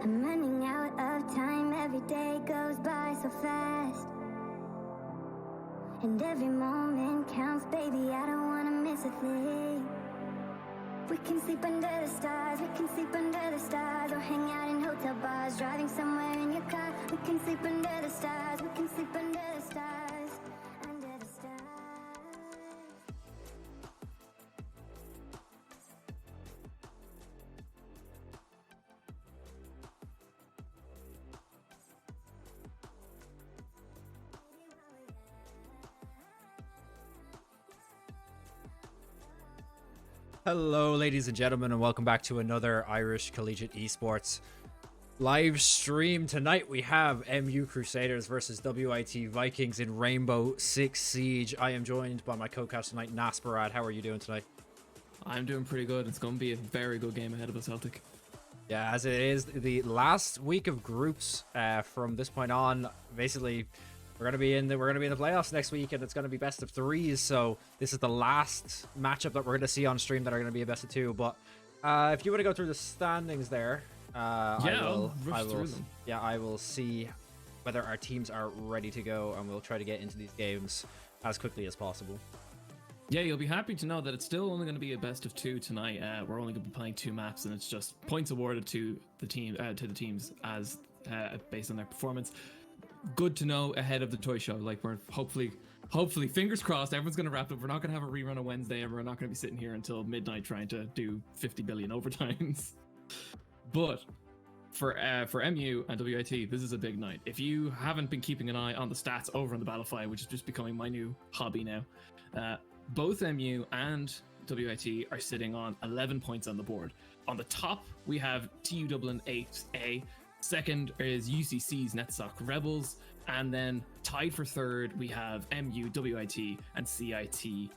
I'm running out of time, every day goes by so fast. And every moment counts, baby, I don't wanna miss a thing. We can sleep under the stars, we can sleep under the stars, or hang out in hotel bars, driving somewhere in your car. We can sleep under the stars, we can sleep under the stars, under the stars. Hello, ladies and gentlemen, and welcome back to another Irish Collegiate Esports live stream. Tonight we have MU Crusaders versus WIT Vikings in Rainbow Six Siege. I am joined by my co-cast tonight, Nasparad. How are you doing tonight? I'm doing pretty good. It's going to be a very good game ahead of us, Celtic. Yeah, as it is the last week of groups from this point on. Basically, we're gonna be in the playoffs next week, and it's gonna be best of threes. So this is the last matchup that we're gonna see on stream that are gonna be a best of two. But if you want to go through the standings there, I'll rush through them. Yeah, I will see whether our teams are ready to go, and we'll try to get into these games as quickly as possible. Yeah, you'll be happy to know that it's still only going to be a best of two tonight. We're only going to be playing two maps, and it's just points awarded to the teams as based on their performance. Good to know ahead of the toy show. Like, we're hopefully, fingers crossed, everyone's going to wrap up. We're not going to have a rerun on Wednesday, and we're not going to be sitting here until midnight trying to do 50 billion overtimes. But for MU and WIT, this is a big night. If you haven't been keeping an eye on the stats over on the Battlefy, which is just becoming my new hobby now, both MU and WIT are sitting on 11 points on the board. On the top, we have TU Dublin 8A. Second is UCC's NetSoc Rebels. And then tied for third, we have MU, WIT, and CIT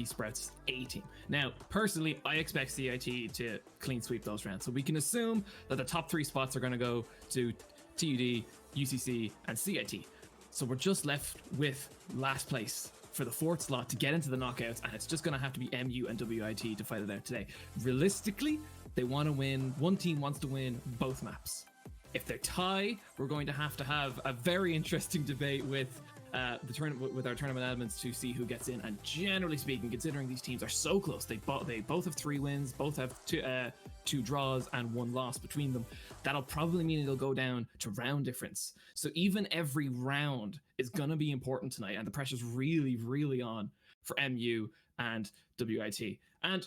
Sprouts A team. Now, personally, I expect CIT to clean sweep those rounds. So we can assume that the top three spots are going to go to TUD, UCC, and CIT. So we're just left with last place for the fourth slot to get into the knockouts, and it's just going to have to be MU and WIT to fight it out today. Realistically, they want to win. One team wants to win both maps. If they're tie, we're going to have a very interesting debate with the tournament, with our tournament elements, to see who gets in. And generally speaking, considering these teams are so close, they both have 3 wins, both have two draws and 1 loss between them. That'll probably mean it'll go down to round difference. So even every round is going to be important tonight, and the pressure's really, really on for MU and WIT. And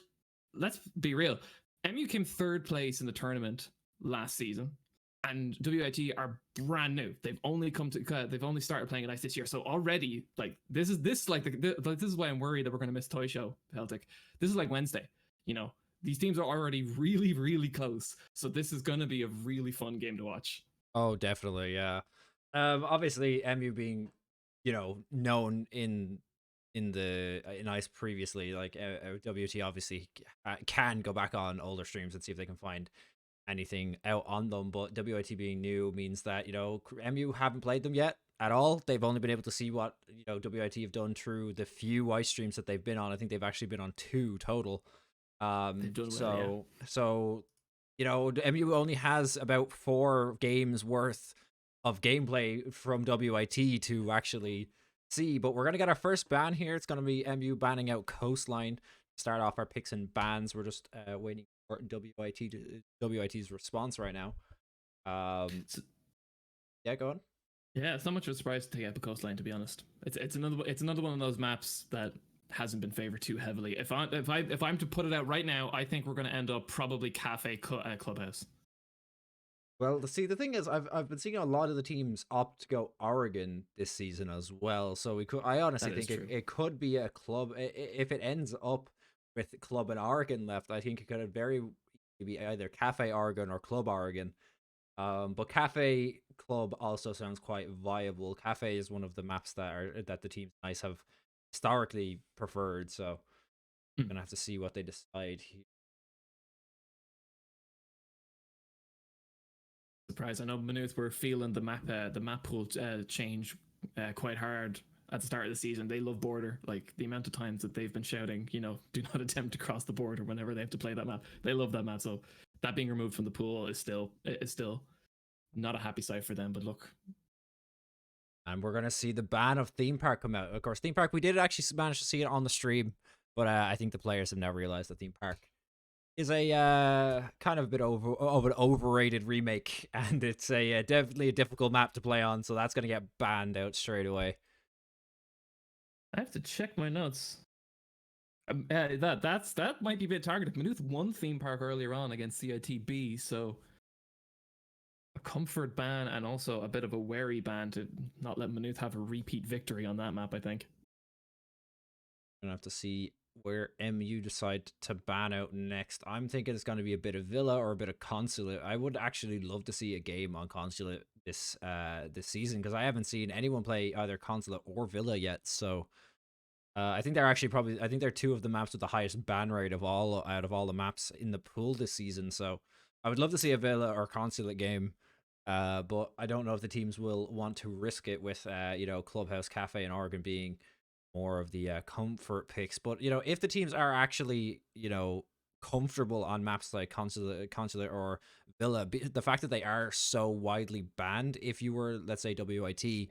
let's be real, MU came third place in the tournament last season, and WIT are brand new. They've only started playing at ice this year. So already, like, this is why I'm worried that we're going to miss Toy Show, Celtic. This is like Wednesday. You know, these teams are already really, really close. So this is going to be a really fun game to watch. Oh, definitely, yeah. Obviously, MU being, known in ICE previously, like WT obviously can go back on older streams and see if they can find anything out on them, but WIT being new means that MU haven't played them yet at all. They've only been able to see what WIT have done through the few ICE streams that they've been on. I think they've actually been on 2 total. They've done well, so MU only has about 4 games worth of gameplay from WIT to actually see, but we're gonna get our first ban here. It's gonna be MU banning out Coastline. Start off our picks and bans. We're just waiting for WIT's response right now. Yeah, go on. Yeah, it's not much of a surprise to take out the Coastline, to be honest. It's another one of those maps that hasn't been favored too heavily. If I'm to put it out right now, I think we're going to end up probably Cafe Clubhouse. Well, the thing is, I've been seeing a lot of the teams opt to go Oregon this season as well. So I honestly think it could be a club. If it ends up with Club in Oregon left, I think it could very be either Cafe Oregon or Club Oregon. But Cafe Club also sounds quite viable. Cafe is one of the maps that the teams NICE have historically preferred. So I'm gonna have to see what they decide here. Surprise! I know Maynooth were feeling the map pool change quite hard at the start of the season. They love border. Like, the amount of times that they've been shouting, do not attempt to cross the border whenever they have to play that map. They love that map. So that being removed from the pool is still not a happy sight for them. But look, and we're gonna see the ban of Theme Park come out. Of course, Theme Park, we did actually manage to see it on the stream, but I think the players have now realized that Theme Park is a kind of a bit of an overrated remake, and it's a definitely a difficult map to play on, so that's gonna get banned out straight away. I have to check my notes. That might be a bit targeted. Maynooth won Theme Park earlier on against CITB, so a comfort ban and also a bit of a wary ban to not let Maynooth have a repeat victory on that map, I think. Gonna have to see where MU decide to ban out next. I'm thinking it's going to be a bit of Villa or a bit of Consulate. I would actually love to see a game on Consulate this season, because I haven't seen anyone play either Consulate or Villa yet. So I think they're actually I think they're two of the maps with the highest ban rate of all out of all the maps in the pool this season. So I would love to see a Villa or Consulate game. But I don't know if the teams will want to risk it with Clubhouse Cafe and Oregon being more of the comfort picks. But if the teams are actually comfortable on maps like Consulate or Villa, the fact that they are so widely banned, if you were, let's say, WIT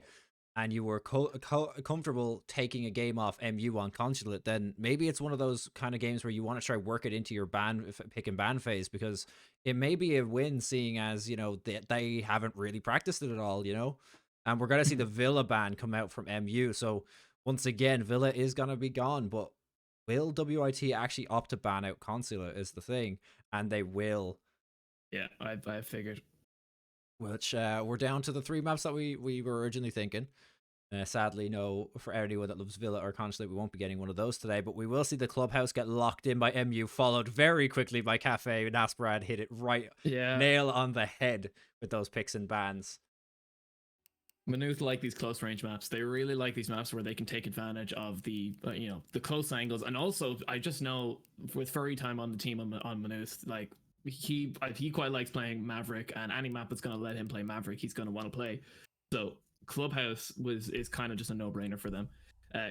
and you were comfortable taking a game off MU on Consulate, then maybe it's one of those kind of games where you want to try work it into your pick and ban phase, because it may be a win, seeing as they haven't really practiced it at all, and we're gonna see the Villa ban come out from MU. So once again, Villa is going to be gone, but will WIT actually opt to ban out Consulate is the thing, and they will. Yeah, I figured. Which we're down to the 3 maps that we were originally thinking. Sadly, no, for anyone that loves Villa or Consulate, we won't be getting one of those today, but we will see the Clubhouse get locked in by MU, followed very quickly by Cafe. Nasparad hit it right nail on the head with those picks and bans. Maynooth like these close range maps. They really like these maps where they can take advantage of the the close angles. And also, I just know with Furry Time on the team on Maynooth, like he quite likes playing Maverick, and any map that's going to let him play Maverick, he's going to want to play. So Clubhouse is kind of just a no brainer for them.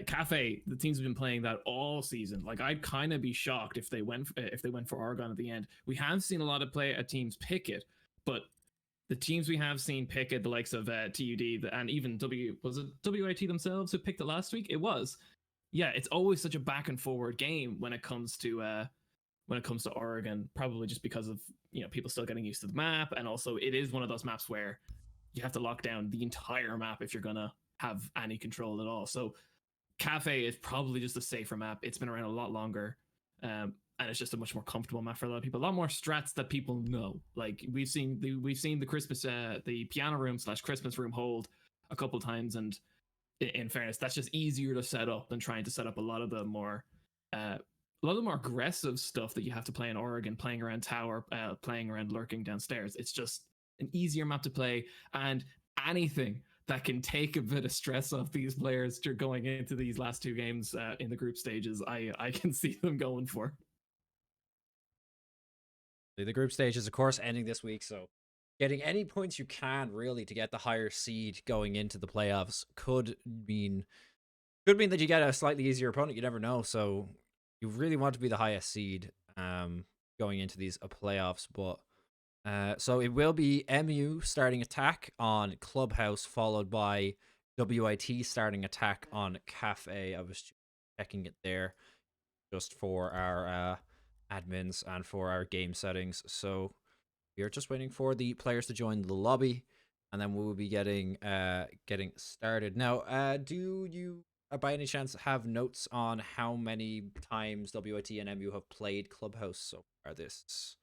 Cafe, the teams have been playing that all season. Like, I'd kind of be shocked if they went for Oregon at the end. We have seen a lot of teams pick it, but the teams we have seen pick it, the likes of TUD and even WIT themselves who picked it last week? It was. Yeah, it's always such a back and forward game when it comes to Oregon, probably just because of people still getting used to the map, and also it is one of those maps where you have to lock down the entire map if you're gonna have any control at all. So Cafe is probably just a safer map. It's been around a lot longer. And it's just a much more comfortable map for a lot of people. A lot more strats that people know. Like we've seen the Christmas, the piano room / Christmas room hold a couple times, and in fairness, that's just easier to set up than trying to set up a lot of the more aggressive stuff that you have to play in Oregon, playing around tower, playing around lurking downstairs. It's just an easier map to play, and anything that can take a bit of stress off these players going into these last 2 games in the group stages, I can see them going for. The group stage is, of course, ending this week, so getting any points you can, really, to get the higher seed going into the playoffs could mean that you get a slightly easier opponent. You never know, so you really want to be the highest seed going into these playoffs. But so it will be MU starting attack on Clubhouse, followed by WIT starting attack on Cafe. I was checking it there just for our admins and for our game settings. So we are just waiting for the players to join the lobby, and then we will be getting started. Now, do you by any chance have notes on how many times WIT and MU have played Clubhouse so far this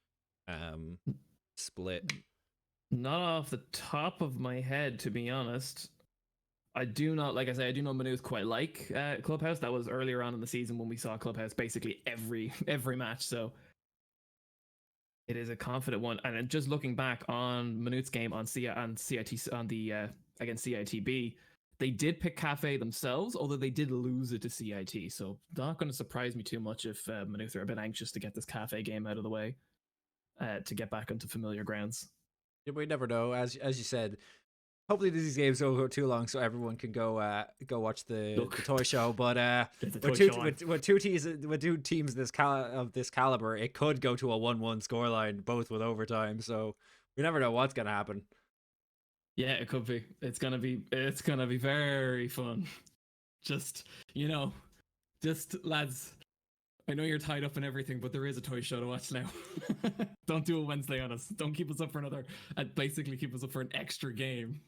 split? Not off the top of my head, to be honest. I do not, like I say, I do know Maynooth quite like Clubhouse. That was earlier on in the season when we saw Clubhouse basically every match. So it is a confident one. And just looking back on Maynooth's game against CITB, they did pick Cafe themselves, although they did lose it to CIT. So not going to surprise me too much if Maynooth are a bit anxious to get this Cafe game out of the way to get back onto familiar grounds. Yeah, we never know. As you said, hopefully these games don't go too long, so everyone can go watch the toy show. But with two teams of this caliber, it could go to a 1-1 scoreline, both with overtime. So we never know what's gonna happen. Yeah, it could be. It's gonna be very fun. Just lads, I know you're tied up and everything, but there is a toy show to watch now. Don't do a Wednesday on us. Don't keep us up for another. Basically, keep us up for an extra game.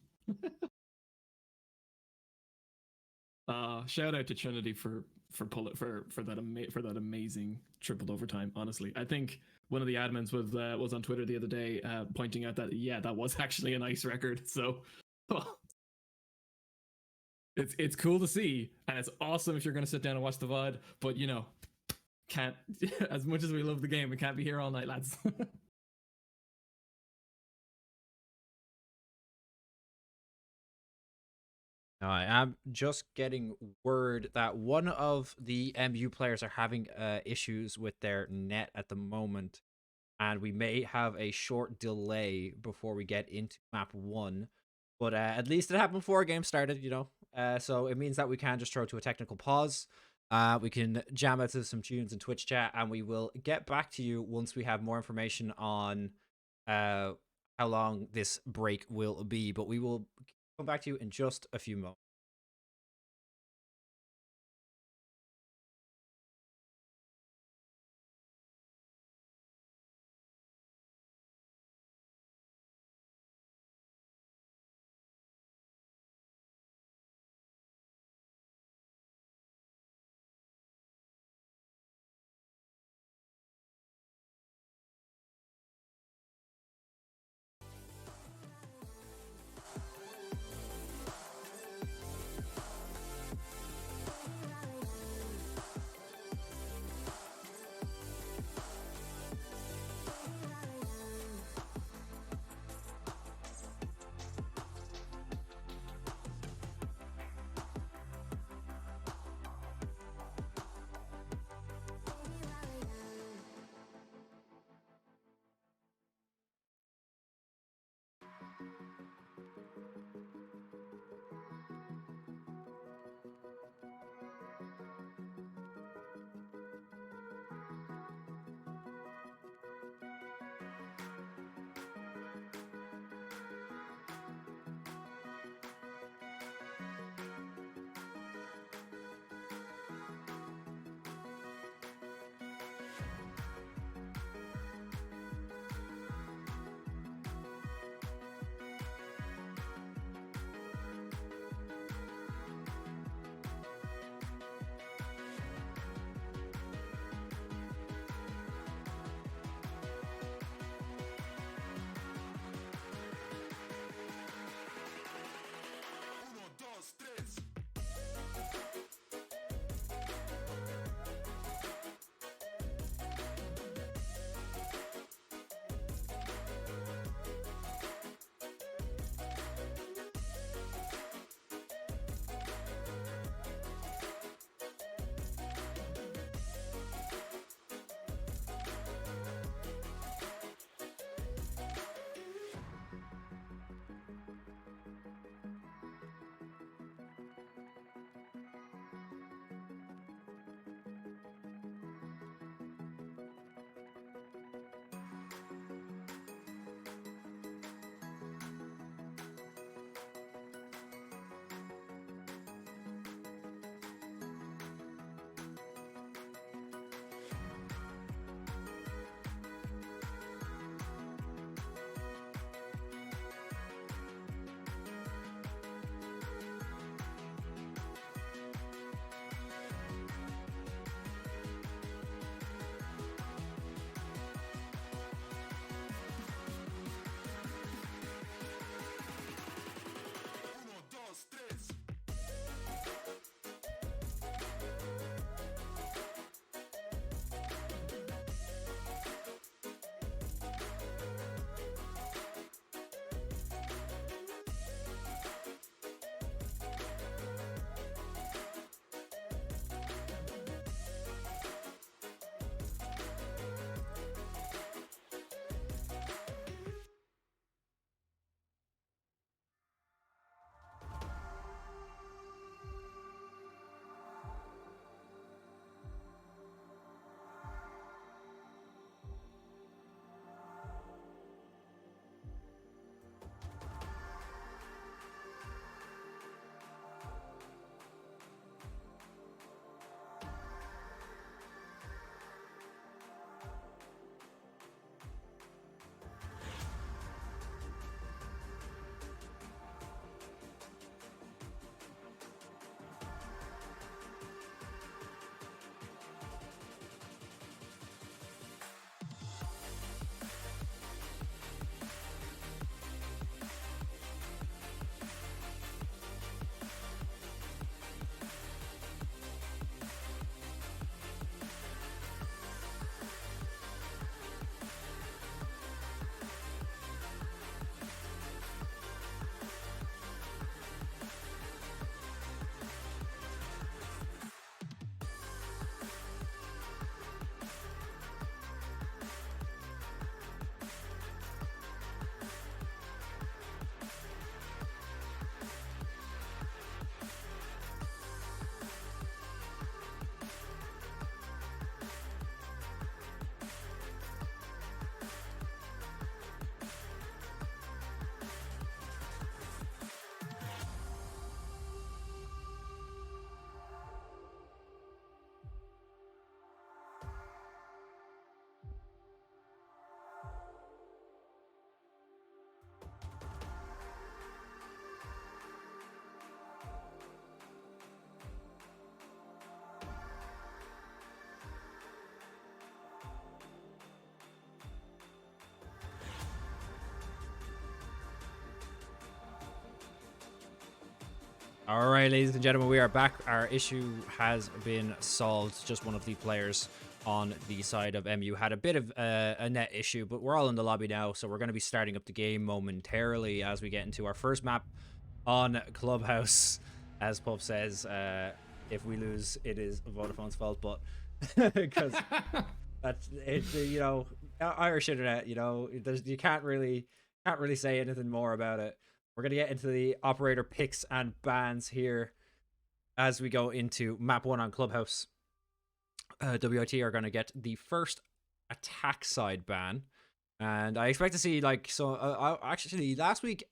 Shout out to Trinity for that amazing triple overtime. Honestly, I think one of the admins was on Twitter the other day, pointing out that that was actually a nice record. So. It's cool to see, and it's awesome if you're going to sit down and watch the VOD, but can't, as much as we love the game, we can't be here all night, lads. I am just getting word that one of the MU players are having issues with their net at the moment, and we may have a short delay before we get into map 1. But at least it happened before a game started, so it means that we can just throw to a technical pause. We can jam out to some tunes in Twitch chat, and we will get back to you once we have more information on how long this break will be. But we will come back to you in just a few moments. All right, ladies and gentlemen, we are back. Our issue has been solved. Just one of the players on the side of MU had a bit of a net issue, but we're all in the lobby now, so we're going to be starting up the game momentarily as we get into our first map on Clubhouse. As Puff says, if we lose, it is Vodafone's fault, but because that's it, you know, Irish internet, you know, you can't really say anything more about it. We're going to get into the operator picks and bans here as we go into map 1 on Clubhouse. WIT are going to get the first attack side ban. And I expect to see, like, so actually last week,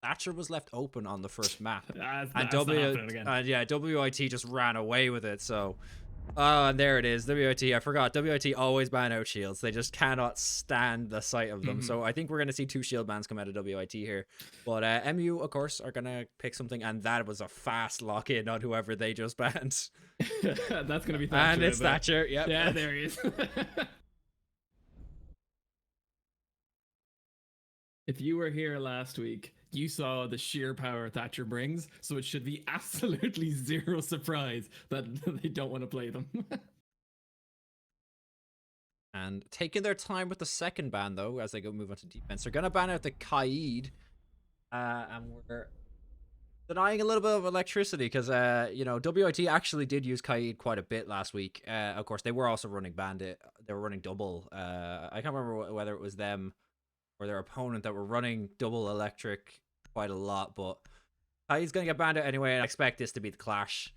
Thatcher was left open on the first map. And WIT just ran away with it, so... Oh, and there it is, WIT. I forgot. WIT always ban out shields. They just cannot stand the sight of them. So I think we're going to see 2 shield bans come out of WIT here. But MU, of course, are going to pick something. And that was a fast lock-in on whoever they just banned. That's going to be Thatcher. And it's Thatcher, yep. Yeah, there he is. If you were here last week, you saw the sheer power Thatcher brings, so it should be absolutely zero surprise that they don't want to play them. And taking their time with the second ban, though, as they go move on to defense. They're going to ban out the Kaid. And we're denying a little bit of electricity because, you know, WIT actually did use Kaid quite a bit last week. Of course, they were also running Bandit. They were running double. I can't remember whether it was them or their opponent that were running double electric quite a lot, but he's going to get banned out anyway, and I expect this to be the clash.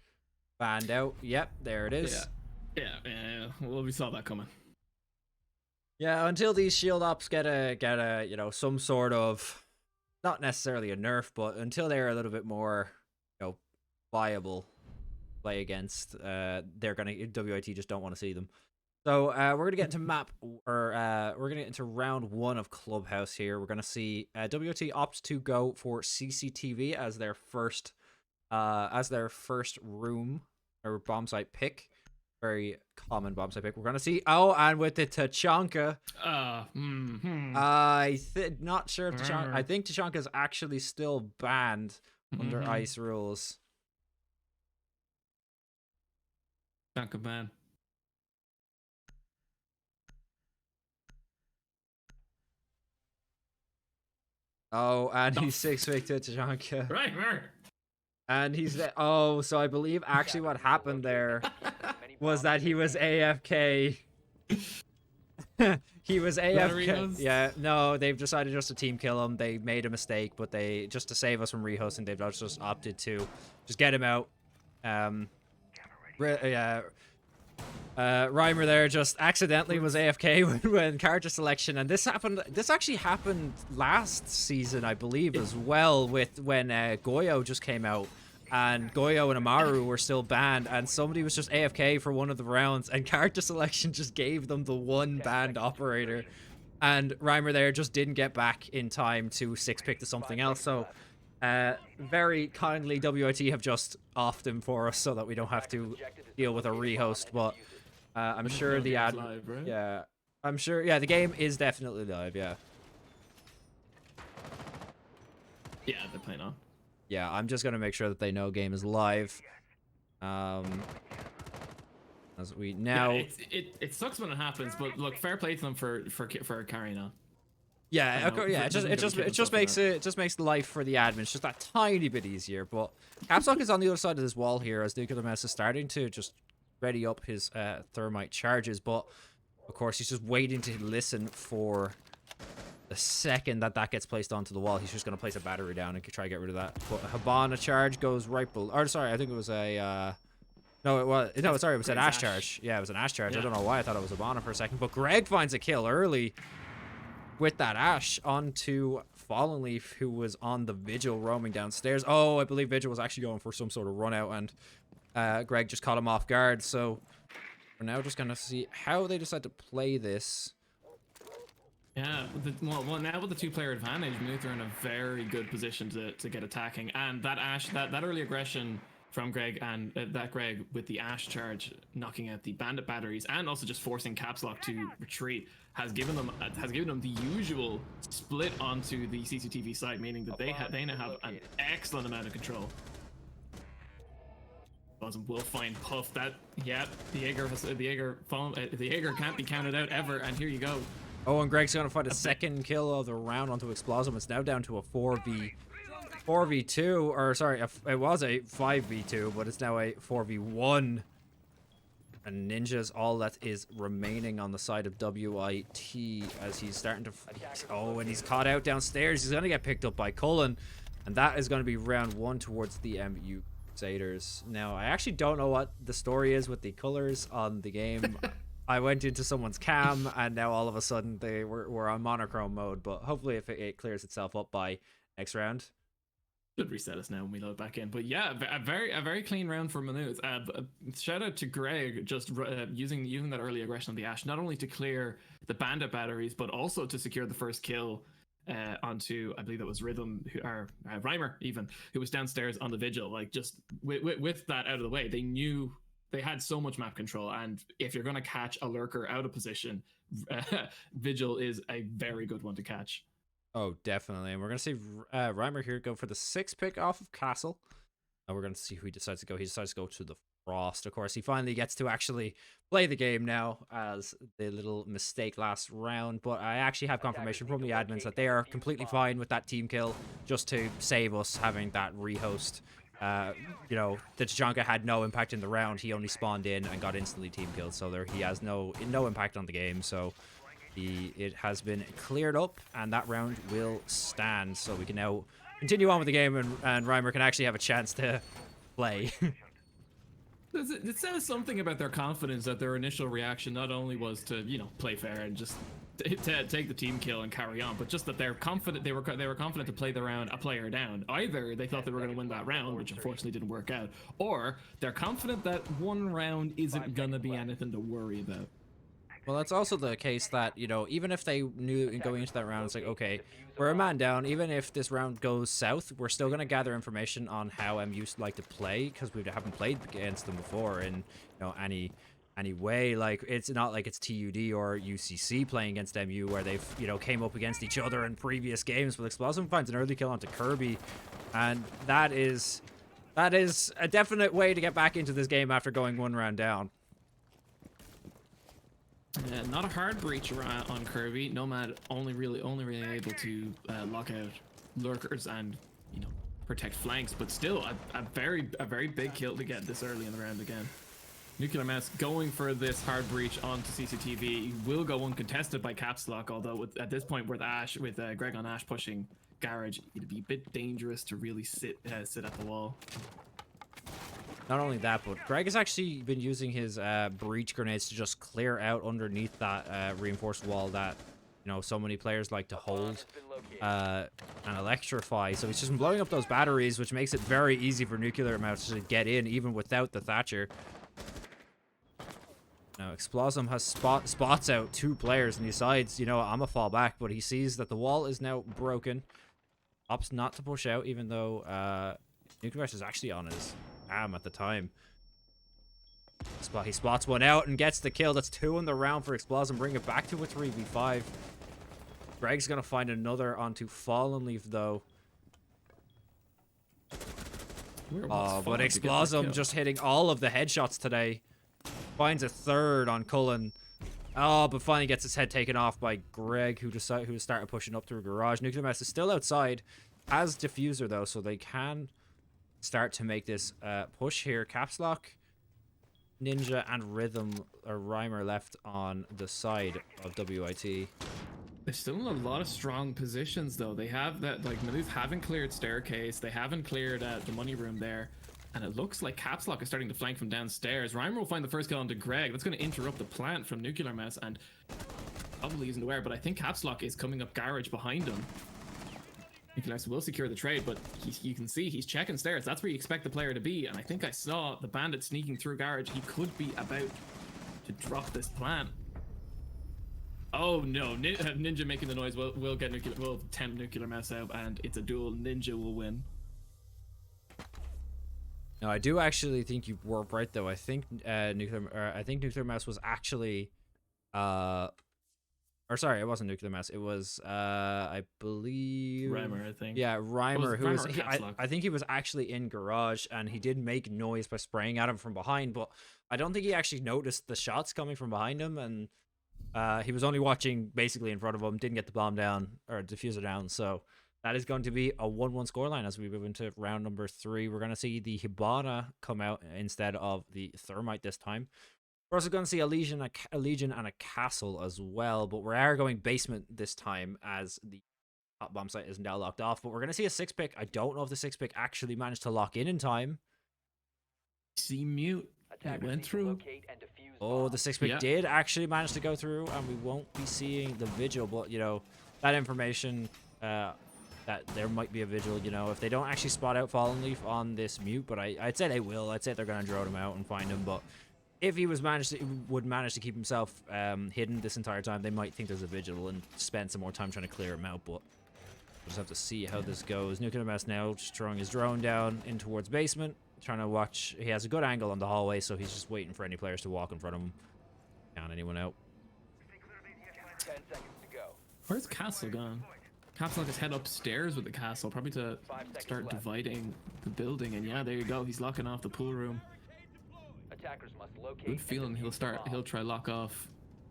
Banned out. Yep, there it is. Yeah. Well, we saw that coming. Yeah, until these shield ops get a you know, some sort of, not necessarily a nerf, but until they're a little bit more, you know, viable play against, they're going to, WIT just don't want to see them. So we're going to get into we're going to get into round 1 of Clubhouse here. We're going to see WIT opts to go for CCTV as their first room or bomb site pick. Very common bomb site pick. We're going to see, and with the Tachanka. Not sure if Tachanka, I think Tachanka is actually still banned under ICE rules. Tachanka ban. Oh, and he's 6-pick to Tachanka. Right. And he's so I believe actually what happened there was that he was AFK. He was AFK. Yeah, no, they've decided just to team kill him. They made a mistake, but they, just to save us from rehosting, they've just opted to just get him out. Reimer there just accidentally was AFK when character selection, and this actually happened last season, I believe, as well, with when Goyo just came out, and Goyo and Amaru were still banned, and somebody was just AFK for one of the rounds, and character selection just gave them the one banned operator, and Reimer there just didn't get back in time to 6-pick to something else. So very kindly, WIT have just offed him for us so that we don't have to deal with a rehost, but I'm sure the ad live, right? Yeah, I'm sure, yeah, the game is definitely live. Yeah, they're playing on. Yeah, I'm just gonna make sure that they know game is live. As we now, it sucks when it happens, but look, fair play to them for carrying on. Yeah, it just makes life for the admins just that tiny bit easier. But Capsock is on the other side of this wall here as Nuclear Mouse is starting to just ready up his thermite charges, but of course he's just waiting to listen for the second that gets placed onto the wall. He's just going to place a battery down and try to get rid of that. But Habana charge goes right below. Or sorry, I think it was a it was an Ash charge. Yeah, it was an Ash charge. Yeah. I don't know why I thought it was Habana for a second, but Greg finds a kill early with that Ash onto Fallen Leaf, who was on the Vigil roaming downstairs. Oh, I believe Vigil was actually going for some sort of run out, and Greg just caught him off guard. So we're now just gonna see how they decide to play this. Yeah, well, now with the 2-player advantage, Muth are in a very good position to get attacking, and that Ash, that early aggression from Greg, and that Greg with the Ash charge knocking out the bandit batteries and also just forcing Capslock to retreat has given them the usual split onto the CCTV side, meaning that they now have an excellent amount of control. Explosum will find Puff. That, yeah, the Jaeger can't be counted out ever, and here you go. Oh, and Greg's gonna find a second kill of the round onto Explosum. It's now down to a 4v2, or sorry, it was a 5v2, but it's now a 4v1. And Ninja's all that is remaining on the side of WIT as he's starting to... Oh, and he's caught out downstairs. He's going to get picked up by Cullen. And that is going to be round 1 towards the MU Crusaders. Now, I actually don't know what the story is with the colors on the game. I went into someone's cam, and now all of a sudden they were on monochrome mode. But hopefully if it clears itself up by next round. Should reset us now when we load back in. But yeah, a very clean round for Manute. Shout out to Greg just using that early aggression on the Ash, not only to clear the bandit batteries, but also to secure the first kill onto, I believe that was Rhythm, or Reimer even, who was downstairs on the Vigil. Like, just with that out of the way, they knew they had so much map control, and if you're going to catch a lurker out of position, Vigil is a very good one to catch. Oh, definitely. And we're going to see Reimer here go for the 6th pick off of Castle. And we're going to see who he decides to go. He decides to go to the Frost. Of course, he finally gets to actually play the game now as the little mistake last round. But I actually have confirmation from the admins that they are completely fine with that team kill just to save us having that rehost. You know, the Tajanka had no impact in the round. He only spawned in and got instantly team killed. So he has no impact on the game. So... it has been cleared up, and that round will stand. So we can now continue on with the game, and Reimer can actually have a chance to play. It says something about their confidence that their initial reaction not only was to, you know, play fair and just to take the team kill and carry on, but just that they're confident. They were confident to play the round a player down. Either they thought they were going to win that round, which unfortunately didn't work out, or they're confident that one round isn't going to be anything to worry about. Well, it's also the case that, you know, even if they knew going into that round, it's like, okay, we're a man down. Even if this round goes south, we're still going to gather information on how MU like to play, because we haven't played against them before in, you know, any way. Like, it's not like it's TUD or UCC playing against MU where they've, you know, came up against each other in previous games. But Explosum finds an early kill onto Kirby, and that is a definite way to get back into this game after going one round down. Not a hard breach on Kirby. Nomad only really able to lock out lurkers and, you know, protect flanks, but still a very big kill to get this early in the round again. Nuclear Mouse going for this hard breach onto CCTV will go uncontested by Caps Lock, although at this point with Greg on Ash pushing Garage, it'd be a bit dangerous to really sit at the wall. Not only that, but Greg has actually been using his breach grenades to just clear out underneath that reinforced wall that, you know, so many players like to hold and electrify. So he's just been blowing up those batteries, which makes it very easy for Nuclear Mouse to get in, even without the Thatcher. Now, Explosum has spots out 2 players, and he decides, you know, I'm gonna fall back, but he sees that the wall is now broken. Opts not to push out, even though Nuclear Mouse is actually on his at the time. He spots one out and gets the kill. That's 2 in the round for Explosum, bring it back to a 3v5. Greg's gonna find another onto Fallen Leaf though. But Explosum just hitting all of the headshots today. Finds a 3rd on Cullen. Oh, but finally gets his head taken off by Greg, who started pushing up through Garage. Nuclear Mouse is still outside as Diffuser though, so they can start to make this push here. Caps Lock, Ninja, and Rhythm or Reimer left on the side of WIT. They're still in a lot of strong positions though. They have that, like, Maloof haven't cleared Staircase, they haven't cleared the money room there, and it looks like Caps Lock is starting to flank from downstairs. Reimer will find the first kill onto Greg. That's going to interrupt the plant from Nuclear Mouse, and probably isn't aware, but I think Caps Lock is coming up Garage behind him. Nuclear Mouse will secure the trade, but you can see he's checking stairs. That's where you expect the player to be, and I think I saw the bandit sneaking through Garage. He could be about to drop this plant. Oh no, Ninja making the noise will tempt Nuclear Mouse out, and it's a duel. Ninja will win. No, I do actually think you were right though. I think Nuclear Mouse was actually or or sorry, it wasn't Nuclear Mess. It was I believe Reimer, I think. Yeah, Reimer, who was Reimer I think he was actually in garage, and he did make noise by spraying at him from behind, but I don't think he actually noticed the shots coming from behind him, and he was only watching basically in front of him, didn't get the bomb down or diffuser down. So that is going to be a 1-1 scoreline as we move into round number 3. We're going to see the Hibana come out instead of the Thermite this time. We're also going to see a Legion and a Castle as well, but we are going basement this time as the top bomb site is now locked off. But we're going to see a 6-pick. I don't know if the 6-pick actually managed to lock in time. See Mute. It went through. Oh, the 6-pick did actually manage to go through, and we won't be seeing the Vigil. But, you know, that information, that there might be a Vigil, you know, if they don't actually spot out Fallen Leaf on this Mute. But I'd say they will. I'd say they're going to drone him out and find him. But if he would manage to keep himself hidden this entire time, they might think there's a Vigil and spend some more time trying to clear him out. But we'll just have to see how this goes. Nuclear Mess now just throwing his drone down in towards basement. Trying to watch. He has a good angle on the hallway, so he's just waiting for any players to walk in front of him. Count anyone out. 10 seconds to go. Where's Castle gone? Cap's like his head upstairs with the Castle, probably to start dividing the building. And yeah, there you go. He's locking off the pool room. Attackers must locate. Good feeling he'll try lock off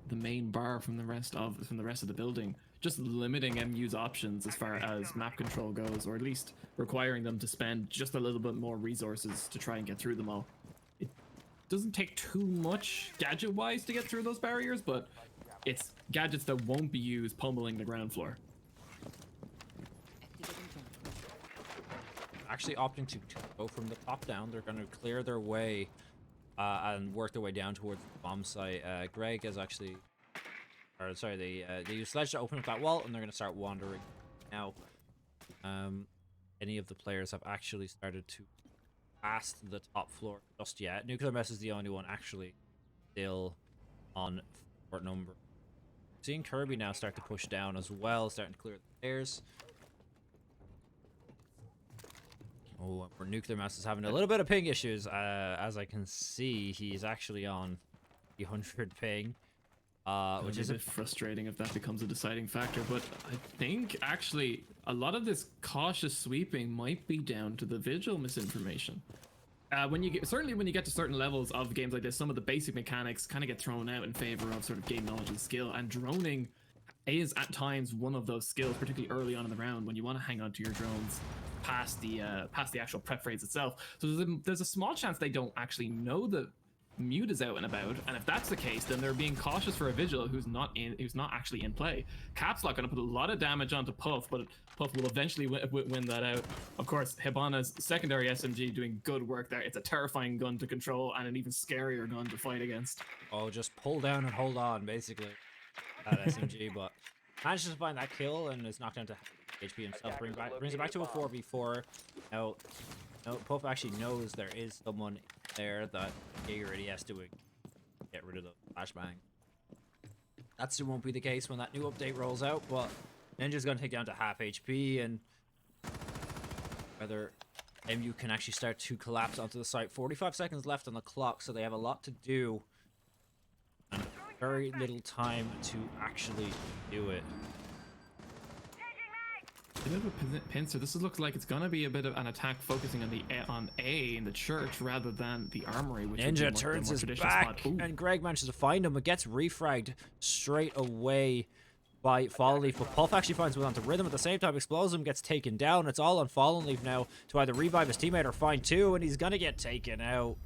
the main bar from the rest of the building. Just limiting MU's options as far as map control goes, or at least requiring them to spend just a little bit more resources to try and get through them all. It doesn't take too much gadget-wise to get through those barriers, but it's gadgets that won't be used pummeling the ground floor. Actually opting to go from the top down. They're going to clear their way and work their way down towards the bomb site. Greg is actually... Or sorry, they use Sledge to open up that wall, and they're going to start wandering. Now, any of the players have actually started to pass the top floor just yet. Nuclear Mess is the only one actually still on fort number. Seeing Kirby now start to push down as well, starting to clear the stairs. Oh, where Nuclear Mess is having a little bit of ping issues. As I can see, he's actually on the 100 ping. Which is a bit frustrating if that becomes a deciding factor, but I think actually a lot of this cautious sweeping might be down to the Vigil misinformation. When you get to certain levels of games like this, some of the basic mechanics kind of get thrown out in favor of sort of game knowledge and skill, and droning is at times one of those skills, particularly early on in the round when you want to hang on to your drones past the actual prep phase itself. So there's a small chance they don't actually know that Mute is out and about, and if that's the case, then they're being cautious for a Vigil who's not actually in play. Cap's Lock going to put a lot of damage onto Puff, but Puff will eventually win that out. Of course, Hibana's secondary SMG doing good work there. It's a terrifying gun to control and an even scarier gun to fight against. Oh, just pull down and hold on, basically. That SMG, but manages to find that kill and is knocked down to HP himself. Brings it back to a 4v4. Now, Puff actually knows there is someone there that Jaeger already has to get rid of the flashbang. That still won't be the case when that new update rolls out, but Ninja's going to take down to half HP, and whether MU can actually start to collapse onto the site. 45 seconds left on the clock, so they have a lot to do and very little time to actually do it. A bit of a pincer. This looks like it's gonna be a bit of an attack focusing on A in the church rather than the armory. Which Ninja turns his back, and Greg manages to find him, but gets refragged straight away by Fallen Leaf. But Puff actually finds one onto Rhythm at the same time. Explosive gets taken down. It's all on Fallen Leaf now to either revive his teammate or find two, and he's gonna get taken out.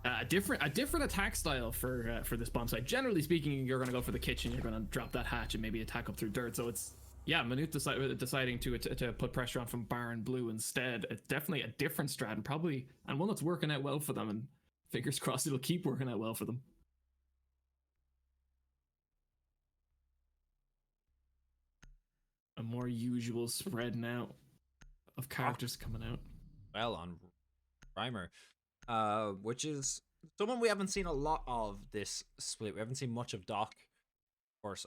A different attack style for this bomb site. Generally speaking, you're going to go for the kitchen. You're going to drop that hatch and maybe attack up through dirt. So it's, yeah, Manute deciding to put pressure on from Baron Blue instead. It's definitely a different strat, and one that's working out well for them. And fingers crossed it'll keep working out well for them. A more usual spread now of characters coming out. Well, on Reimer. Which is someone we haven't seen a lot of this split. We haven't seen much of Doc. Of course,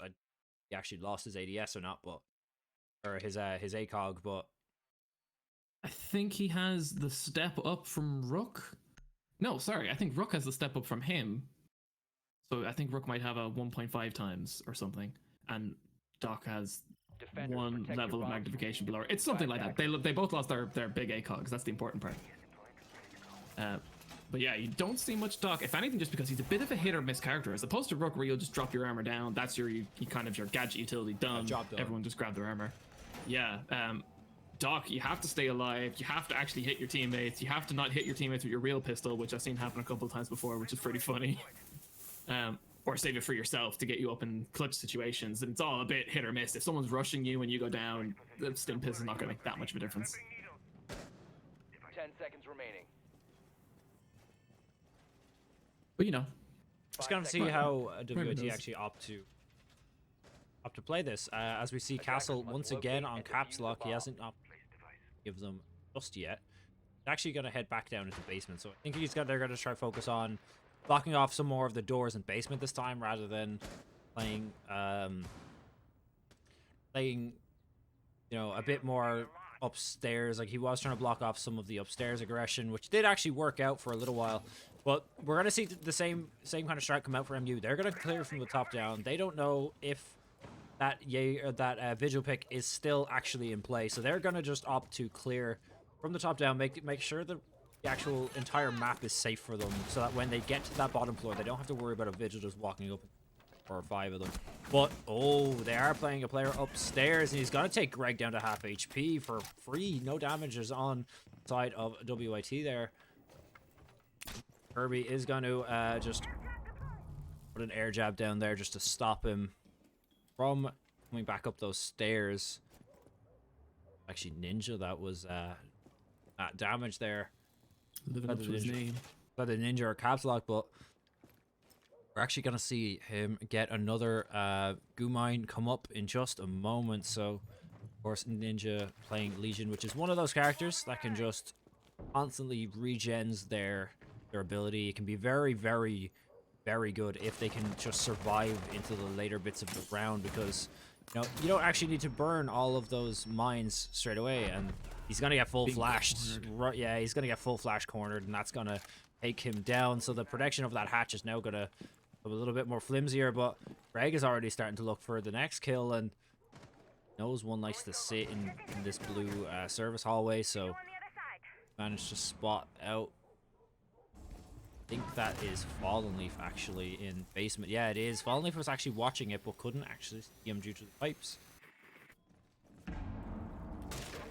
he actually lost his ADS or not, but or his ACOG, but I think he has the step up from Rook. No, sorry, I think Rook has the step up from him. So I think Rook might have a 1.5 times or something, and Doc has Defenders, one protect level your of bombs. magnification below. It's something like that. They both lost their big ACOGs. That's the important part. But yeah, you don't see much Doc. If anything, just because he's a bit of a hit or miss character, as opposed to Rook, where you'll just drop your armor down. That's your kind of your gadget utility done. Job done. Everyone just grab their armor. Yeah. Doc, you have to stay alive. You have to actually hit your teammates. You have to not hit your teammates with your real pistol, which I've seen happen a couple of times before, which is pretty funny. Or save it for yourself to get you up in clutch situations. And it's all a bit hit or miss. If someone's rushing you and you go down, the stim piss is not going to make that much of a difference. 10 seconds remaining. But you know, Just gonna see how WIT actually opt to play this. As we see Castle once again on caps lock, he hasn't give them just yet. He's actually gonna head back down into the basement. So I think they're gonna try to focus on blocking off some more of the doors in basement this time, rather than playing a bit more upstairs. Like he was trying to block off some of the upstairs aggression, which did actually work out for a little while. But we're gonna see the same kind of strat come out for MU. They're gonna clear from the top down. They don't know if that vigil pick is still actually in play, so they're gonna just opt to clear from the top down, make sure the actual entire map is safe for them, so that when they get to that bottom floor, they don't have to worry about a vigil just walking up, or 5 of them. But they are playing a player upstairs, and he's gonna take Greg down to half HP for free. No damages on side of WIT there. Kirby is going to just put an air jab down there just to stop him from coming back up those stairs. Actually, Ninja, that was that damage there. living up to his name. But the Ninja or caps lock, but we're actually going to see him get another goo mine come up in just a moment. So, of course, Ninja playing Legion, which is one of those characters that can just constantly regens their ability. It can be very, very, very good if they can just survive into the later bits of the round, because you don't actually need to burn all of those mines straight away, and he's gonna get full flashed. Right, yeah, he's gonna get full flash cornered, and that's gonna take him down. So the protection of that hatch is now gonna be a little bit more flimsier, but Greg is already starting to look for the next kill, and knows one likes to sit in this blue service hallway, so managed to spot out. I think that is Fallen Leaf actually in basement. Yeah, it is. Fallen Leaf was actually watching it, but couldn't actually see him due to the pipes.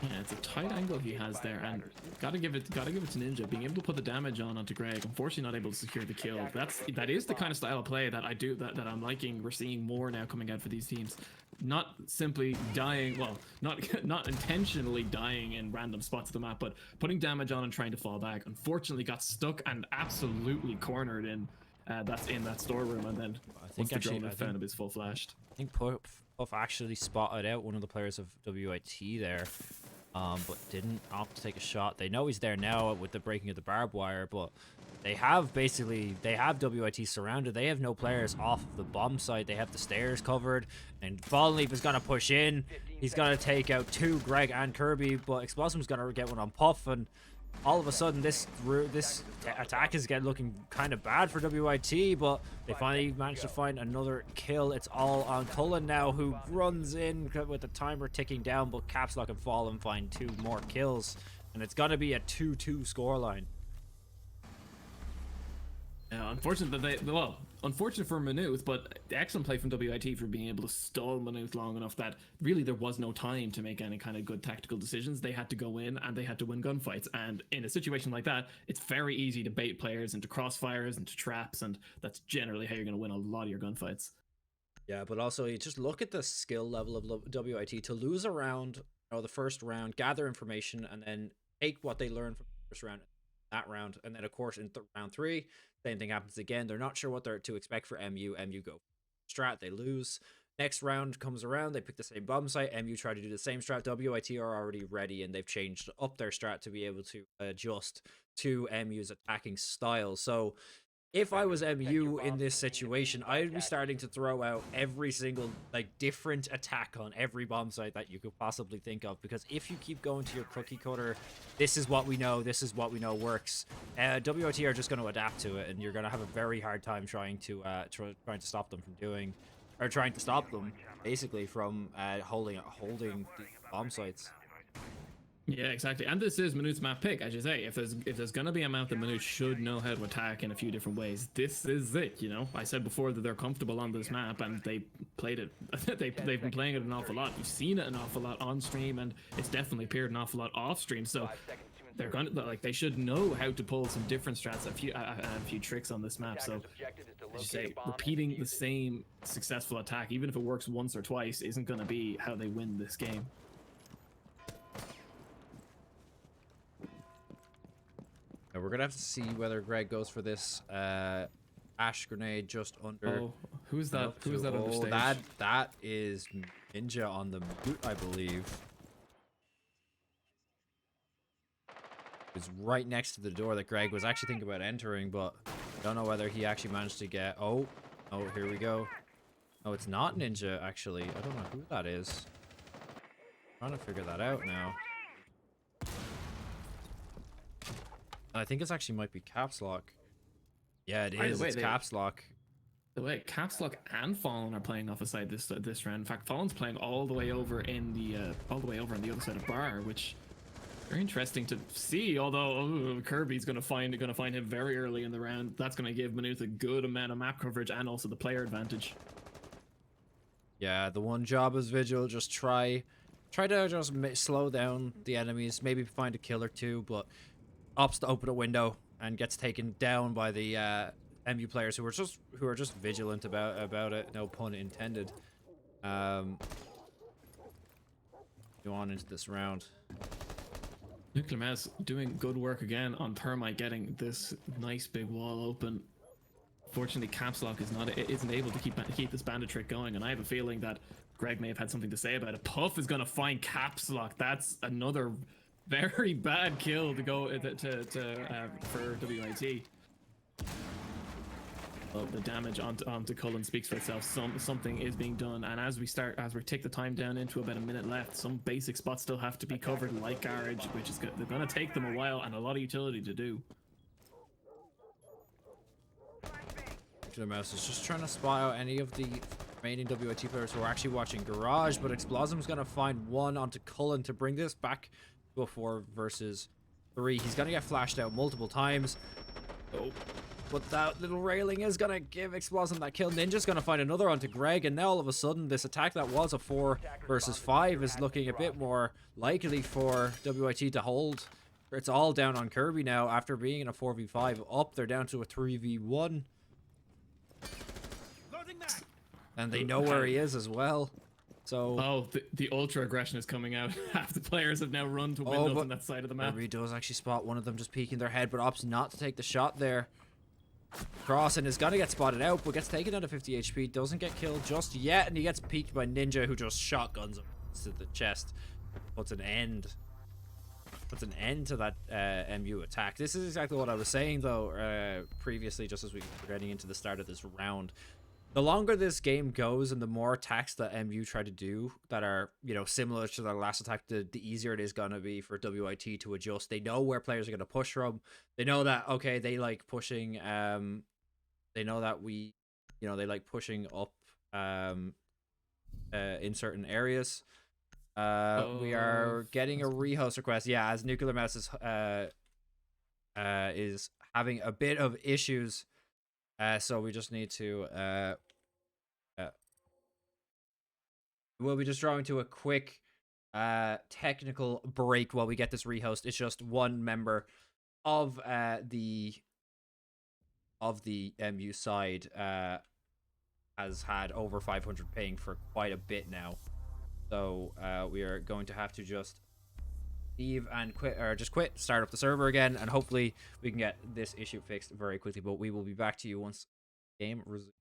Yeah, it's a tight angle he has there, and gotta give it to Ninja being able to put the damage onto Greg. Unfortunately, not able to secure the kill. That is the kind of style of play that that I'm liking. We're seeing more now coming out for these teams. Not simply dying, well, not intentionally dying in random spots of the map, but putting damage on and trying to fall back. Unfortunately, got stuck and absolutely cornered in that storeroom, and then once the drone found him, is full flashed. I think Puff actually spotted out one of the players of WIT there, but didn't opt to take a shot. They know he's there now with the breaking of the barbed wire, but they have WIT surrounded. They have no players off of the bomb site. They have the stairs covered, and Fallen Leaf is going to push in. He's going to take out 2, Greg and Kirby, but Explosum's going to get one on Puff, and all of a sudden this attack is looking kind of bad for WIT, but they finally managed to find another kill. It's all on Cullen now, who runs in with the timer ticking down, but Caps Lock and Fallen find 2 more kills, and it's going to be a 2-2 scoreline. Unfortunate for Maynooth, but excellent play from WIT for being able to stall Maynooth long enough that really there was no time to make any kind of good tactical decisions. They had to go in and they had to win gunfights, and in a situation like that, it's very easy to bait players into crossfires, into traps, and that's generally how you're going to win a lot of your gunfights. Yeah, but also you just look at the skill level of WIT to lose a round, the first round, gather information, and then take what they learned from the first round, that round, and then of course in round 3, same thing happens again. They're not sure what they're to expect for MU. MU go strat, they lose. Next round comes around, they pick the same bomb site. MU try to do the same strat. WIT are already ready, and they've changed up their strat to be able to adjust to MU's attacking style. So if I was MU in this situation, I'd be starting to throw out every single like different attack on every bomb site that you could possibly think of. Because if you keep going to your cookie cutter, this is what we know works. WOT are just going to adapt to it, and you're going to have a very hard time trying to stop them from doing, or trying to stop them basically from holding the bomb sites. Yeah, exactly. And this is Manute's map pick, as you say. If there's gonna be a map that Manute should know how to attack in a few different ways, this is it. You know, I said before that they're comfortable on this map, and they played it. They've been playing it an awful lot. You've seen it an awful lot on stream, and it's definitely appeared an awful lot off stream. So they're gonna they should know how to pull some different strats, a few tricks on this map. So as you say, repeating the same successful attack, even if it works once or twice, isn't gonna be how they win this game. We're gonna have to see whether Greg goes for this ash grenade just under. Oh, who's that? Who's that on the stage? That is Ninja on the boot, I believe. It's right next to the door that Greg was actually thinking about entering, but I don't know whether he actually managed to get. Oh, here we go. Oh, it's not Ninja actually. I don't know who that is. I'm trying to figure that out now. I think it's actually might be Caps Lock. Yeah, it is. It's Caps Lock. The way Caps Lock and Fallen are playing off a side this round. In fact, Fallen's playing all the way over in the on the other side of Bar, which very interesting to see. Although Kirby's gonna find him very early in the round. That's gonna give Manute a good amount of map coverage and also the player advantage. Yeah, the one job as Vigil, just try to just slow down the enemies, maybe find a kill or two, but opts to open a window and gets taken down by the MU players who are just vigilant about it. No pun intended. Go on into this round. Nuclear Mouse doing good work again on Thermite, getting this nice big wall open. Fortunately, Caps Lock isn't able to keep this bandit trick going, and I have a feeling that Greg may have had something to say about it. Puff is gonna find Caps Lock. That's another very bad kill to go for WIT. Well, the damage onto Cullen speaks for itself. Something is being done, and as we take the time down into about a minute left, some basic spots still have to be covered, like Garage, which is they're gonna take them a while and a lot of utility to do. The Mouse is just trying to spot out any of the remaining WIT players who are actually watching Garage, but Explosm's gonna find one onto Cullen to bring this back to a 4 versus 3. He's gonna get flashed out multiple times. Oh, but that little railing is gonna give Explosm that kill. Ninja's gonna find another onto Greg, and now all of a sudden this attack that was a 4 versus 5 is looking a bit more likely for WIT to hold. It's all down on Kirby now after being in a 4v5 up. They're down to a 3v1. And they know where he is as well. So the ultra aggression is coming out. Half the players have now run to windows on that side of the map. Kirby does actually spot one of them just peeking their head, but opts not to take the shot there. Crossing is gonna get spotted out, but gets taken out of 50 HP. Doesn't get killed just yet, and he gets peeked by Ninja, who just shotguns him to the chest. Puts an end to that MU attack. This is exactly what I was saying though previously, just as we were getting into the start of this round. The longer this game goes and the more attacks that MU try to do that are, similar to their last attack, the easier it is going to be for WIT to adjust. They know where players are going to push from. They know that, okay, they like pushing, they know that they like pushing up in certain areas. We are getting a rehost request. Yeah, as Nuclear Mouse is having a bit of issues. So we just need to we'll be just drawing to a quick technical break while we get this rehost. It's just one member of the MU side has had over 500 ping for quite a bit now. So we are going to have to just leave and quit, or just quit, start up the server again, and hopefully we can get this issue fixed very quickly. But we will be back to you once game resumes.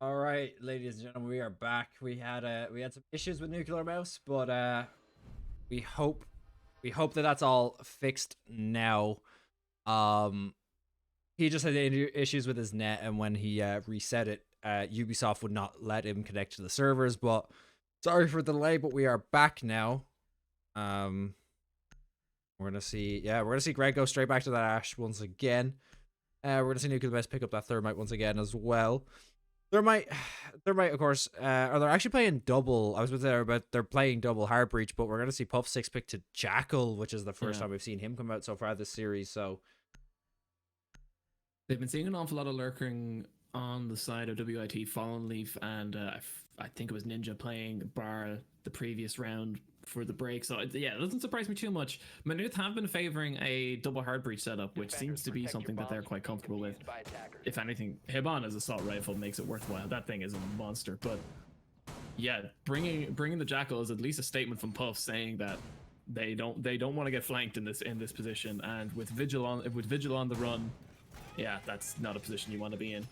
All right, ladies and gentlemen, we are back. We had some issues with Nuclear Mouse, but we hope that that's all fixed now. He just had issues with his net, and when he reset it, Ubisoft would not let him connect to the servers. But sorry for the delay, but we are back now. We're gonna see Greg go straight back to that Ash once again. We're gonna see Nuclear Mouse pick up that Thermite once again as well. Thermite, of course, are they actually playing double? I was with there, but they're playing double Heartbreach, but we're going to see Puff 6 pick to Jackal, which is the first time we've seen him come out so far this series, so... They've been seeing an awful lot of lurking on the side of WIT, Fallen Leaf, and I think it was Ninja playing bar the previous round for the break, so yeah, it doesn't surprise me too much. Maynooth have been favoring a double Heartbreach setup, which seems to be something that they're quite comfortable with. If anything, Hiban as assault rifle makes it worthwhile. That thing is a monster, but yeah, bringing the Jackal is at least a statement from Puff saying that they don't want to get flanked in this position, and with Vigil on the run, yeah, that's not a position you want to be in.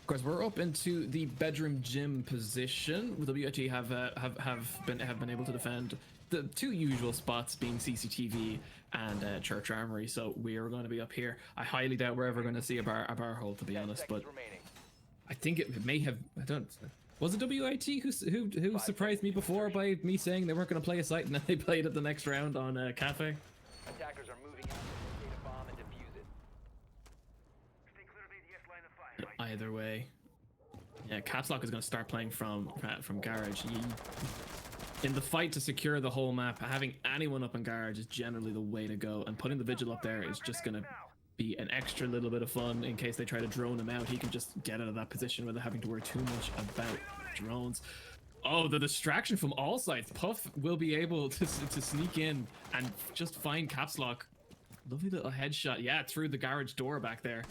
Of course, we're up into the bedroom gym position. WIT have been able to defend the two usual spots, being CCTV and Church Armory. So we are going to be up here. I highly doubt we're ever going to see a bar hole, to be honest. But I think it may have. I don't. Was it WIT who surprised me before by me saying they weren't going to play a site, and then they played it the next round on Cafe? Attackers are moving out. State a bomb and defuse it. Either way, yeah, Caps Lock is going to start playing from Garage. In the fight to secure the whole map, having anyone up in Garage is generally the way to go, and putting the Vigil up there is just going to be an extra little bit of fun in case they try to drone him out. He can just get out of that position without having to worry too much about drones. Oh, the distraction from all sides. Puff will be able to sneak in and just find Caps Lock. Lovely little headshot. Yeah, through the garage door back there.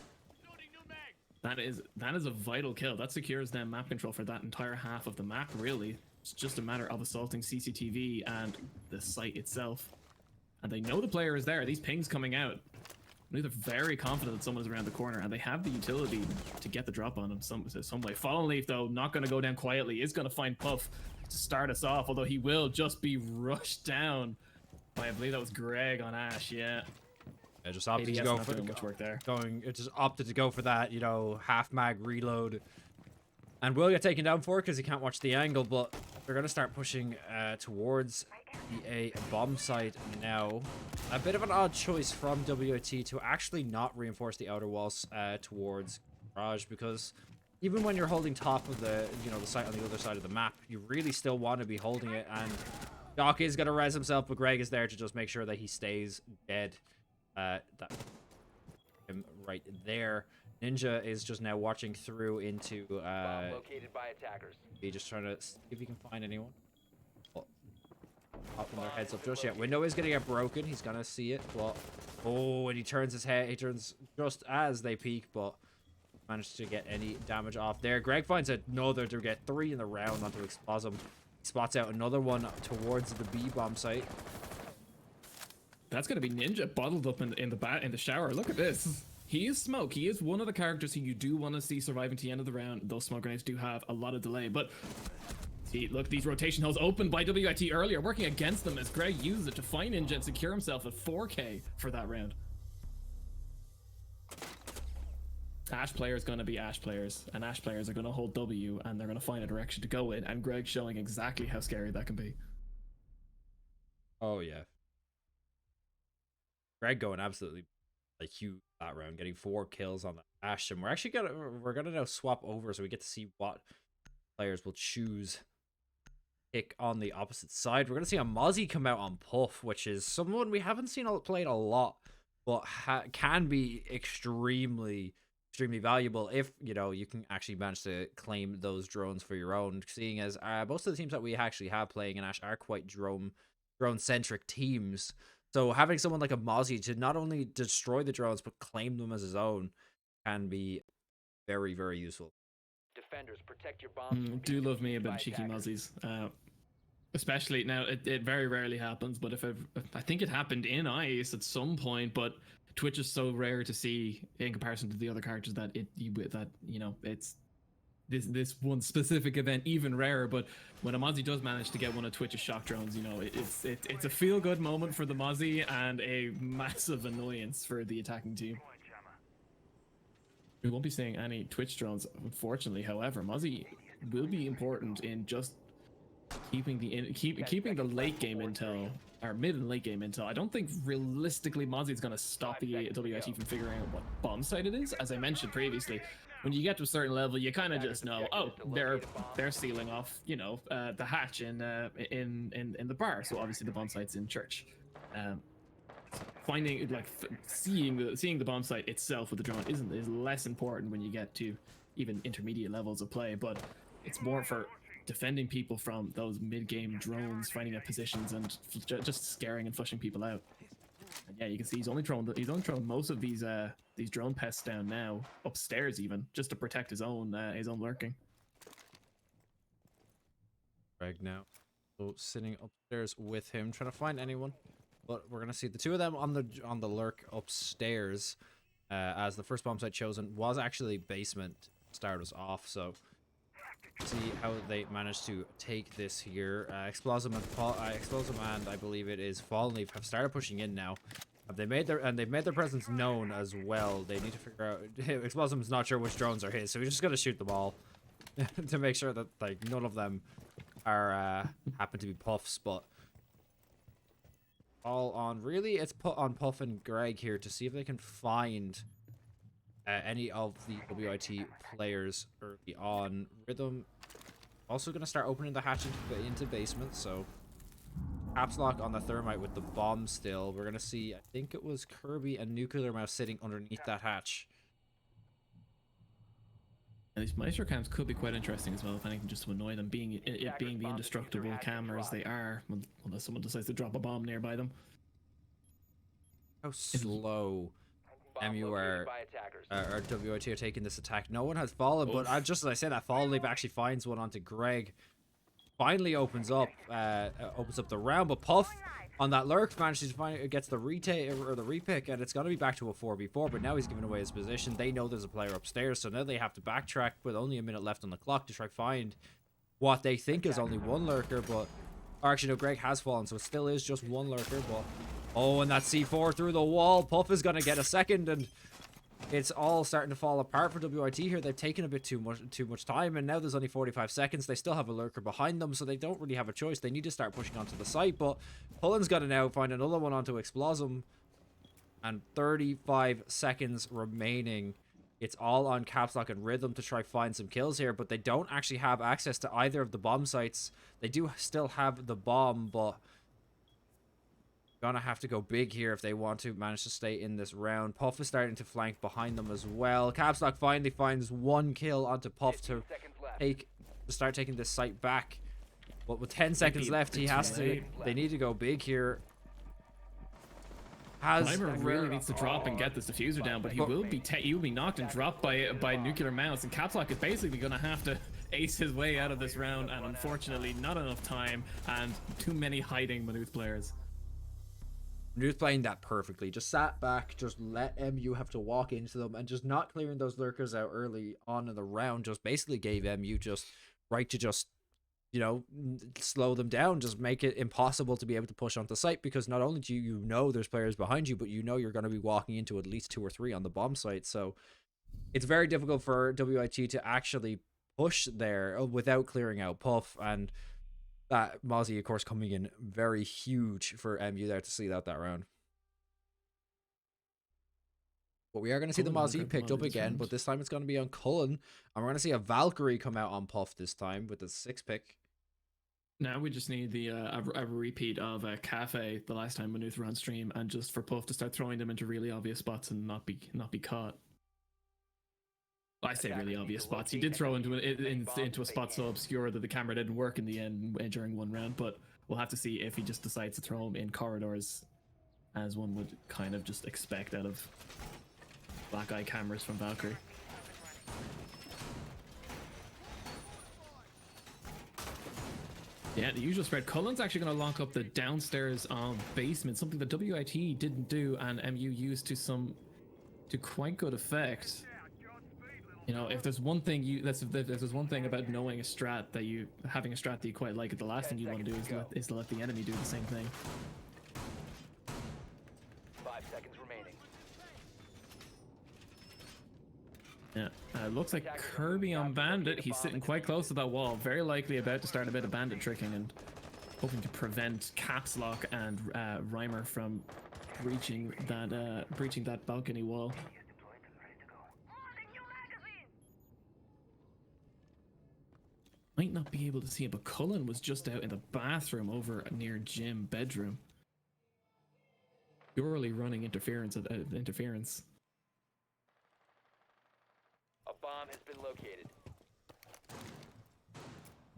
That is a vital kill. That secures them map control for that entire half of the map, really. It's just a matter of assaulting CCTV and the site itself. And they know the player is there. These pings coming out. They're very confident that someone is around the corner, and they have the utility to get the drop on him some way. Fallen Leaf, though, not going to go down quietly. Is going to find Puff to start us off, although he will just be rushed down by, I believe that was Greg on Ash, yeah. I just opted to go for much work there. It just opted to go for that, you know, half mag reload, and will get taken down for it because he can't watch the angle. But they're gonna start pushing towards the A bomb site now. A bit of an odd choice from WIT to actually not reinforce the outer walls towards Garage, because even when you're holding top of the the site on the other side of the map, you really still want to be holding it. And Doc is gonna res himself, but Greg is there to just make sure that he stays dead. That him right there. Ninja is just now watching through into Bomb located by attackers. He just trying to see if he can find anyone. Popping their heads up just yet. Window is gonna get broken. He's gonna see it, but oh, and he turns his head. He turns just as they peek, but managed to get any damage off there. Greg finds another to get 3 in the round onto Explosm. Spots out another one towards the B bomb site. That's gonna be Ninja bottled up in the shower. Look at this. He is Smoke. He is one of the characters who you do want to see surviving to the end of the round. Those smoke grenades do have a lot of delay, but see, look, these rotation holes opened by WIT earlier, working against them as Greg uses it to find Ninja and secure himself at 4K for that round. Ash players gonna be Ash players, and Ash players are gonna hold W, and they're gonna find a direction to go in, and Greg showing exactly how scary that can be. Oh yeah. Greg going absolutely like huge that round, getting 4 kills on the Ash, and we're gonna now swap over so we get to see what players will choose pick on the opposite side. We're gonna see a Mozzie come out on Puff, which is someone we haven't seen played a lot, but can be extremely valuable if you can actually manage to claim those drones for your own, seeing as most of the teams that we actually have playing in Ash are quite drone centric teams. So having someone like a Mozzie to not only destroy the drones but claim them as his own can be very, very useful. Defenders, protect your bombs. Do love me a bit of cheeky Mozzies. Especially now, it very rarely happens, but if I think it happened in ICE at some point, but Twitch is so rare to see in comparison to the other characters that it's this one specific event even rarer. But when a Mozzie does manage to get one of Twitch's shock drones, it's a feel good moment for the Mozzie and a massive annoyance for the attacking team. We won't be seeing any Twitch drones, unfortunately. However, Mozzie will be important in just keeping the late game intel, or mid and late game intel. I don't think realistically Mozzie is going to stop the WIT from figuring out what bomb site it is. As I mentioned previously, when you get to a certain level, you kind of just know, oh, they're sealing off, the hatch in the bar. So obviously the bomb site's in church. Finding seeing the bomb site itself with the drone is less important when you get to even intermediate levels of play, but it's more for defending people from those mid-game drones, finding out positions and just scaring and flushing people out. And yeah, you can see he's only thrown most of these drone pests down now, upstairs even, just to protect his own lurking. Greg now, so sitting upstairs with him, trying to find anyone. But we're gonna see the two of them on the lurk upstairs, as the first bomb site chosen was actually basement. Start us off, so see how they managed to take this here. Explosive and I believe it is Fallen Leaf have started pushing in now. They've made their presence known as well. They need to figure out. Explosive is not sure which drones are his, so he's just gonna shoot them all to make sure that none of them are happen to be Puffs, but. All on really it's put on Puff and Greg here to see if they can find any of the WIT players early on. Rhythm also going to start opening the hatch into basement, so caps lock on the thermite with the bomb still. We're going to see, I think it was Kirby and Nuclear Mouse sitting underneath that hatch. And these Maestro cams could be quite interesting as well, if anything, just to annoy them, being the indestructible cameras they are, unless someone decides to drop a bomb nearby them. How slow MUR or WIT are taking this attack. No one has fallen, but just as I said, that Fallen Leaf actually finds one onto Greg. Finally opens up the round, but Puff on that lurk manages to find gets the retake or the repick, and it's going to be back to a 4v4. But now he's giving away his position. They know there's a player upstairs, so now they have to backtrack with only a minute left on the clock to try to find what they think is only one lurker. But actually, no, Greg has fallen, so it still is just one lurker. But oh, and that C4 through the wall. Puff is going to get a second, and it's all starting to fall apart for WIT here. They've taken a bit too much time, and now there's only 45 seconds. They still have a lurker behind them, so they don't really have a choice. They need to start pushing onto the site, but Pullen's got to now find another one onto Explosum, and 35 seconds remaining. It's all on Caps Lock and Rhythm to try find some kills here, but they don't actually have access to either of the bomb sites. They do still have the bomb, but gonna have to go big here if they want to manage to stay in this round. Puff is starting to flank behind them as well. Caps Lock finally finds one kill onto Puff to start taking this site back, but with 10 seconds left, they need to go big here. Slimer really needs to drop and get this diffuser down, but he will be knocked and dropped by Nuclear Mouse, and Caps Lock is basically gonna have to ace his way out of this round, and unfortunately not enough time and too many hiding Manuth players. Manuth playing that perfectly, just sat back, just let MU have to walk into them, and just not clearing those lurkers out early on in the round just basically gave MU just right to just, you know, slow them down, just make it impossible to be able to push onto the site, because not only do you know there's players behind you, but you know you're going to be walking into at least 2 or 3 on the bomb site. So it's very difficult for WIT to actually push there without clearing out Puff, and that Mozzie, of course, coming in very huge for MU there to see that round. But we are going to see the Mozzie picked up again, but this time it's going to be on Cullen, and we're going to see a Valkyrie come out on Puff this time with the 6 pick. Now we just need the a repeat of Cafe the last time Manuth ran stream, and just for Puff to start throwing them into really obvious spots and not be caught. I say really obvious spots. He did throw into a spot so obscure that the camera didn't work in the end during one round, but we'll have to see if he just decides to throw him in corridors, as one would kind of just expect out of black eye cameras from Valkyrie. Yeah, Yeah, the usual spread. Cullen's actually going to lock up the downstairs basement, something that WIT didn't do and MU used to quite good effect. You know, if there's one thing if there's one thing about knowing a strat having a strat that you quite like, the last thing you want to do is to let the enemy do the same thing. 5 seconds remaining. Yeah, looks like Kirby on Bandit. He's sitting quite close to that wall, very likely about to start a bit of bandit tricking and hoping to prevent Caps Lock and Reimer from breaching that balcony wall. Might not be able to see it, but Cullen was just out in the bathroom over near Jim bedroom. Purely running interference. A bomb has been located.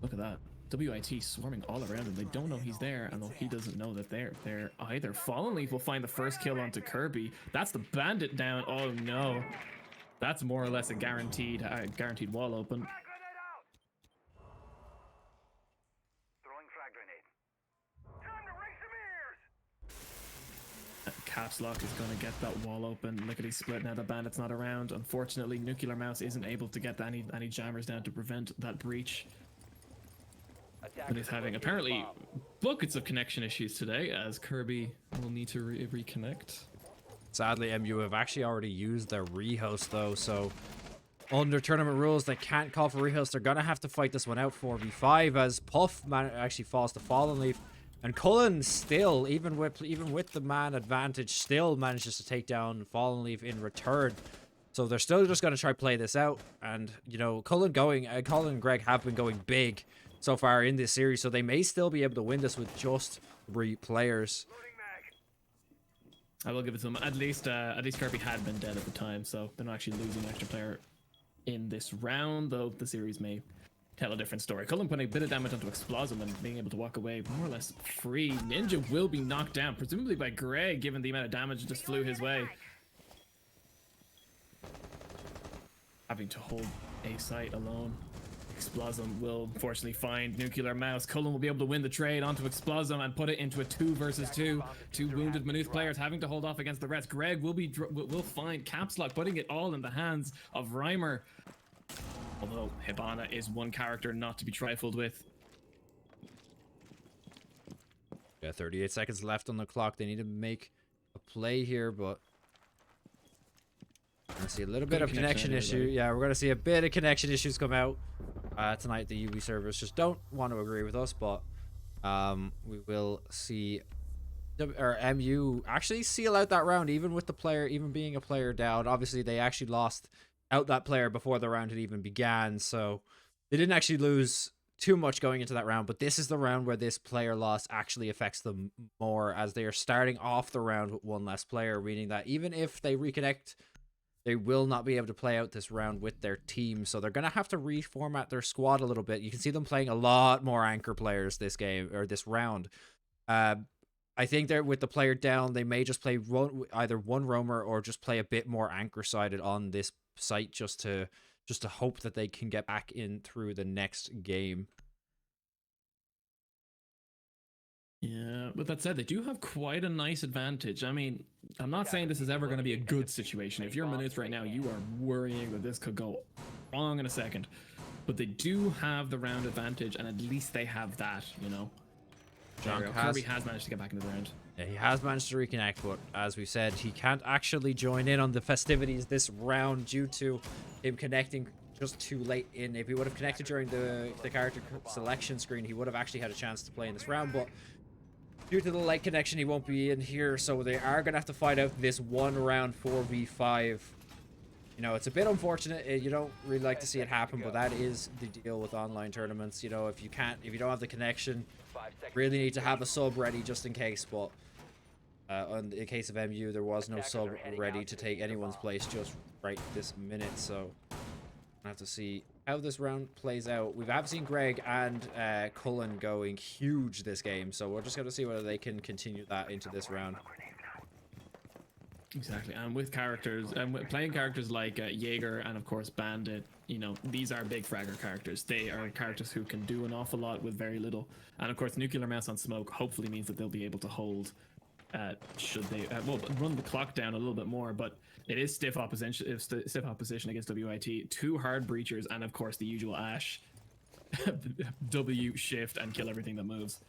Look at that. WIT swarming all around him. They don't know he's there, and he doesn't know that they're there either. Fallen Leaf will find the first kill onto Kirby. That's the bandit down. Oh no. That's more or less a guaranteed wall open. Caps Lock is going to get that wall open. Lickety split now. The bandit's not around. Unfortunately, Nuclear Mouse isn't able to get any jammers down to prevent that breach. And he's having apparently buckets of connection issues today, as Kirby will need to reconnect. Sadly, MU have actually already used their rehost though, so under tournament rules they can't call for rehost. They're gonna have to fight this one out 4v5 as Puff actually falls to Fallen Leaf. And Cullen still, even with the man advantage, still manages to take down Fallen Leaf in return. So they're still just going to try to play this out. And, you know, Cullen and Greg have been going big so far in this series. So they may still be able to win this with just 3 players. I will give it to them. At least Kirby had been dead at the time. So they're not actually losing an extra player in this round, though the series may tell a different story. Cullen putting a bit of damage onto Explosive and being able to walk away more or less free. Ninja will be knocked down, presumably by Greg, given the amount of damage that just flew his way. Having to hold a site alone. Explosive will unfortunately find Nuclear Mouse. Cullen will be able to win the trade onto Explosive and put it into a 2 versus 2. 2 wounded Maynooth players having to hold off against the rest. Greg will find Caps Lock, putting it all in the hands of Reimer. Although Hibana is one character not to be trifled with. Yeah, 38 seconds left on the clock. They need to make a play here, but we're going to see a little bit of connection issue. Yeah, we're going to see a bit of connection issues come out tonight. The UB servers just don't want to agree with us, but we will see MU actually seal out that round, even with the player, even being a player down. Obviously, they actually lost out that player before the round had even began, so they didn't actually lose too much going into that round, but this is the round where this player loss actually affects them more, as they are starting off the round with 1 less player, meaning that even if they reconnect, they will not be able to play out this round with their team, so they're going to have to reformat their squad a little bit. You can see them playing a lot more anchor players this game, or this round. I think they're with the player down, they may just play either one roamer or just play a bit more anchor sided on this site just to hope that they can get back in through the next game. Yeah, but that said, they do have quite a nice advantage. I mean, I'm not saying this is ever going to be a good situation. If you're Maynooth right now, you are worrying that this could go wrong in a second. But they do have the round advantage, and at least they have that, you know. Kirby has managed to get back into the round. Yeah, he has managed to reconnect, but as we said, he can't actually join in on the festivities this round due to him connecting just too late in. If he would have connected during the character selection screen, he would have actually had a chance to play in this round, but due to the late connection, he won't be in here, so they are going to have to fight out this 1 round 4v5. You know, it's a bit unfortunate. You don't really like to see it happen, but that is the deal with online tournaments. You know, if you don't have the connection, really need to have a sub ready just in case. But in the case of MU, there was no sub ready to take anyone's place just right this minute. So I have to see how this round plays out. We've seen Greg and Cullen going huge this game, so we're just going to see whether they can continue that into this round. Exactly, and with characters, and with playing characters like Jaeger and of course Bandit, you know, these are big fragger characters. They are characters who can do an awful lot with very little. And of course, Nuclear Mouse on Smoke hopefully means that they'll be able to hold, should they, well, run the clock down a little bit more. But it is stiff opposition, against WIT. 2 hard breachers, and of course the usual Ash, W, shift, and kill everything that moves.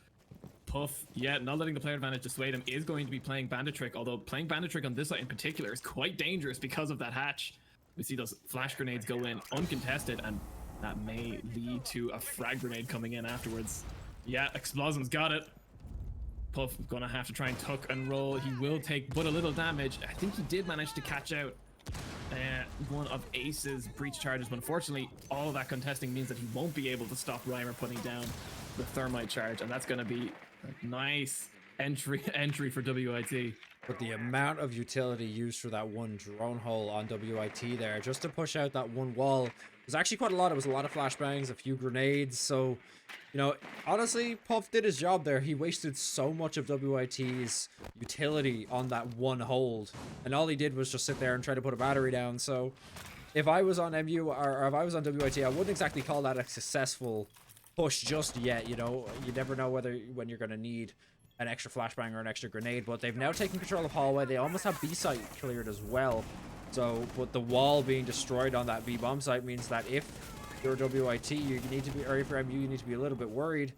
Puff, yeah, not letting the player advantage dissuade him, is going to be playing Bandit Trick, although playing Bandit Trick on this side in particular is quite dangerous because of that hatch. We see those flash grenades go in uncontested, and that may lead to a frag grenade coming in afterwards. Yeah, Explosm's got it. Puff gonna have to try and tuck and roll. He will take but a little damage. I think he did manage to catch out one of Ace's breach charges, but unfortunately all of that contesting means that he won't be able to stop Reimer putting down the thermite charge, and that's gonna be a nice entry for WIT. But the amount of utility used for that one drone hole on WIT there, just to push out that one wall, was actually quite a lot. It was a lot of flashbangs, a few grenades. So, you know, honestly, Puff did his job there. He wasted so much of WIT's utility on that one hold, and all he did was just sit there and try to put a battery down. So, if I was on MU or if I was on WIT, I wouldn't exactly call that a successful push just yet. You know, you never know when you're going to need an extra flashbang or an extra grenade, but they've now taken control of hallway. They almost have B site cleared as well. So, but the wall being destroyed on that B bomb site means that if you're WIT, you need to be, or if you're MU, you need to be a little bit worried.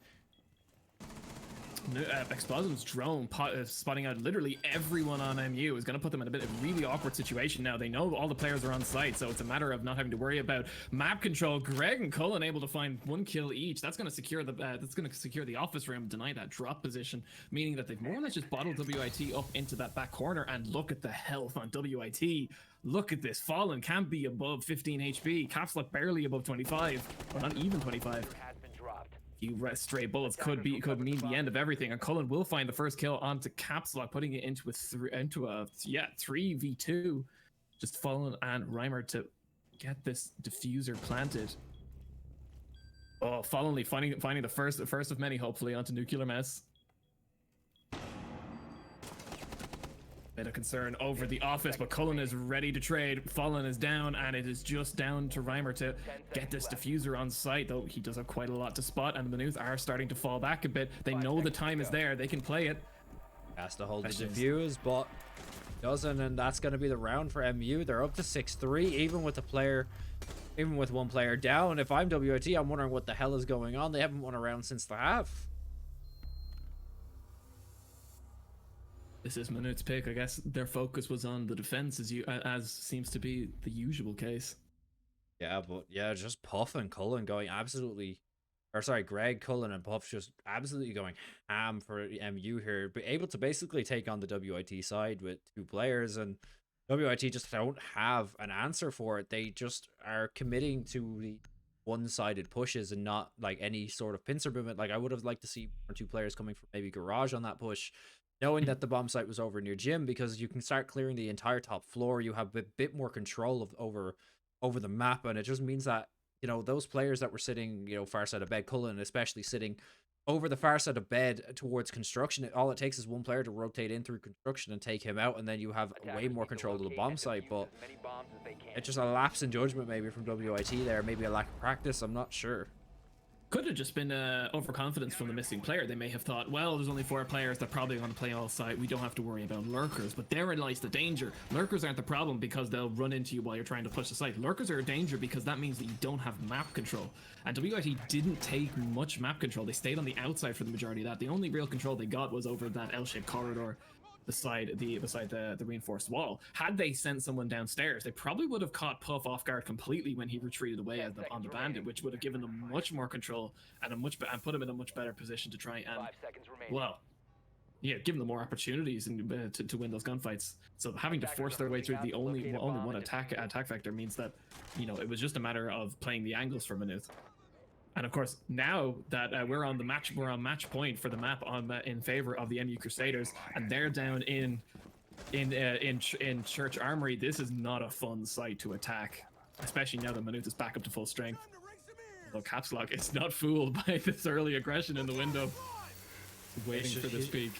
Explosm's drone spotting out literally everyone on MU is going to put them in a bit of a really awkward situation now. They know all the players are on site, so it's a matter of not having to worry about map control. Greg and Cullen able to find 1 kill each. That's going to secure the office room, deny that drop position, meaning that they've more or less just bottled WIT up into that back corner. And look at the health on WIT. Look at this. Fallen can't be above 15 HP. Caps Lock barely above 25, or not even 25. You stray bullets could mean the end of everything, and Cullen will find the first kill onto Caps Lock, putting it into a 3v2. Just Fallen and Reimer to get this diffuser planted. Oh, Fallen finding the first of many, hopefully, onto Nuclear Mouse. Bit of concern over the office, but Cullen is ready to trade. Fallen is down, and it is just down to Reimer to get this diffuser on site, though he does have quite a lot to spot, and the Maynooth are starting to fall back a bit. They know the time is there. They can play it. Has to hold the diffuse, but doesn't, and that's going to be the round for MU. They're up to 6-3, even with one player down. If I'm WIT, I'm wondering what the hell is going on. They haven't won a round since the half. This is Maynooth's pick. I guess their focus was on the defense, as seems to be the usual case. Yeah, but yeah, just Puff and Cullen going absolutely, or sorry, Greg, Cullen, and Puff just absolutely going ham for MU here, but able to basically take on the WIT side with 2 players, and WIT just don't have an answer for it. They just are committing to the one-sided pushes and not like any sort of pincer movement. Like I would have liked to see 1 or 2 players coming from maybe Garage on that push, knowing that the bomb site was over near Gym, because you can start clearing the entire top floor. You have a bit more control over the map, and it just means that, you know, those players that were sitting, you know, far side of bed, Cullen especially sitting over the far side of bed towards construction, all it takes is 1 player to rotate in through construction and take him out, and then you have way more control of the bomb site. But it's just a lapse in judgment maybe from WIT there, maybe a lack of practice, I'm not sure. Could have just been overconfidence from the missing player. They may have thought, well, there's only 4 players, they're probably going to play all side, we don't have to worry about lurkers. But therein lies the danger. Lurkers aren't the problem because they'll run into you while you're trying to push the site. Lurkers are a danger because that means that you don't have map control. And WIT didn't take much map control. They stayed on the outside for the majority of that. The only real control they got was over that L-shaped corridor beside the reinforced wall. Had they sent someone downstairs, they probably would have caught Puff off guard completely when he retreated away on the Bandit, which would have given them much more control and put him in a much better position to try and, well, yeah, give them more opportunities and to win those gunfights. So having to force their way through the only one attack vector means that, you know, it was just a matter of playing the angles for Maynooth. And of course, now that we're on match point for the map in favor of the MU Crusaders, and they're down in Church Armory. This is not a fun site to attack, especially now that Maynooth is back up to full strength. Although Caps Lock is not fooled by this early aggression in the window, waiting for this peak.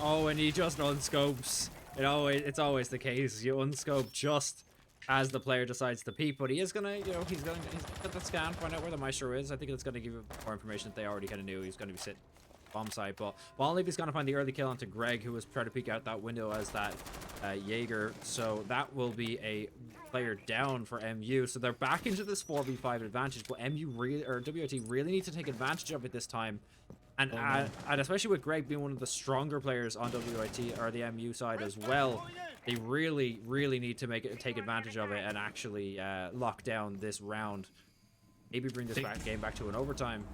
Oh, and he just unscopes. It's always the case. You unscope just as the player decides to peep, but he is gonna, he's got the scan, find out where the Maestro is. I think it's gonna give him more information that they already kind of knew. He's gonna be sitting bomb site, but Fallen Leaf is gonna find the early kill onto Greg, who was trying to peek out that window as that Jaeger. So that will be a player down for MU. So they're back into this 4v5 advantage, but WIT really need to take advantage of it this time. And especially with Greg being one of the stronger players on WIT or the MU side as well, they really, really need to take advantage of it and actually lock down this round. Maybe bring this game back to an overtime.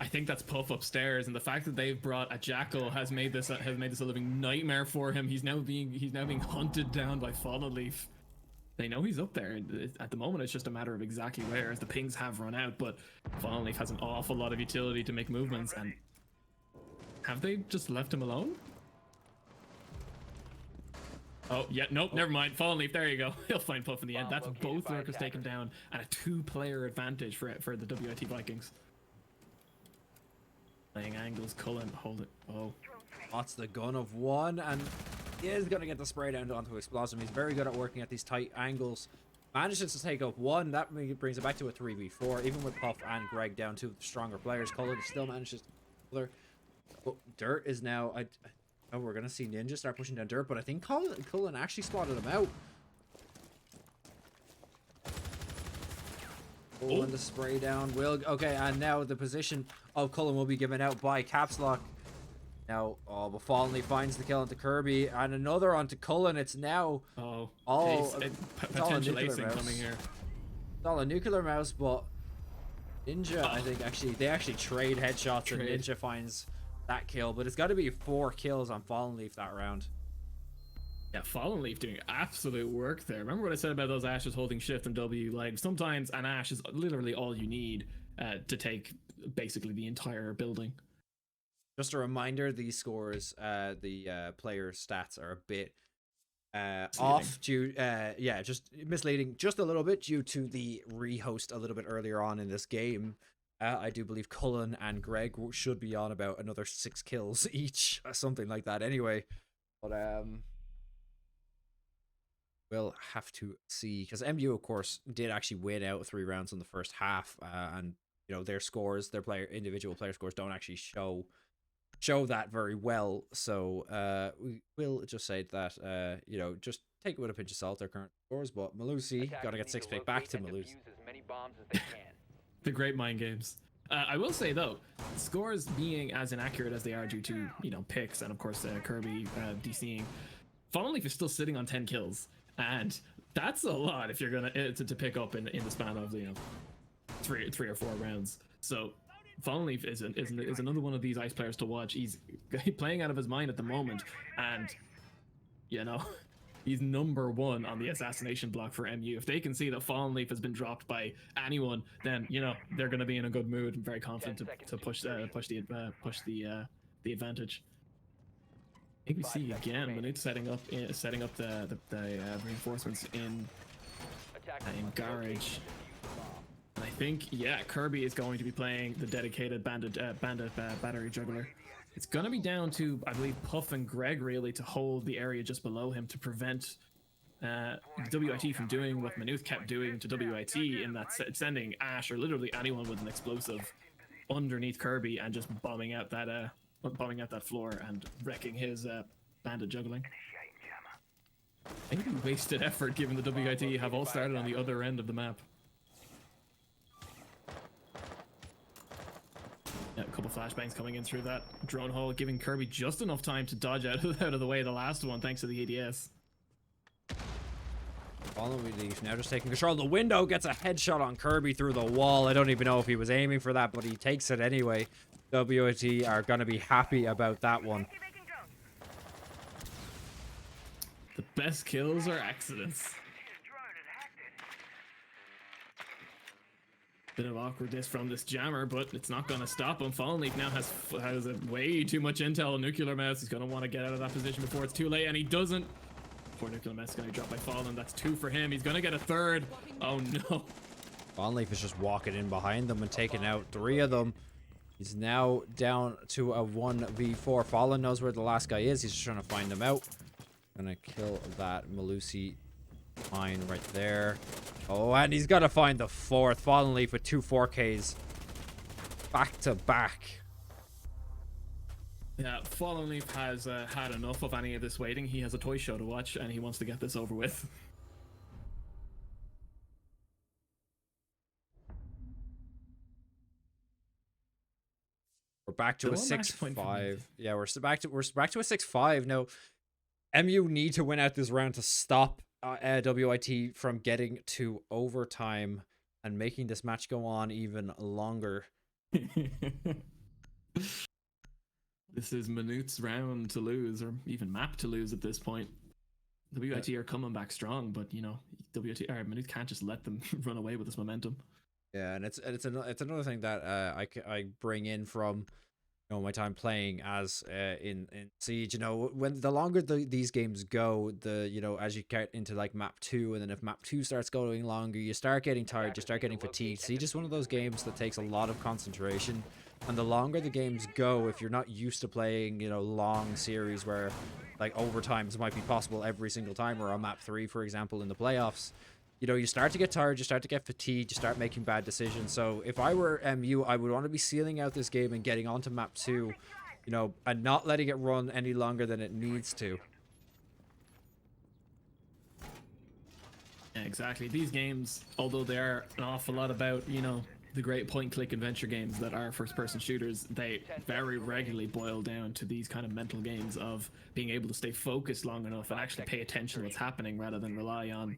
I think that's Puff upstairs, and the fact that they've brought a Jackal has made this a living nightmare for him. He's now being hunted down by Fallen Leaf. They know he's up there. At the moment, it's just a matter of exactly where, as the pings have run out. But Fallen Leaf has an awful lot of utility to make movements, and have they just left him alone? Oh, yeah, nope, never mind. Fallen Leaf, there you go. He'll find Puff in the end. That's both Lurkers taken down, and a 2-player advantage for the WIT Vikings. Playing angles, Cullen, hold it. Oh. Spots the gun of one, and he is going to get the spray down onto Explosive. He's very good at working at these tight angles. Manages to take up one. That brings it back to a 3v4. Even with Puff and Greg down, two of the stronger players, Cullen still manages to... But Dirt is now... Oh, we're going to see Ninja start pushing down Dirt, but I think Cullen actually spotted him out. Pulling the spray down. Okay, and now the position of Cullen will be given out by Caps Lock. Now, but Fallen Leaf finds the kill onto Kirby, and another onto Cullen. It's now potential acing coming here. It's all a nuclear mouse, but Ninja, I think they actually trade headshots, and Ninja finds that kill. But it's got to be 4 kills on Fallen Leaf that round. Yeah, Fallen Leaf doing absolute work there. Remember what I said about those Ashes holding shift and W? Like, sometimes an Ash is literally all you need to take basically the entire building. Just a reminder, these scores, the player stats are a bit off due, just misleading just a little bit due to the rehost a little bit earlier on in this game. I do believe Cullen and Greg should be on about another 6 kills each, something like that anyway. But we'll have to see, because MU, of course, did actually win out 3 rounds in the first half, and their scores, individual player scores don't actually show that very well. So we will just say that just take it with a pinch of salt, their current scores. But Malusi got to get 6 pick back to Malusi. The great mind games. I will say though, scores being as inaccurate as they are due to picks and of course Kirby DCing, Fallen Leaf is still sitting on 10 kills, and that's a lot if you're gonna to pick up in the span of 3 or 4 rounds. So Fallen Leaf is another one of these ice players to watch. He's playing out of his mind at the moment, and he's number 1 on the assassination block for MU. If they can see that Fallen Leaf has been dropped by anyone, then they're going to be in a good mood and very confident to push the advantage. ABC again. Manute setting up the reinforcements in Garage. And I think Kirby is going to be playing the dedicated bandit battery juggler. It's going to be down to, I believe, Puff and Greg really to hold the area just below him to prevent WIT from doing what Manuth kept doing to WIT in that sending Ash or literally anyone with an explosive underneath Kirby and just bombing out that floor and wrecking his bandit juggling. Maybe wasted effort given the WIT have all started on the other end of the map. Yeah, a couple flashbangs coming in through that drone hole, giving Kirby just enough time to dodge out of the way of the last one thanks to the ADS. Fallen Leaf now just taking control of the window, gets a headshot on Kirby through the wall. I don't even know if he was aiming for that, but he takes it anyway. WIT are going to be happy about that one. The best kills are accidents. Bit of awkwardness from this jammer, but it's not going to stop him. Fallen Leaf now has way too much intel on Nuclear Mouse. He's going to want to get out of that position before it's too late, and he doesn't. Poor Nuclear Mouse is going to be dropped by Fallen. That's 2 for him. He's going to get a 3rd. Oh no. Fallen Leaf is just walking in behind them and taking out 3 of them. He's now down to a 1v4. Fallen knows where the last guy is. He's just trying to find him out. Gonna kill that Melusi mine right there. Oh, and he's gotta find the 4th. Fallen Leaf with 2 4Ks. Back to back. Yeah, Fallen Leaf has had enough of any of this waiting. He has a toy show to watch, and he wants to get this over with. We're back to a 6-5. Yeah, we're back to a 6-5 now. MU need to win out this round to stop WIT from getting to overtime and making this match go on even longer. This is Maynooth's round to lose, or even map to lose at this point. WIT are coming back strong, but you know, Maynooth can't just let them run away with this momentum. Yeah, and it's another thing that I bring in from, you know, my time playing as in Siege. You know, when the longer these games go, you know, as you get into like map 2, and then if map 2 starts going longer, you start getting tired, you start getting fatigued. Siege is one of those games that takes a lot of concentration, and the longer the games go, if you're not used to playing, you know, long series where like overtimes might be possible every single time, or on map 3, for example, in the playoffs, you know, you start to get tired, you start to get fatigued, you start making bad decisions. So if I were MU, I would want to be sealing out this game and getting onto map 2, you know, and not letting it run any longer than it needs to. Yeah, exactly. These games, although they are an awful lot about, you know, the great point-click adventure games that are first-person shooters, they very regularly boil down to these kind of mental games of being able to stay focused long enough and actually pay attention to what's happening rather than rely on,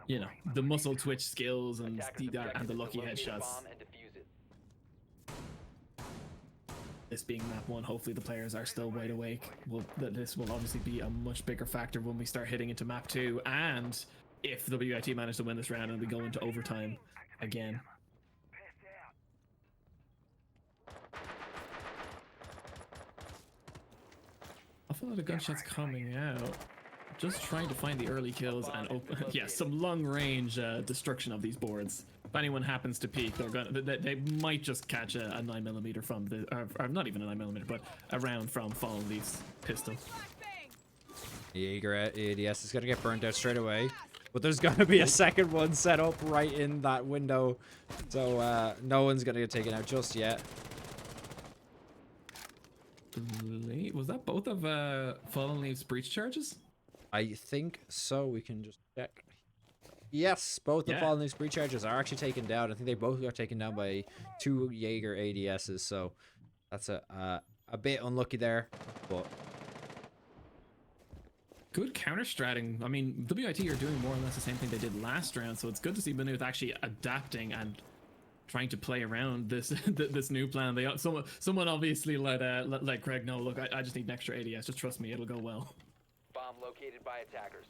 you know, the muscle twitch skills and the lucky headshots. This being map 1, hopefully the players are still wide awake. This will obviously be a much bigger factor when we start hitting into map 2, and if WIT manage to win this round and we go into overtime again. I feel like the gunshots coming out. Just trying to find the early kills and open, yeah, some long range destruction of these boards. If anyone happens to peek, they might just catch a 9mm from the, or not even a 9mm, but a round from Fallen Leaf's pistol. Jaeger ADS is gonna get burnt out straight away, but there's gonna be a second one set up right in that window, so no one's gonna get taken out just yet. Was that both of Fallen Leaf's breach charges? I think so. We can just check. Yes, both the Fallen Leaf's breach charges are actually taken down. I think they both got taken down by 2 Jaeger ADSs, so that's a bit unlucky there, but good counter-stratting. I mean, WIT are doing more or less the same thing they did last round, so it's good to see Maynooth actually adapting and trying to play around this this new plan. Someone obviously let Craig know, look, I just need an extra ADS. Just trust me, it'll go well. Bomb located by attackers.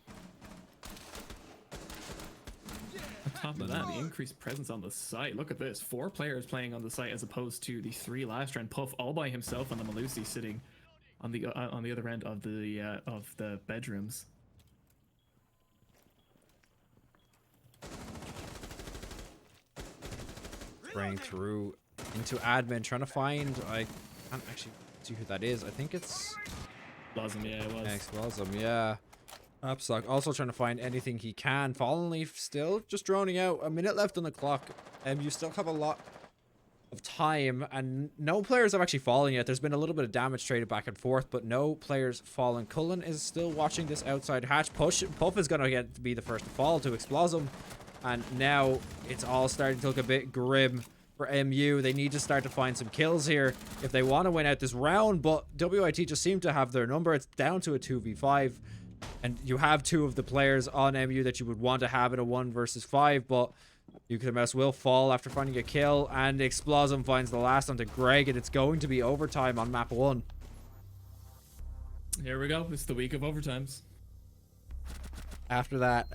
On top of that, the increased presence on the site. Look at this. 4 players playing on the site as opposed to the 3 last round. Puff all by himself on the Melusi sitting on the other end of the bedrooms. spraying through into admin, trying to find, I can't actually see who that is. I think it's Blossom, yeah, it was. Blossom, yeah. Upstock also trying to find anything he can. Fallen Leaf still just droning out. A minute left on the clock. You still have a lot of time, and no players have actually fallen yet. There's been a little bit of damage traded back and forth, but no players fallen. Cullen is still watching this outside hatch. Puff is going to be the first to fall to Explosm, and now it's all starting to look a bit grim for MU. They need to start to find some kills here if they want to win out this round, but WIT just seem to have their number. It's down to a 2v5, and you have 2 of the players on MU that you would want to have in a 1 versus 5, but UKMS will fall after finding a kill, and Explosm finds the last onto Greg, and it's going to be overtime on map 1. Here we go. It's the week of overtimes. After that,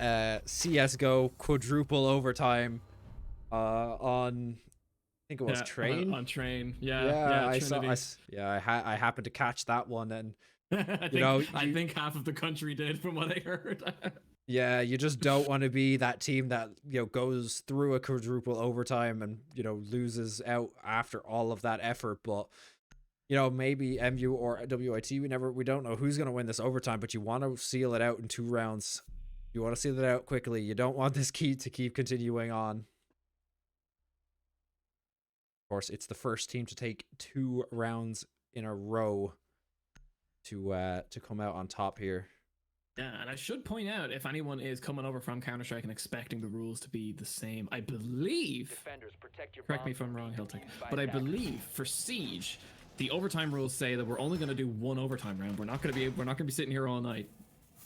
CSGO quadruple overtime on, I think it was Train. On Train, yeah. I happened to catch that one, and I think half of the country did, from what I heard. Yeah, you just don't want to be that team that, goes through a quadruple overtime and, loses out after all of that effort. But you know, maybe MU or WIT. We don't know who's going to win this overtime, but you want to seal it out in 2 rounds. You want to seal it out quickly. You don't want this key to keep continuing on. Of course, it's the first team to take 2 rounds in a row to come out on top here. Yeah, and I should point out, if anyone is coming over from Counter-Strike and expecting the rules to be the same, I believe, Defenders, protect your correct me if bombs I'm from wrong, being Hiltic, defused by but I attackers. believe for Siege, the overtime rules say that we're only going to do 1 overtime round. We're not going to be sitting here all night.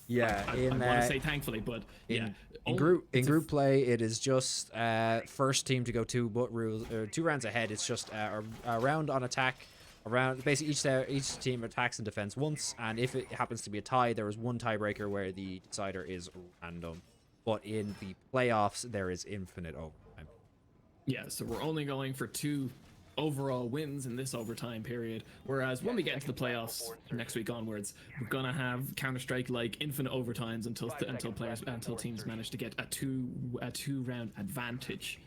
Yeah, I want to say thankfully, but yeah, in group play, it is just first team to go 2 rounds ahead. It's just a round on attack. Around basically each team attacks and defends once, and if it happens to be a tie, there is 1 tiebreaker where the decider is random. But in the playoffs, there is infinite overtime. Yeah, so we're only going for 2 overall wins in this overtime period, whereas when we get into the playoffs next week onwards, we're gonna have Counter-Strike like infinite overtimes until teams manage to get a two round advantage.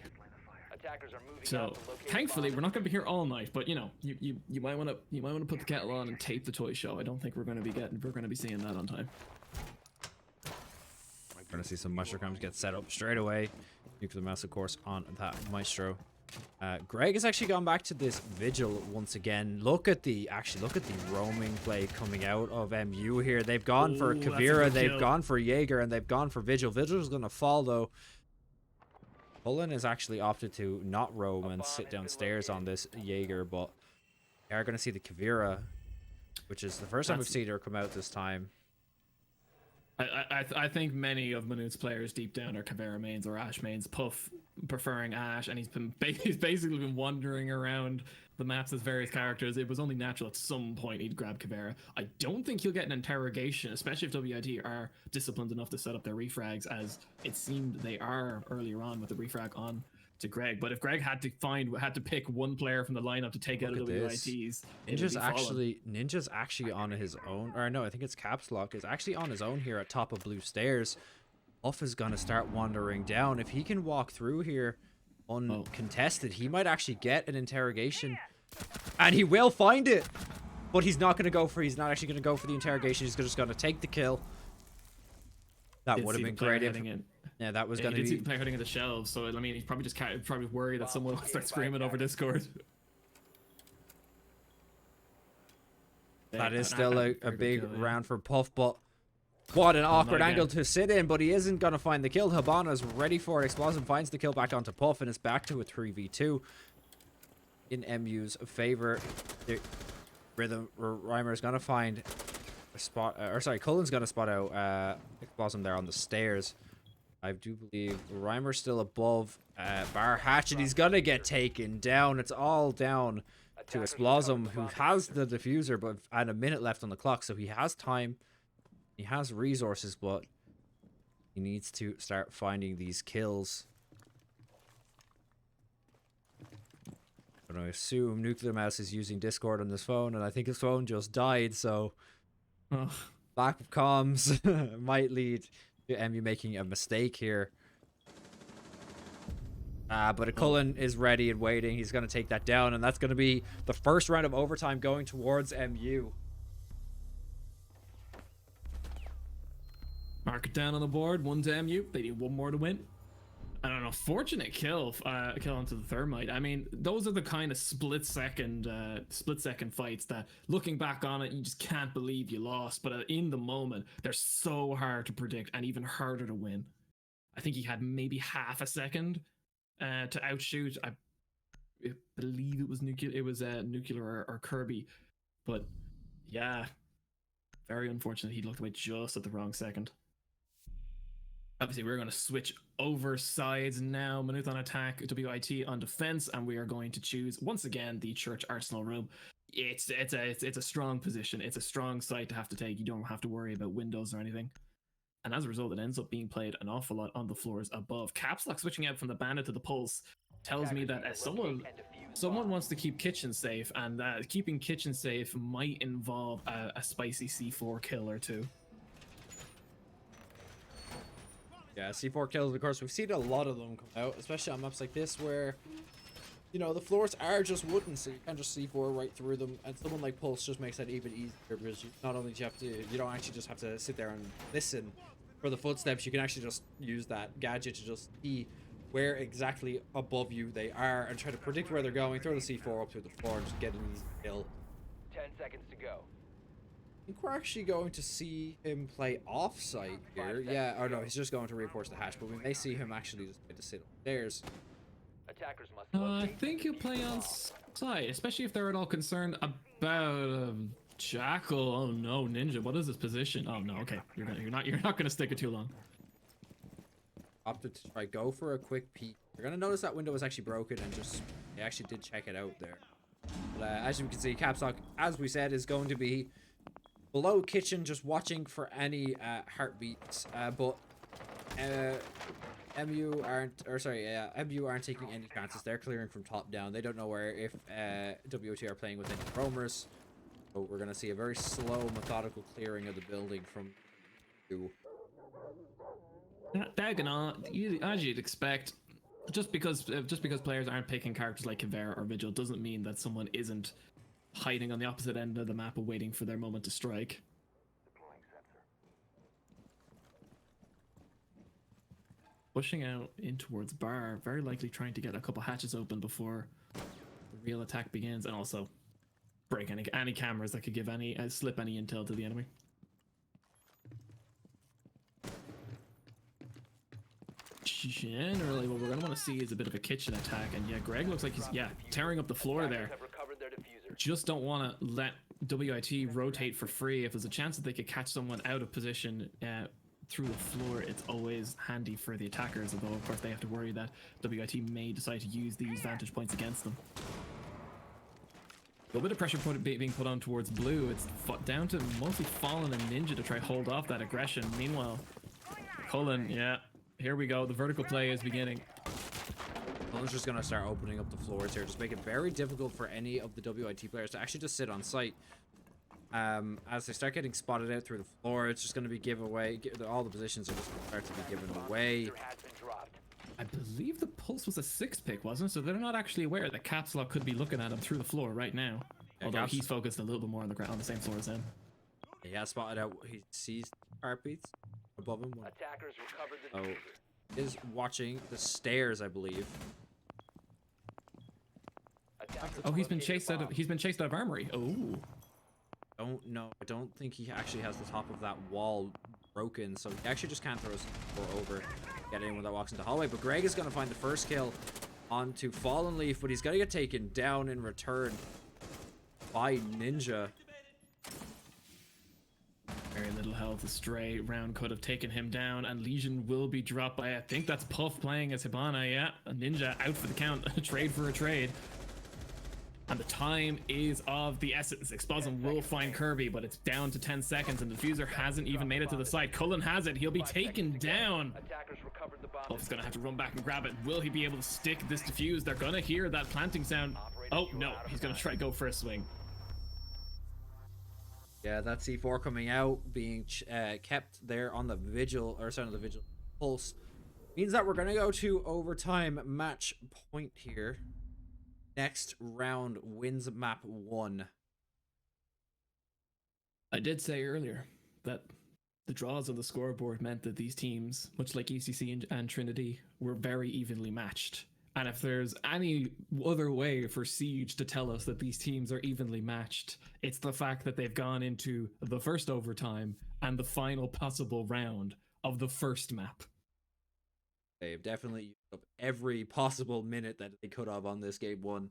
Attackers are moving So out to locate thankfully bombs. we're not going to be here all night, but you know, you might want to put the kettle on and tape the toy show. I don't think we're going to be seeing that on time. We're going to see some Maestro Cams get set up straight away. Nuclear Mouse, of course, on that Maestro. Greg has actually gone back to this Vigil once again. Look at the roaming play coming out of MU here. They've gone for Ooh, that's a Kavira, good they've kill. gone for Jaeger, and they've gone for Vigil. Vigil's going to fall though. Cullen has actually opted to not roam and sit downstairs on this Jaeger, but we are going to see the Kavira, which is the first time we've seen her come out this time. I think many of Manute's players deep down are Kavera mains or Ash mains. Puff preferring Ash, and he's basically been wandering around the maps as various characters. It was only natural at some point he'd grab Kavera. I don't think he'll get an interrogation, especially if WIT are disciplined enough to set up their refrags, as it seemed they are earlier on with the refrag on to Greg. But if Greg had to pick 1 player from the lineup to take out of WITs, Ninja's actually on his own, or no, I think it's Caps Lock is actually on his own here at top of blue stairs. Uff is gonna start wandering down. If he can walk through here uncontested, he might actually get an interrogation, and he will find it. But he's not actually gonna go for the interrogation. He's just gonna take the kill. That would have been great. Yeah, that was going to be... He did see the player heading in the shelves, so I mean, he's probably worried that someone will start screaming over Discord. That is still a big round for Puff, but what an awkward angle to sit in, but he isn't going to find the kill. Habana's ready for it. Explosive finds the kill back onto Puff, and it's back to a 3v2 in MU's favor. The Rhythm Reimer is going to find a spot, Cullen's going to spot out Explosive there on the stairs. I do believe Reimer's still above Bar Hatch, and he's gonna get taken down. It's all down to Explosum, who has the diffuser, and a minute left on the clock, so he has time, he has resources, but he needs to start finding these kills. But I assume Nuclear Mouse is using Discord on his phone, and I think his phone just died, so lack of comms might lead to MU making a mistake here. But Cullen is ready and waiting. He's going to take that down, and that's going to be the first round of overtime going towards MU. Mark it down on the board. 1 to MU. They need 1 more to win. And an unfortunate kill onto the Thermite. I mean, those are the kind of split second fights that, looking back on it, you just can't believe you lost. But in the moment, they're so hard to predict and even harder to win. I think he had maybe half a second to outshoot. I believe it was Nuclear or Kirby. But yeah, very unfortunate. He looked away just at the wrong second. Obviously, we're going to switch over sides now. Manute on attack, WIT on defense, and we are going to choose once again the Church Arsenal room. It's a strong position. It's a strong site to have to take. You don't have to worry about windows or anything. And as a result, it ends up being played an awful lot on the floors above. Caps Lock switching out from the Bandit to the Pulse tells me that someone wants to keep Kitchen safe, and keeping Kitchen safe might involve a spicy C4 kill or 2. Yeah, C4 kills, of course, we've seen a lot of them come out, especially on maps like this where you know, the floors are just wooden, so you can just C4 right through them, and someone like Pulse just makes that even easier, because not only do you have to, you don't actually just have to sit there and listen for the footsteps, you can actually just use that gadget to just see where exactly above you they are and try to predict where they're going, throw the C4 up through the floor and just get an easy kill. 10 seconds to go. I think we're actually going to see him play off-site here. Yeah, or no, he's just going to reinforce the hash, but we may see him actually just get to sit upstairs. Attackers must I locate think he'll play on site, especially if they're at all concerned about Jackal. Oh no, Ninja, what is his position? Oh no, okay, you're not gonna stick it too long. Opted to try go for a quick peek. You're gonna notice that window was actually broken, and just they actually did check it out there. But as you can see, Capstock, as we said, is going to be below kitchen, just watching for any heartbeats. But MU aren't taking any chances. They're clearing from top down. They don't know where if WOT are playing with any roamers. So we're gonna see a very slow, methodical clearing of the building from you. Dagon, as you'd expect, just because players aren't picking characters like Kavera or Vigil doesn't mean that someone isn't hiding on the opposite end of the map and waiting for their moment to strike. Pushing out in towards bar, very likely trying to get a couple hatches open before the real attack begins, and also break any cameras that could give slip any intel to the enemy. Generally, what we're going to want to see is a bit of a kitchen attack, and yeah, Greg looks like he's tearing up the floor there. have recovered their diffuser. Just don't want to let WIT rotate for free. If there's a chance that they could catch someone out of position through the floor, it's always handy for the attackers, although of course they have to worry that WIT may decide to use these vantage points against them. A little bit of pressure being put on towards blue. It's down to mostly Fallen and Ninja to try hold off that aggression. Meanwhile, Cullen, here we go. The vertical play is beginning. Cullen's just going to start opening up the floors here, just make it very difficult for any of the WIT players to actually just sit on site. As they start getting spotted out through the floor, it's just going to be giveaway. All the positions are just going to start to be given away. I believe the Pulse was a 6 pick, wasn't it? So they're not actually aware that Capslock could be looking at him through the floor right now. Yeah, although he's focused a little bit more on the ground, on the same floor as him. Yeah, spotted out. He sees heartbeats above him. Attackers recovered the diffuser. Is watching the stairs, I believe. Oh, he's been chased out of armory. Oh. Don't know. I don't think he actually has the top of that wall broken, so he actually just can't throw his door over, get anyone that walks into the hallway. But Greg is going to find the first kill onto Fallen Leaf, but he's going to get taken down in return by Ninja. Very little health. A stray round could have taken him down, and Legion will be dropped by, I think that's Puff playing as Hibana. Yeah, a Ninja out for the count. A trade for a trade. And the time is of the essence. Explosm will find Kirby, but it's down to 10 seconds, and the diffuser hasn't even made it to the site. Cullen has it. He'll be taken down. Puff's gonna have to run back and grab it. Will he be able to stick this defuse? They're gonna hear that planting sound. Oh no, he's gonna try to go for a swing. Yeah, that C4 coming out, being kept there on the Vigil, or sorry, on the Vigil Pulse, means that we're gonna go to overtime match point here. Next round wins map 1. I did say earlier that the draws on the scoreboard meant that these teams, much like ECC and Trinity, were very evenly matched. And if there's any other way for Siege to tell us that these teams are evenly matched, it's the fact that they've gone into the first overtime and the final possible round of the first map. They've definitely used up every possible minute that they could have on this game 1.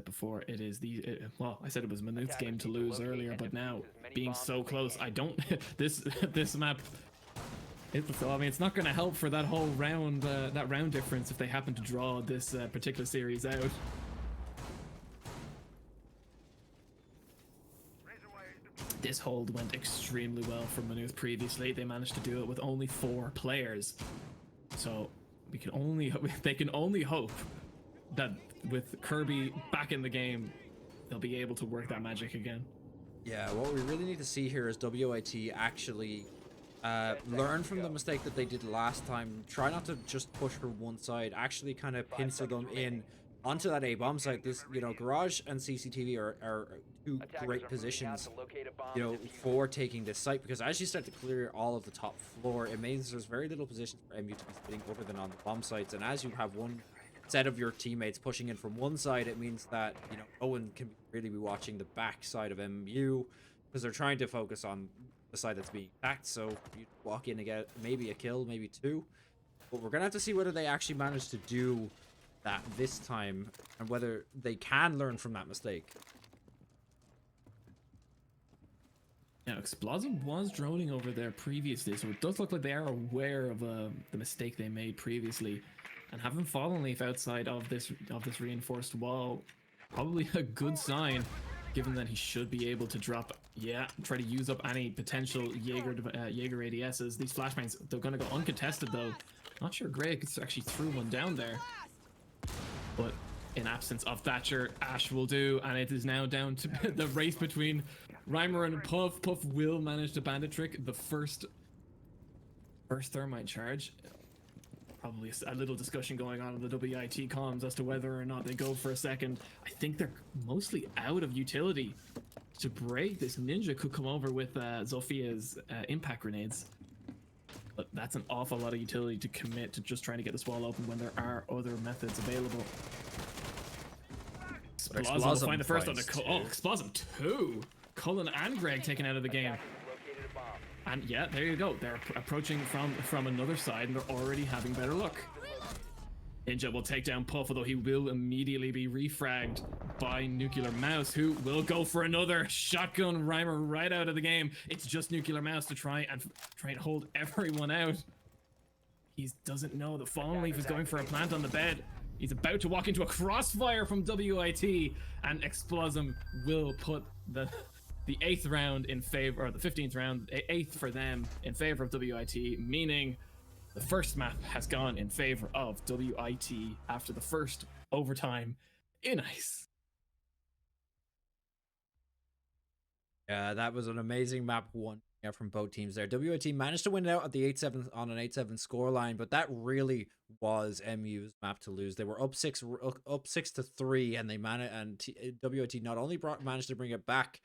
Before it is well, I said it was Manuth's game to lose earlier, but now being so close, I don't this map. I mean, it's not going to help for that whole round, that round difference if they happen to draw this particular series out. This hold went extremely well for Manuth previously. They managed to do it with only 4 players. So they can only hope that with Kirby back in the game, they'll be able to work that magic again. Yeah, what we really need to see here is WIT actually learn from the mistake that they did last time. Try not to just push for one side. Actually kind of pincer them in onto that A bomb site. This, you know, Garage and CCTV are two great positions, you know, for taking this site, because as you start to clear all of the top floor, it means there's very little position for MU to be sitting other than on the bomb sites. And as you have one set of your teammates pushing in from one side, it means that, you know, Owen can really be watching the back side of MU, because they're trying to focus on the side that's being attacked. So you walk in and get maybe a kill, maybe two, but we're gonna have to see whether they actually manage to do that this time and whether they can learn from that mistake. Now, Explosive was droning over there previously, so it does look like they are aware of the mistake they made previously, and having Fallen Leaf outside of this reinforced wall, probably a good sign, given that he should be able to drop, try to use up any potential Jaeger ADSs. These flashbangs, they're going to go uncontested though. Not sure Greg actually threw one down there, but in absence of Thatcher, Ash will do, and it is now down to the race between Reimer and Puff. Puff will manage to bandit trick the first thermite charge. Probably a little discussion going on in the WIT comms as to whether or not they go for a second. I think they're mostly out of utility to break. This Ninja could come over with Zophia's impact grenades, but that's an awful lot of utility to commit to just trying to get this wall open when there are other methods available. Explosive will find the first on the Explosive 2. Cullen and Greg taken out of the game. And yeah, there you go. They're approaching from another side, and they're already having better luck. Ninja will take down Puff, although he will immediately be refragged by Nuclear Mouse, who will go for another shotgun Reimer right out of the game. It's just Nuclear Mouse to try and hold everyone out. He doesn't know the Fallen Leaf is going for a plant on the bed. He's about to walk into a crossfire from WIT, and Explosive will put the 8th round in favor, or the 15th round, 8th for them, in favor of WIT, meaning the first map has gone in favor of WIT after the first overtime in ice. Yeah, that was an amazing map one from both teams there. WIT managed to win it out at the 8-7 on an 8-7 scoreline, but that really was MU's map to lose. They were up 6-3, and they WIT not only managed to bring it back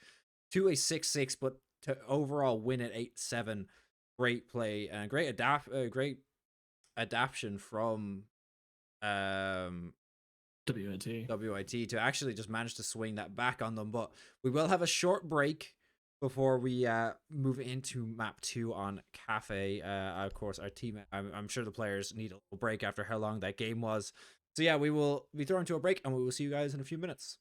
to a 6-6, but to overall win it 8-7. Great play and great adaptation from WIT to actually just manage to swing that back on them. But we will have a short break before we move into map 2 on Cafe. Of course, our team, I'm sure the players need a little break after how long that game was. So yeah, we will be thrown to a break, and we will see you guys in a few minutes.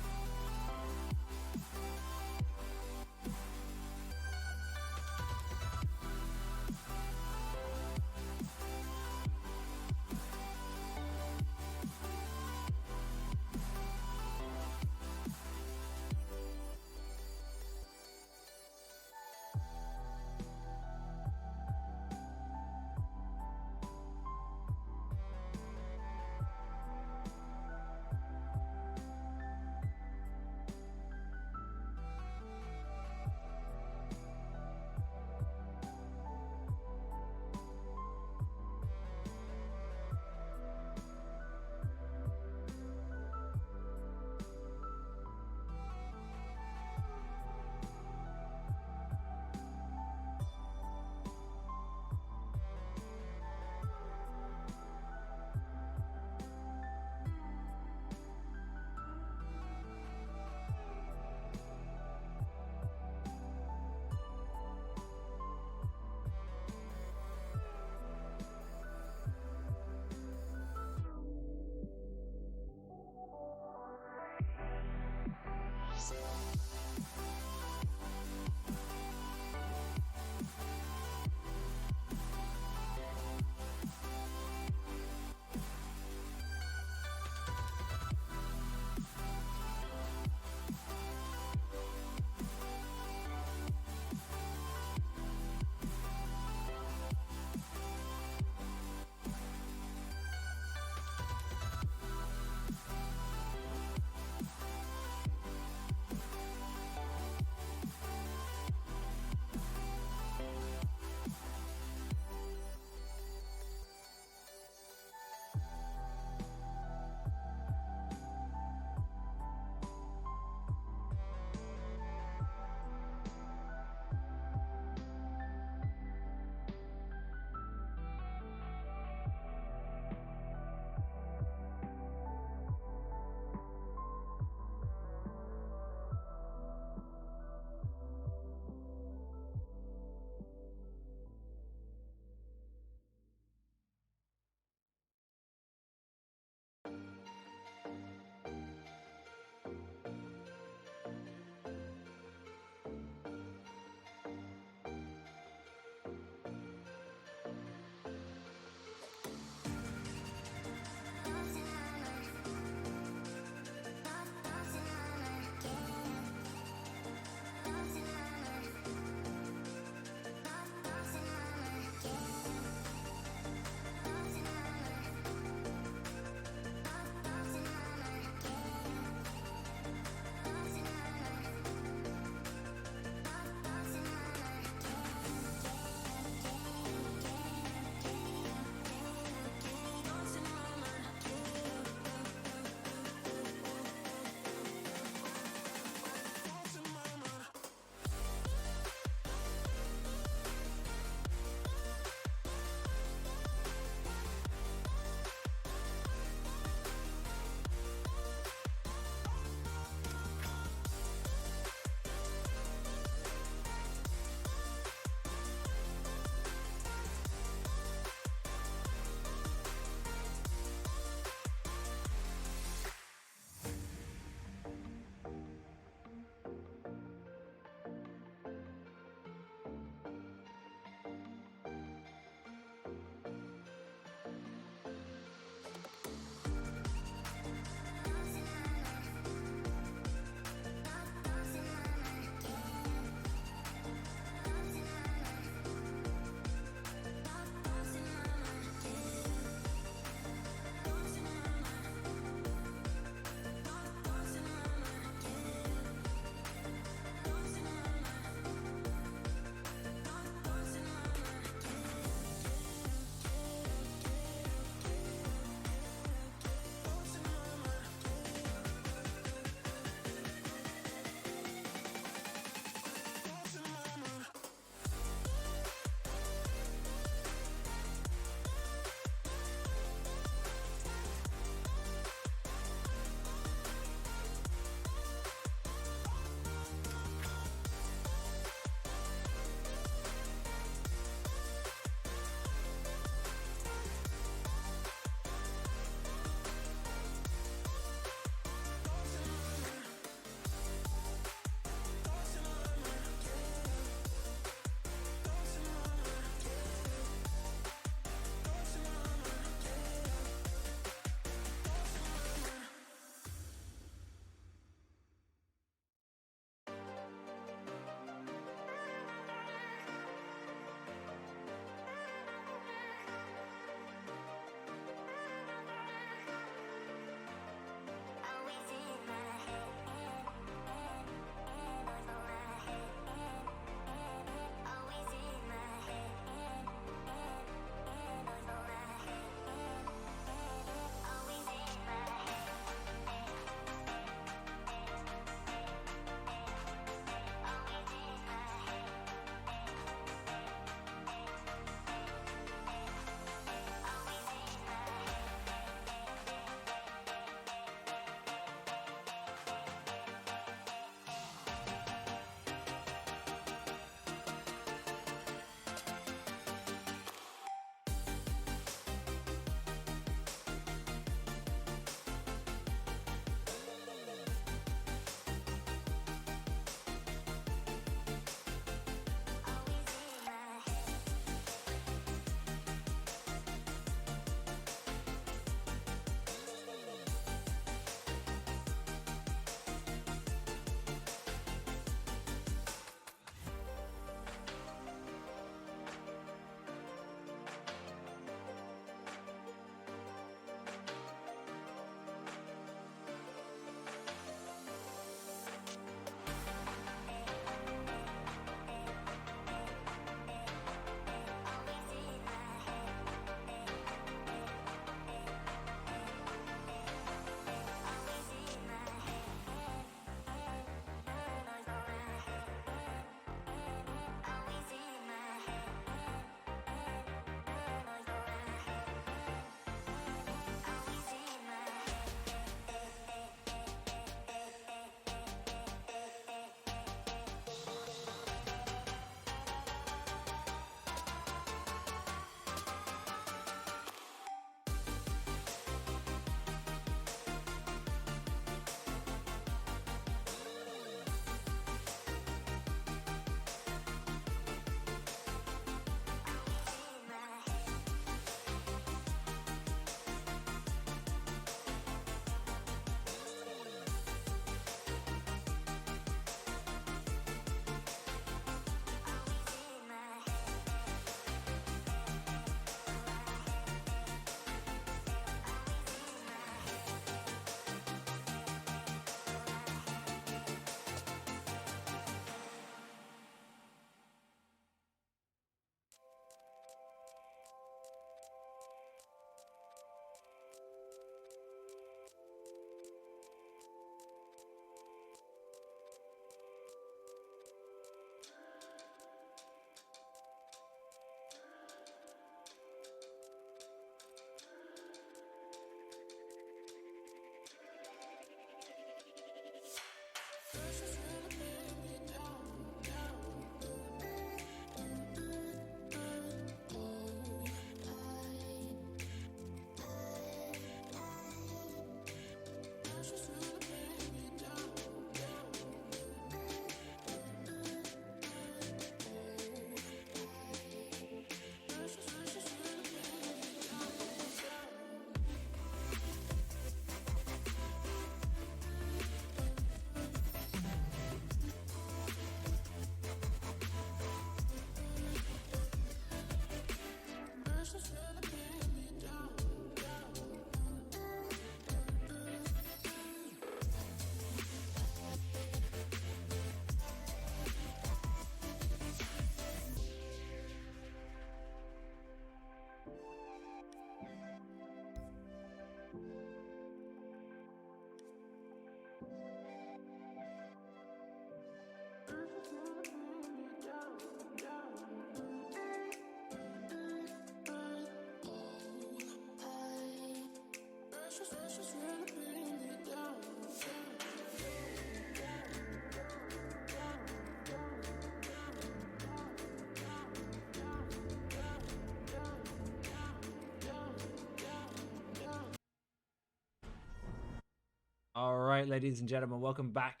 All right, ladies and gentlemen, welcome back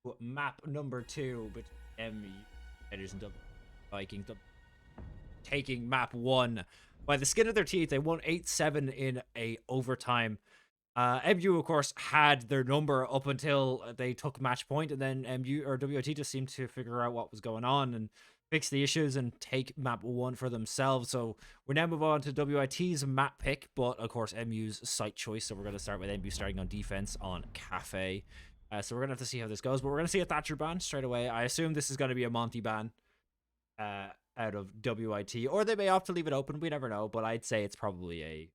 to map number 2 with MU Raiders and Vikings taking map 1 by the skin of their teeth. They won 8-7 in a overtime. MU, of course, had their number up until they took match point, and then WOT just seemed to figure out what was going on and fix the issues and take map 1 for themselves. So we now move on to WIT's map pick, but of course MU's site choice. So we're going to start with MU starting on defense on Cafe. So we're going to have to see how this goes, but we're going to see a Thatcher ban straight away. I assume this is going to be a Monty ban out of WIT, or they may opt to leave it open. We never know, but I'd say it's probably a...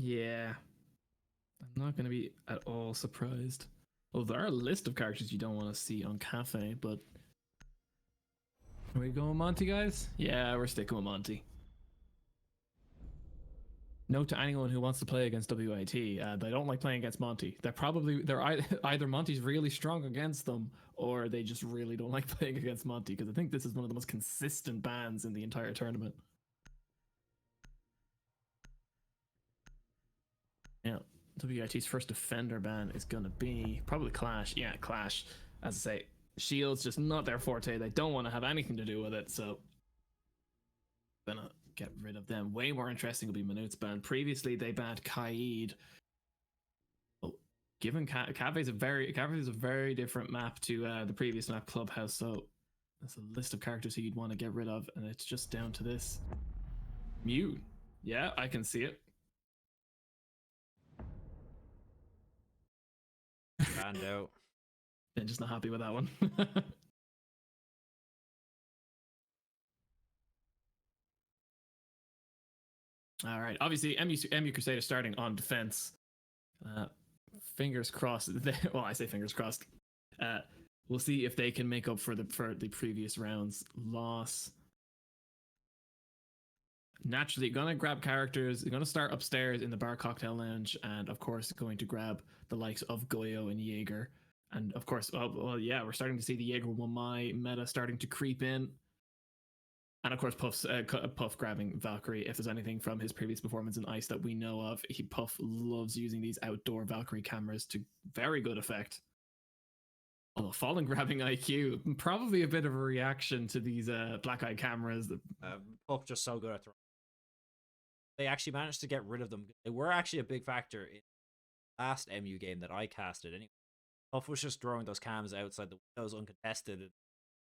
Yeah. I'm not going to be at all surprised. Well, there are a list of characters you don't want to see on Cafe, but... Are we going Monty, guys? Yeah, we're sticking with Monty. Note to anyone who wants to play against WIT, they don't like playing against Monty. They're either Monty's really strong against them, or they just really don't like playing against Monty, because I think this is one of the most consistent bans in the entire tournament. Yeah, WIT's first defender ban is gonna be probably Clash. Yeah, Clash. As I say, Shield's just not their forte. They don't want to have anything to do with it, so gonna get rid of them. Way more interesting will be Minute's ban. Previously, they banned Kaid. Well, given Cafe is a very different map to the previous map, Clubhouse. So that's a list of characters who you'd want to get rid of, and it's just down to this. Mew. Yeah, I can see it. Banned out. I'm just not happy with that one. All right. Obviously, MU Crusader starting on defense. Fingers crossed. Well, I say fingers crossed. We'll see if they can make up for the previous round's loss. Naturally, gonna grab characters. Gonna start upstairs in the bar cocktail lounge, and of course, going to grab the likes of Goyo and Jaeger. And of course, well, yeah, we're starting to see the Jaeger Wamai meta starting to creep in. And of course, Puff grabbing Valkyrie. If there's anything from his previous performance in Ice that we know of, Puff loves using these outdoor Valkyrie cameras to very good effect. Although Fallen grabbing IQ, probably a bit of a reaction to these black eye cameras. Puff just so good at throwing. They actually managed to get rid of them. They were actually a big factor in the last MU game that I casted anyway. Puff was just throwing those cams outside the windows uncontested.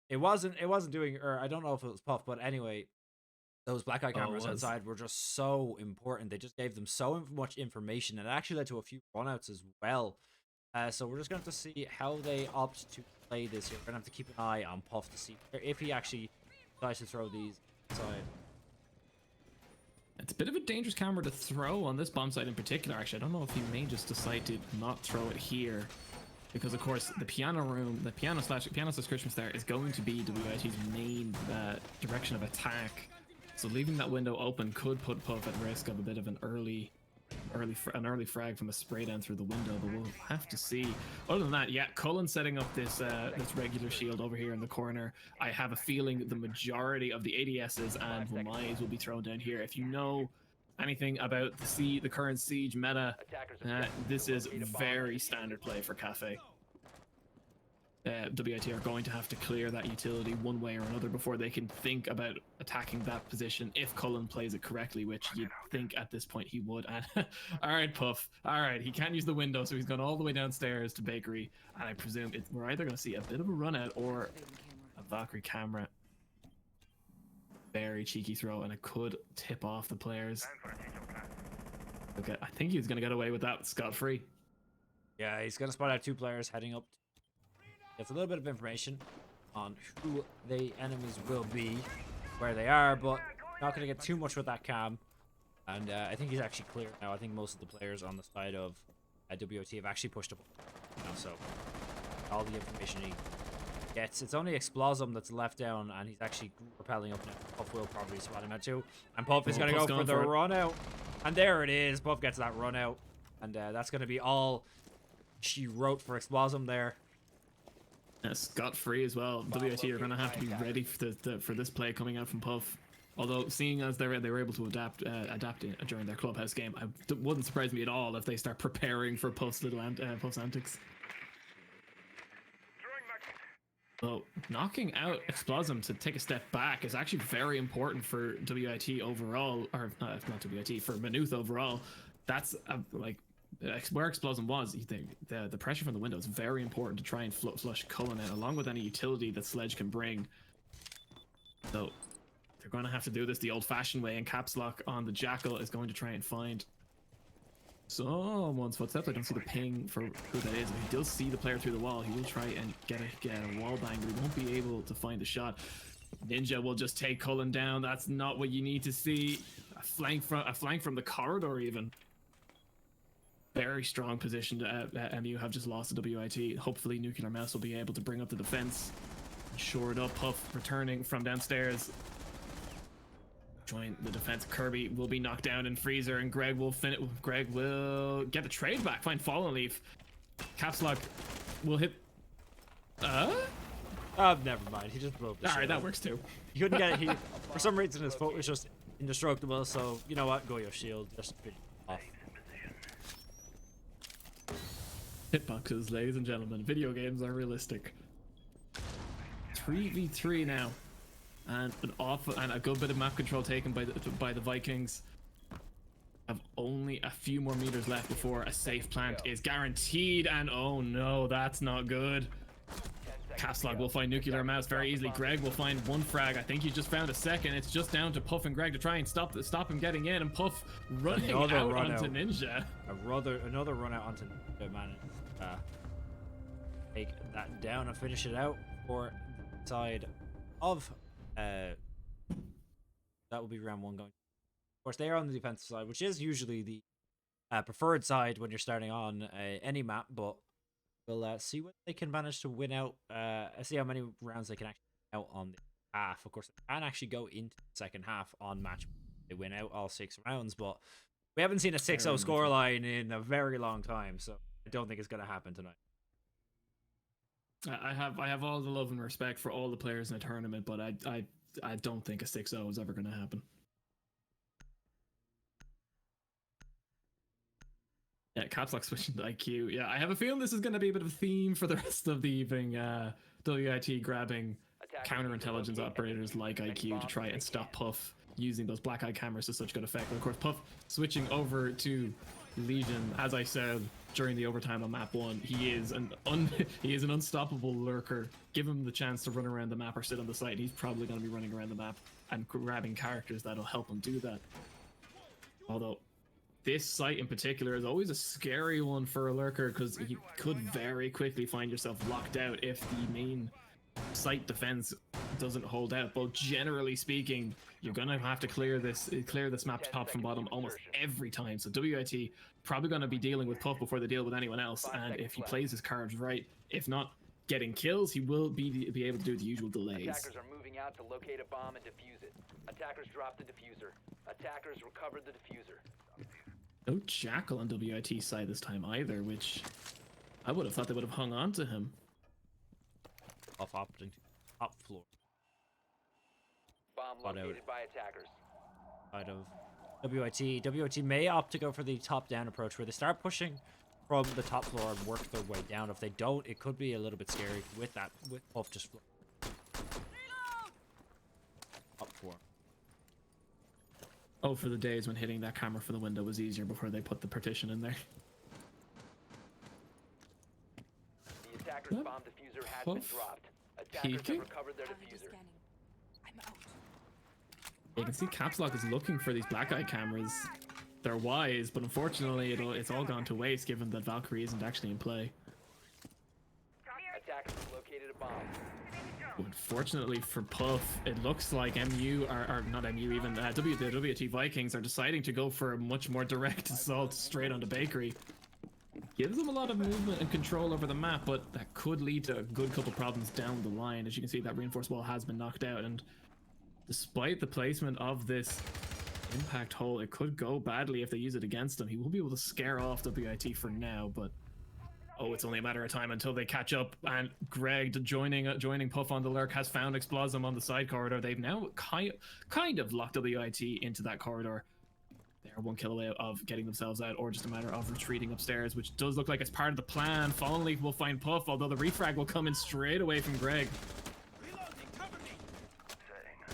It wasn't doing, or I don't know if it was Puff, but anyway, those black eye cameras outside were just so important. They just gave them so much information, and it actually led to a few runouts as well. So we're just going to have to see how they opt to play this here. We're going to have to keep an eye on Puff to see if he actually decides to throw these inside. It's a bit of a dangerous camera to throw on this bomb site in particular, actually. I don't know if he may just decide to not throw it here. Because, of course, the piano room, the piano slash Christmas there is going to be WIT's main direction of attack. So leaving that window open could put Puff at risk of a bit of an early frag from a spray down through the window, but we'll have to see. Other than that, yeah, Cullen setting up this regular shield over here in the corner. I have a feeling the majority of the ADSs and Wamais will be thrown down here. If you know anything about the current Siege meta, this is very standard play for Cafe. WIT are going to have to clear that utility one way or another before they can think about attacking that position if Cullen plays it correctly, which you'd think at this point he would. And all right, Puff. All right, he can't use the window, so he's gone all the way downstairs to Bakery, and I presume we're either going to see a bit of a run out or a Valkyrie camera. Very cheeky throw, and it could tip off the players. Okay, I think he was going to get away with that scot-free. Yeah, he's going to spot out 2 players heading up. It's a little bit of information on who the enemies will be, where they are, but not going to get too much with that cam. And I think he's actually clear now. I think most of the players on the side of WOT have actually pushed up now, so all the information he gets. It's only Explosum that's left down, and he's actually rappelling up now. Puff will probably spot him out too. And Puff is going to go for the run out. And there it is. Puff gets that run out. And that's going to be all she wrote for Explosm there. Scot-free as well. WIT are going to have to be ready for this play coming out from Puff. Although, seeing as they were able to adapt during their clubhouse game, it wouldn't surprise me at all if they start preparing for Puff's Puff's antics. So, knocking out Explosm to take a step back is actually very important for WIT overall, or not WIT, for Maynooth overall. That's like where Explosm was. The pressure from the window is very important to try and flush Cullen out, along with any utility that Sledge can bring. So they're going to have to do this the old-fashioned way, and Caps Lock on the Jackal is going to try and find someone's footsteps. I don't see the ping for who that is. If he does see the player through the wall, he will try and get a wall bang, but he won't be able to find a shot. Ninja will just take Cullen down. That's not what you need to see. A flank from the corridor even. Very strong position to MU have just lost to WIT. Hopefully Nuclear Mouse will be able to bring up the defense. Shore it up. Puff returning from downstairs. Join the defense. Kirby will be knocked down in Freezer, and Greg will get the trade back. Find Fallen Leaf. Caps Lock will hit. Never mind. He just broke the Alright, that works too. He couldn't get it. For some reason, his foot was just indestructible. So you know what? Go your shield. Just finish off. Hitboxes, ladies and gentlemen. Video games are realistic. 3v3 now. And a good bit of map control taken by the Vikings. Have only a few more meters left before a safe plant is guaranteed, and oh no, that's not good. Caps Lock will find Nuclear Mouse very easily. Greg will find one frag. I think he just found a second. It's just down to Puff and Greg to try and stop him getting in, and Puff running out onto Ninja. Another run out onto Ninja, man. Take that down and finish it out for the side of that will be round one going. Of course, they are on the defensive side, which is usually the preferred side when you're starting on any map, but we'll see what they can manage to win out. See how many rounds they can actually win out on the half. Of course, they can actually go into the second half on match. They win out all 6 rounds, but we haven't seen a 6-0 scoreline in a very long time, so I don't think it's going to happen tonight. I have all the love and respect for all the players in the tournament, but I don't think a 6-0 is ever going to happen. Yeah, Caps Lock switching to IQ. Yeah, I have a feeling this is going to be a bit of a theme for the rest of the evening. WIT grabbing counterintelligence operators like IQ to try and stop Puff using those black eye cameras to such good effect. But of course, Puff switching over to Legion, as I said during the overtime on map 1, he is an unstoppable lurker. Give him the chance to run around the map or sit on the site, he's probably going to be running around the map and grabbing characters that'll help him do that. Although this site in particular is always a scary one for a lurker, because you could very quickly find yourself locked out if the main site defense doesn't hold out. But generally speaking, you're gonna have to clear this map top from bottom almost every time. So WIT probably gonna be dealing with Puff before they deal with anyone else, and if he plays his cards right, if not getting kills, he will be able to do the usual delays. Attackers are moving out to locate a bomb and defuse it. Attackers dropped the diffuser. Attackers recovered the diffuser. No Jackal on WIT side this time either, which I would have thought they would have hung on to him. Off opting to top floor. Bomb located by attackers. Side of WIT. WIT may opt to go for the top-down approach, where they start pushing from the top floor and work their way down. If they don't, it could be a little bit scary with Puff just up floor. Oh, for the days when hitting that camera for the window was easier before they put the partition in there. The attacker's bomb diffuser has been dropped. Attackers have recovered their diffuser. I'm out. You can see Caps Lock is looking for these black eye cameras. They're wise, but unfortunately it's all gone to waste given that Valkyrie isn't actually in play. Attackers have located a bomb. Unfortunately for Puff, it looks like MU are not MU even the WT Vikings are deciding to go for a much more direct assault straight onto Bakery. Gives them a lot of movement and control over the map, but that could lead to a good couple problems down the line. As you can see, that reinforced wall has been knocked out, and despite the placement of this impact hole. It could go badly if they use it against him. He will be able to scare off WIT for now, but oh, it's only a matter of time until they catch up. And Greg joining Puff on the lurk has found Explosm on the side corridor. They've now kind of locked WIT into that corridor. They're 1 kill away of getting themselves out, or just a matter of retreating upstairs, which does look like it's part of the plan. Fallen Leaf will find Puff, although the refrag will come in straight away from Greg.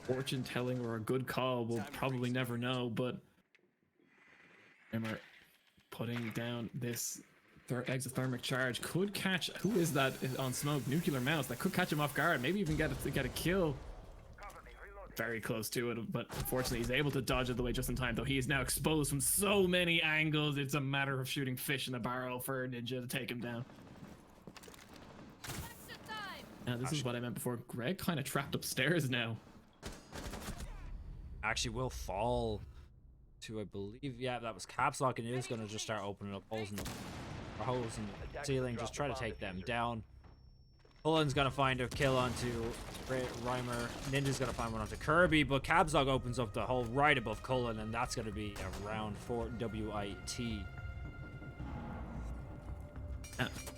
Fortune telling or a good call, we'll probably never know, but Reimer putting down this exothermic charge could catch, who is that on smoke? Nuclear Mouse, that could catch him off guard, maybe even get a kill. Very close to it, but unfortunately he's able to dodge it the way just in time, though he is now exposed from so many angles. It's a matter of shooting fish in a barrel for Ninja to take him down. Now this is what I meant before. Greg kind of trapped upstairs now. Actually will fall to, I believe, yeah, that was caps lock, and it is going to just start opening up holes in the ceiling, just try to take them down. Cullen's gonna find a kill onto Reimer. Ninja's gonna find one onto Kirby, but Cabzog opens up the hole right above Cullen, and that's gonna be a round for WIT.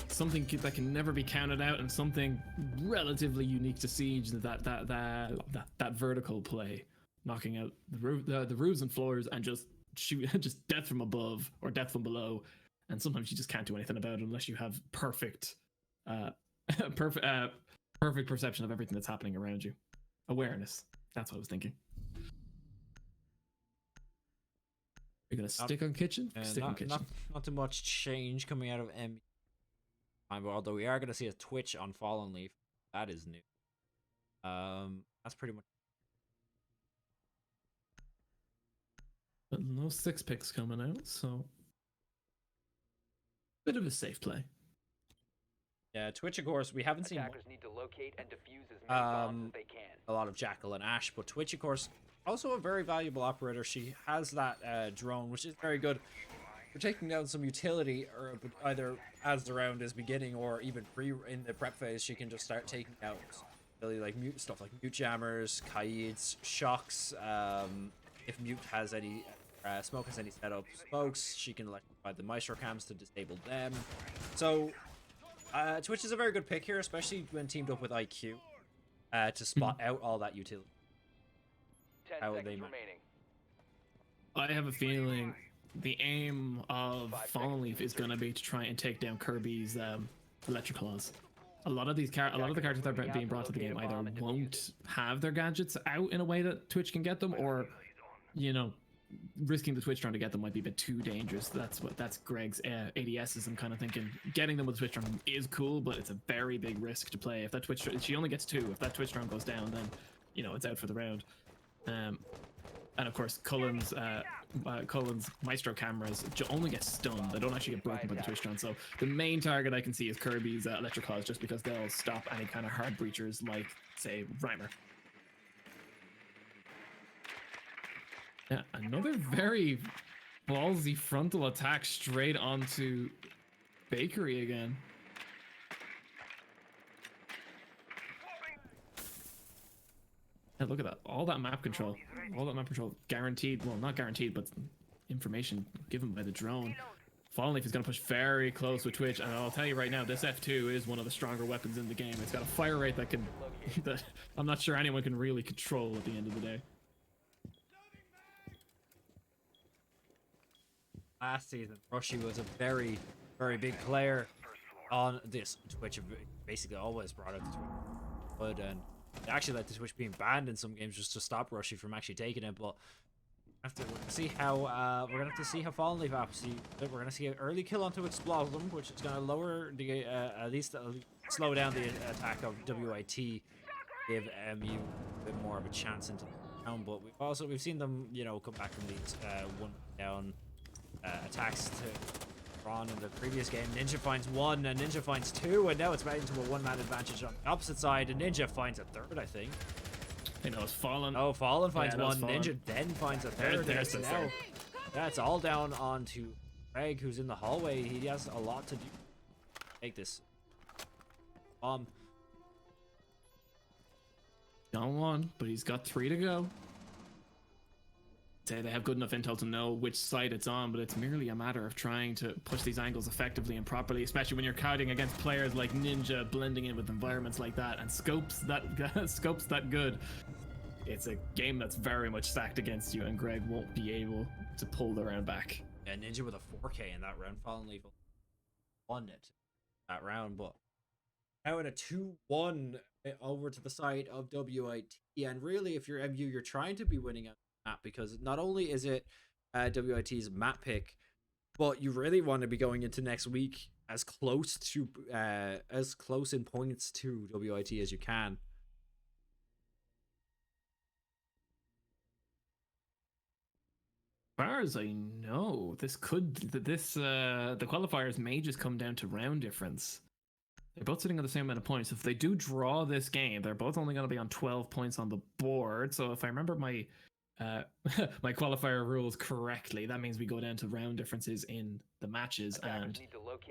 Something that can never be counted out, and something relatively unique to Siege, that vertical play, knocking out the roofs and floors and just just death from above or death from below. And sometimes you just can't do anything about it unless you have perfect perception of everything that's happening around you. Awareness. That's what I was thinking. You're gonna stick on kitchen? Stick on kitchen. Not too much change coming out of M. Although we are gonna see a twitch on Fallen Leaf. That is new. That's pretty much. But no 6-picks coming out, so bit of a safe play. Yeah, Twitch, of course, we haven't seen Attackers need to locate and defuse as many bombs as they can. a lot of Jackal and Ash, but Twitch, of course, also a very valuable operator. She has that drone, which is very good for taking down some utility, or either as the round is beginning or even in the prep phase. She can just start taking out really like stuff like mute jammers, Kaids, shocks. If mute has any smoke has any set up smokes, she can electrify the Maestro cams to disable them. So Twitch is a very good pick here, especially when teamed up with IQ to spot out all that utility. 10 seconds remaining. I have a feeling the aim of Fallen Leaf is going to be to try and take down Kirby's Electroclaws. A lot of the characters that are being brought to the game either won't have their gadgets out in a way that Twitch can get them, or, you know, risking the Twitch trying to get them might be a bit too dangerous. That's Greg's ADSs. I'm kind of thinking getting them with the Twitch drum is cool, but it's a very big risk to play. If that Twitch, she only gets 2. If that Twitch drum goes down, then, you know, it's out for the round. And of course, Cullen's Maestro cameras only get stunned. They don't actually get broken by the Twitch drum. So the main target I can see is Kirby's Electroclaws, just because they'll stop any kind of hard breachers like, say, Reimer. Yeah, another very ballsy frontal attack straight onto Bakery again. Yeah, look at that. All that map control. Guaranteed. Well, not guaranteed, but information given by the drone. Fallen Leaf is going to push very close with Twitch, and I'll tell you right now, this F2 is one of the stronger weapons in the game. It's got a fire rate that I'm not sure anyone can really control at the end of the day. Last season, Rushy was a very, very big player on this. Twitch basically always brought out the Twitch, but and they actually let the Twitch being banned in some games just to stop Rushy from actually taking it. But we're gonna see how Fallen Leaf actually. We're gonna see an early kill onto Explosm, which is gonna lower the at least slow down the attack of WIT, give MU a bit more of a chance into the round. But we've seen them, you know, come back from these one down attacks to Ron in the previous game. Ninja finds 1 and Ninja finds 2, and now it's right into a 1-man advantage on the opposite side, and Ninja finds a 3rd, I think. I know it's Fallen. Oh, Fallen finds 1. Fallen. Ninja then finds a 3rd. There's the now. That's all down onto Greg, who's in the hallway. He has a lot to do. Take this bomb. Down 1, but he's got 3 to go. say they have good enough intel to know which side it's on, but it's merely a matter of trying to push these angles effectively and properly, especially when you're counting against players like Ninja blending in with environments like that and scopes that good. It's a game that's very much stacked against you, and Greg won't be able to pull the round back. Yeah, Ninja with a 4K in that round. Fallen Leaf won it that round, but now at a 2-1 over to the side of WIT. And really, if you're MU, you're trying to be winning at the map, because not only is it WIT's map pick, but you really want to be going into next week as close in points to WIT as you can. As far as I know, the qualifiers may just come down to round difference. They're both sitting on the same amount of points. If they do draw this game, they're both only going to be on 12 points on the board. So if I remember my my qualifier rules correctly, that means we go down to round differences in the matches. And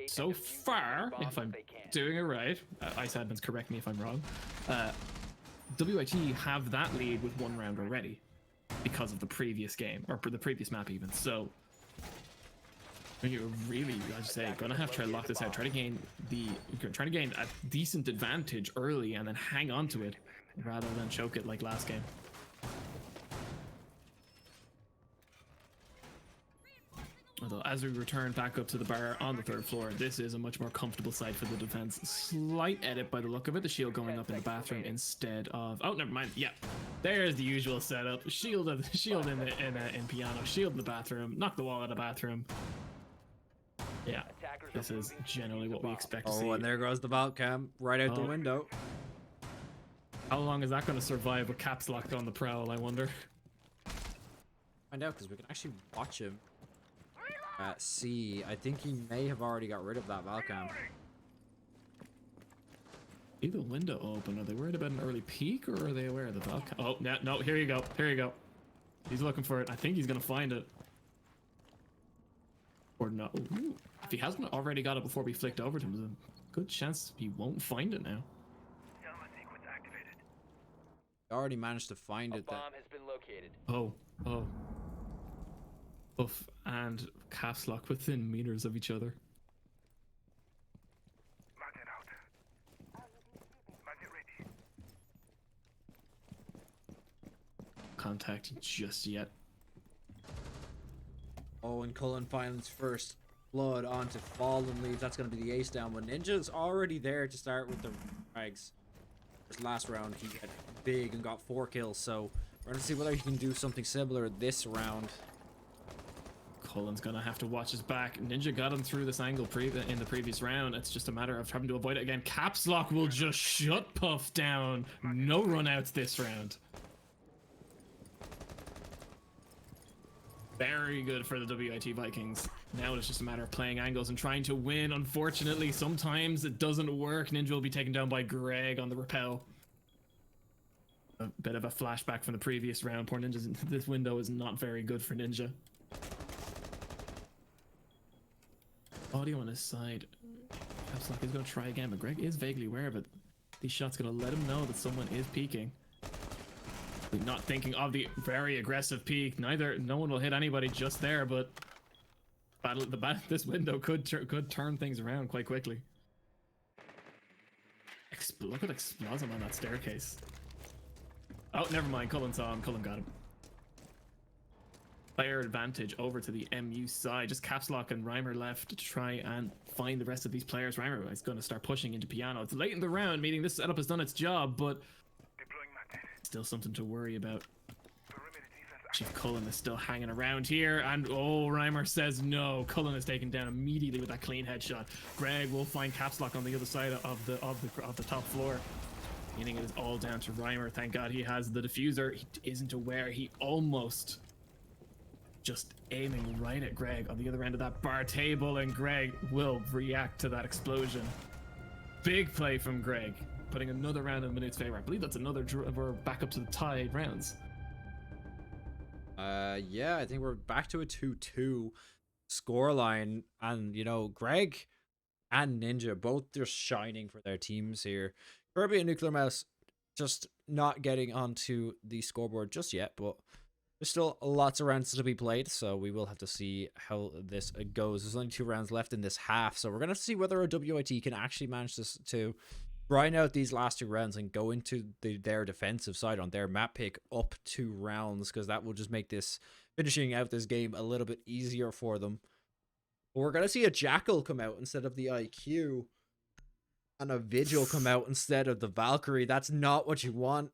so far, if I'm doing it right, Ice Admins correct me if I'm wrong, WIT have that lead with 1 round already because of the previous game, or the previous map even. So you're really, I should say, gonna have to try to lock this out. Try to gain a decent advantage early and then hang on to it rather than choke it like last game. Although, as we return back up to the bar on the 3rd floor, this is a much more comfortable side for the defense. Slight edit by the look of it. The shield going up in the bathroom instead of... Oh, never mind. Yeah, there's the usual setup. Shield in piano. Shield in the bathroom. Knock the wall out of the bathroom. Yeah, this is generally what we expect to see. Oh, and there goes the vault cam right out the window. How long is that going to survive with caps locked on the prowl, I wonder? Find out, because we can actually watch him. C. I think he may have already got rid of that Valcam. Leave the window open. Are they worried about an early peek, or are they aware of the Valcam? Oh, no, here you go. Here you go. He's looking for it. I think he's going to find it. Or no. Ooh. If he hasn't already got it before we flicked over to him, there's a good chance he won't find it now. He already managed to find it. Bomb has been located. Oh. Oof, and caps lock within meters of each other. Contact just yet. Oh, and Cullen finds first blood onto Fallen Leaf. That's going to be the ace down, but Ninja's already there to start with the frags. This last round, he got big and got 4 kills, so we're going to see whether he can do something similar this round. Cullen's gonna have to watch his back. Ninja got him through this angle in the previous round. It's just a matter of having to avoid it again. Caps lock will just shut Puff down. No run outs this round. Very good for the WIT Vikings. Now it's just a matter of playing angles and trying to win. Unfortunately, sometimes it doesn't work. Ninja will be taken down by Greg on the rappel. A bit of a flashback from the previous round. Poor Ninja's. This window is not very good for Ninja. Audio on his side. Caps lock is going to try again, but Greg is vaguely aware of it. These shots going to let him know that someone is peeking. Not thinking of the very aggressive peek. No one will hit anybody just there, but this window could turn things around quite quickly. Look at Explosm on that staircase. Oh, never mind. Cullen saw him. Cullen got him. Player advantage over to the MU side. Just caps lock and Reimer left to try and find the rest of these players. Reimer is going to start pushing into piano. It's late in the round, meaning this setup has done its job, but still something to worry about. Chief Cullen is still hanging around here, and oh, Reimer says no. Cullen is taken down immediately with that clean headshot. Greg will find caps lock on the other side of the top floor. Meaning it is all down to Reimer. Thank God he has the diffuser. He isn't aware. He almost just aiming right at Greg on the other end of that bar table, and Greg will react to that explosion. Big play from Greg, putting another round in Minute's favor. I believe that's another we're back up to the tied rounds. Yeah, I think we're back to a 2-2 scoreline, and you know, Greg and Ninja both just shining for their teams here. Kirby and Nuclear Mouse just not getting onto the scoreboard just yet, but There's still lots of rounds to be played, so we will have to see how this goes. There's only 2 rounds left in this half, so we're going to see whether a WIT can actually manage this to grind out these last 2 rounds and go into their defensive side on their map pick up 2 rounds, because that will just make this finishing out this game a little bit easier for them. But we're going to see a Jackal come out instead of the IQ. And a Vigil come out instead of the Valkyrie. That's not what you want.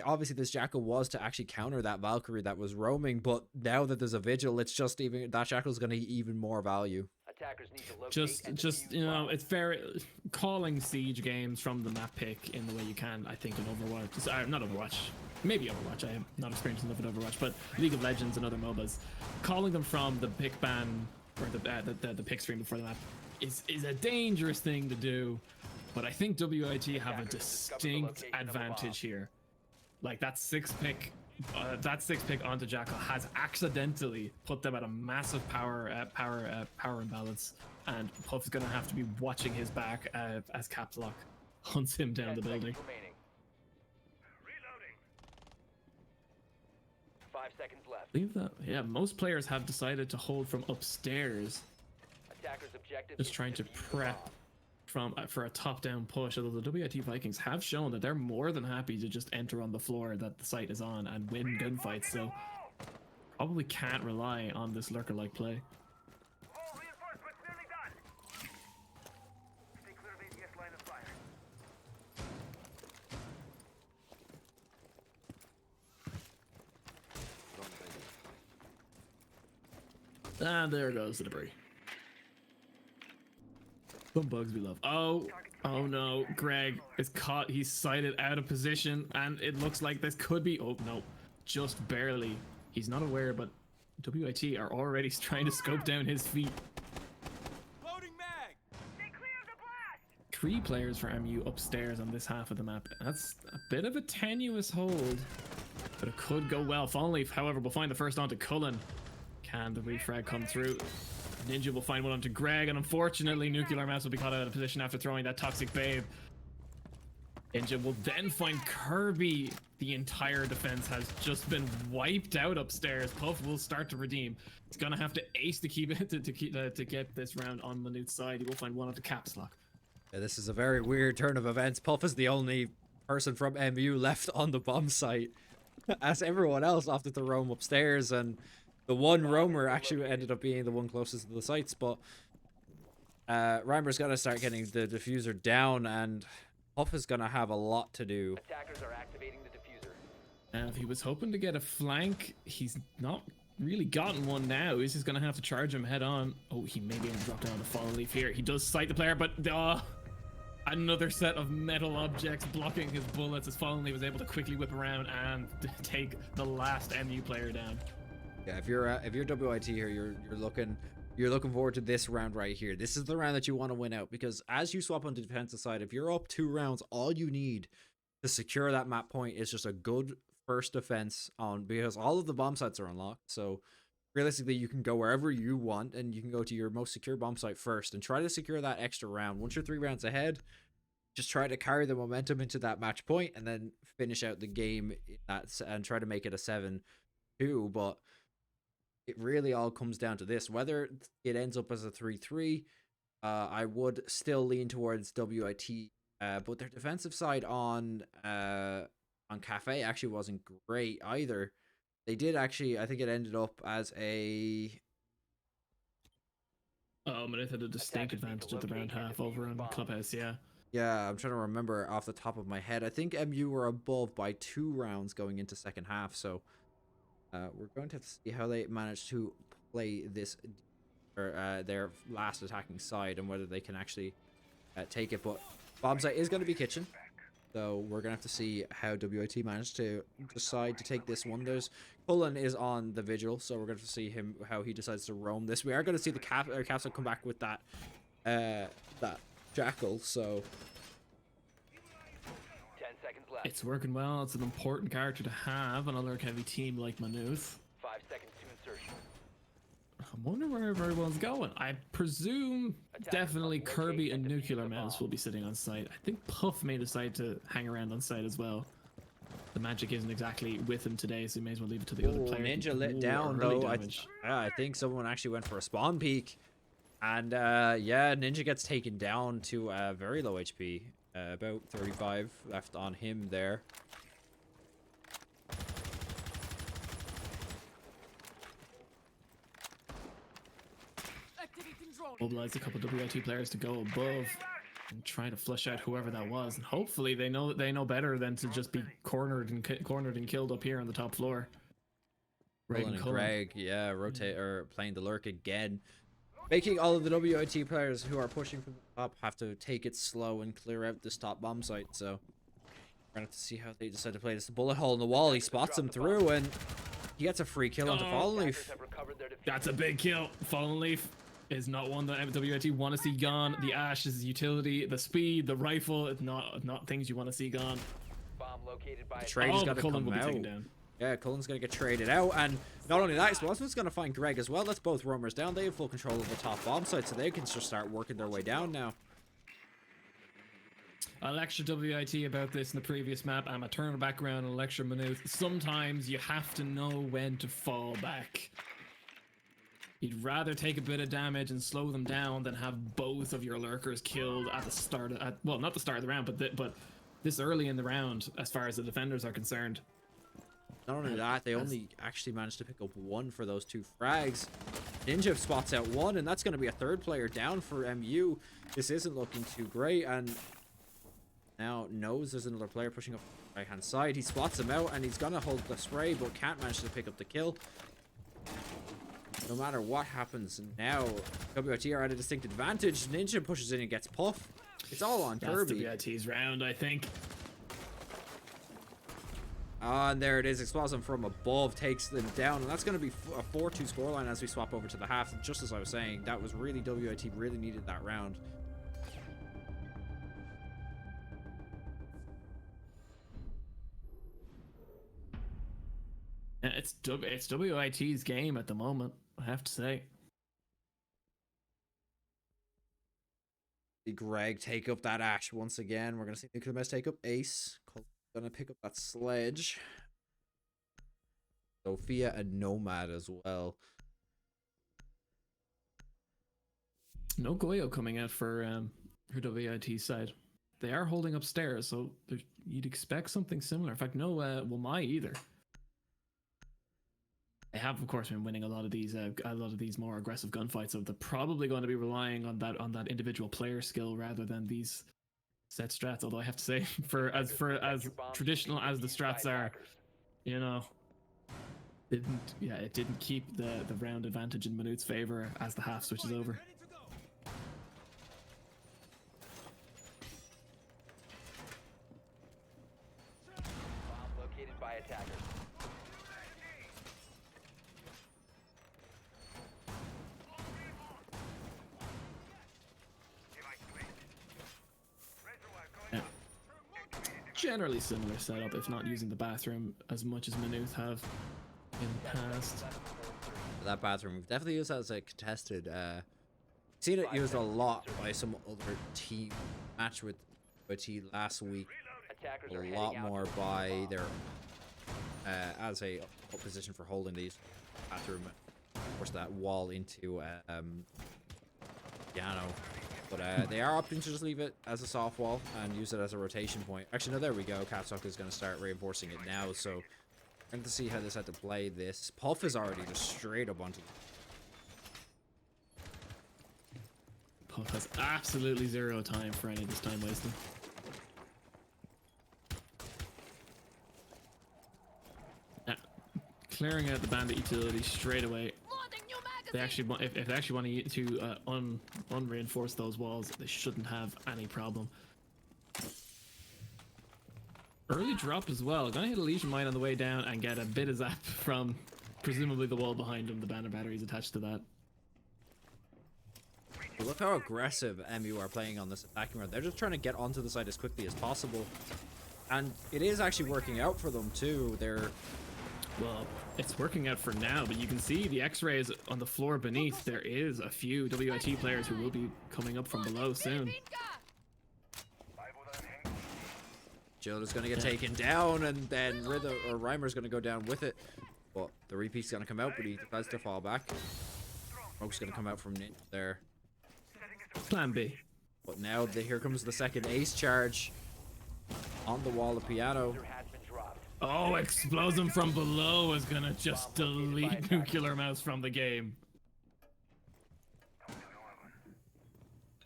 Obviously, this Jackal was to actually counter that Valkyrie that was roaming, but now that there's a Vigil, it's just even that Jackal's going to even more value. Attackers need to locate Just you know, it's fair calling siege games from the map pick in the way you can. I think in Overwatch, not Overwatch, maybe Overwatch. I am not experienced enough in Overwatch, but League of Legends and other MOBAs, calling them from the pick ban or the pick stream before the map is a dangerous thing to do. But I think WIT have a distinct advantage here. Like that 6 pick onto Jackal has accidentally put them at a massive power imbalance, and Puff is going to have to be watching his back as Caps Lock hunts him down the building. Reloading. 5 seconds left. Leave that. Yeah, most players have decided to hold from upstairs, Attackers objective just trying to prep for a top-down push, although the WIT Vikings have shown that they're more than happy to just enter on the floor that the site is on and win gunfights, so probably can't rely on this lurker-like play. All reinforcements nearly done. Stay clear of ADS line of fire. And there goes the debris. Some bugs we love. Oh no, Greg is caught. He's sighted out of position, and it looks like this could be. Oh no, just barely. He's not aware, but WIT are already trying to scope down his feet. Loading mag. Stay clear of the blast. 3 players for MU upstairs on this half of the map. That's a bit of a tenuous hold, but it could go well. Fallen Leaf, however, will find the first onto Cullen. Can the refrag come through? Ninja will find one onto Greg, and unfortunately Nuclear Mouse will be caught out of position after throwing that Toxic Babe. Ninja will then find Kirby. The entire defense has just been wiped out upstairs. Puff will start to redeem. He's gonna have to ace to keep it to get this round on Manute's side. He will find one onto Caps Lock. Yeah, this is a very weird turn of events. Puff is the only person from MU left on the bomb site, as everyone else opted to roam upstairs, and the one roamer actually ended up being the one closest to the sites. But Reimer's got to start getting the diffuser down, and Puff is going to have a lot to do. Attackers are activating the diffuser. And if he was hoping to get a flank, he's not really gotten one now. He's just going to have to charge him head on. Oh, he may be able to drop down the Fallen Leaf here. He does sight the player, but another set of metal objects blocking his bullets as Fallen Leaf was able to quickly whip around and take the last MU player down. Yeah, if you're WIT here, you're looking forward to this round right here. This is the round that you want to win out, because as you swap on the defensive side, if you're up 2 rounds, all you need to secure that map point is just a good first defense on, because all of the bomb sites are unlocked. So realistically, you can go wherever you want, and you can go to your most secure bomb site first and try to secure that extra round. Once you're 3 rounds ahead, just try to carry the momentum into that match point and then finish out the game and try to make it a 7-2. But it really all comes down to this. Whether it ends up as a 3-3, I would still lean towards WIT. But their defensive side on Cafe actually wasn't great either. They did actually, I think it ended up as a... Oh, but it had a distinct advantage at the round half over on Clubhouse, yeah. Yeah, I'm trying to remember off the top of my head. I think MU were above by 2 rounds going into second half, so... we're going to have to see how they manage to play this, or their last attacking side, and whether they can actually take it. But bomb site is going to be kitchen, so we're going to have to see how WIT managed to decide to take this one. There's Cullen is on the Vigil, so we're going to see how he decides to roam this. We are going to see the Caps come back with that Jackal, so... 10 seconds left. It's working well. It's an important character to have on a lurk-heavy team like Manuth. 5 seconds to insertion. I wonder where everyone's going. I presume definitely Kirby and Nuclear Mouse will be sitting on site. I think Puff may decide to hang around on site as well. the magic isn't exactly with him today, so you may as well leave it to the other player. Ninja lit Ooh, down early though. damage. I think someone actually went for a spawn peek. And yeah, Ninja gets taken down to very low HP. About 35 left on him there. Mobilize a couple WIT players to go above and try to flush out whoever that was, and hopefully they know better than to just be cornered and killed up here on the top floor. Cullen and Greg, yeah, rotate or playing the lurk again, making all of the WIT players who are pushing from the top have to take it slow and clear out this top bomb site. So we're gonna have to see how they decide to play this. The bullet hole in the wall, he spots him through, and he gets a free kill onto Fallen Leaf. That's a big kill. Fallen Leaf is not one that WIT want to see gone. The Ash is utility, the speed, the rifle, it's not things you want to see gone. Bomb located by The trade has got to come out. Yeah, Cullen's going to get traded out, and not only that, Explosive's going to find Greg as well. That's both roamers down. They have full control of the top bomb site, so they can just start working their way down now. I lectured WIT about this in the previous map. I'm a turn back around and lecture Manuth. Sometimes you have to know when to fall back. You'd rather take a bit of damage and slow them down than have both of your lurkers killed at the start of, well, not the start of the round, but this early in the round, as far as the defenders are concerned. Not only that, they only actually managed to pick up one for those two frags. Ninja spots out one, and that's going to be a third player down for MU. This isn't looking too great, and now knows there's another player pushing up the right-hand side. He spots him out, and he's going to hold the spray, but can't manage to pick up the kill. No matter what happens now, WIT are at a distinct advantage. Ninja pushes in and gets Puff. It's all on Kirby. That's WIT's round, I think. And there it is. Explosive from above takes them down, and that's going to be a 4-2 scoreline as we swap over to the half. And just as I was saying, that was really WIT really needed that round. And it's WIT's game at the moment, I have to say. See Greg take up that Ash once again. We're going to see Nuclear take up Ace. Gonna pick up that Sledge. Sophia and Nomad as well. No Goyo coming out for her WIT side. They are holding upstairs, so you'd expect something similar. In fact, no Wamai either. They have, of course, been winning a lot of these more aggressive gunfights, so they're probably going to be relying on that individual player skill rather than these set strats. Although I have to say, as traditional as the strats are, you know, it didn't keep the round advantage in Manuth's favor as the half switches over. Bomb located by attackers. Generally similar setup, if not using the bathroom as much as Manuth have in the past. That bathroom, we've definitely used that as a contested. Seen it used a lot by some other team. Match with WIT last week. A lot more by their as a position for holding these bathroom. Of course, that wall into Piano. But they are opting to just leave it as a soft wall and use it as a rotation point. Actually, no, there we go. Capstock is going to start reinforcing it now. So we're going to see how this had to play this. Puff is already just straight up onto. Puff has absolutely zero time for any of this time wasting. Clearing out the bandit utility straight away. They actually want, if they actually want to unreinforce those walls, they shouldn't have any problem. Early drop as well. Gonna hit a Legion Mine on the way down and get a bit of zap from presumably the wall behind him. The banner batteries attached to that. Look how aggressive MU are playing on this attacking round. They're just trying to get onto the side as quickly as possible, and it is actually working out for them too. Well, it's working out for now, but you can see the X-rays on the floor beneath. There is a few WIT players who will be coming up from below soon. Shield is going to get taken down, and then Reimer's going to go down with it. But the repeat's going to come out, but he decides to fall back. Smoke's going to come out from Ninja there. Plan B. But now here comes the second ace charge on the wall of Piano. Oh, Explosion from below is going to just delete Nuclear Mouse from the game.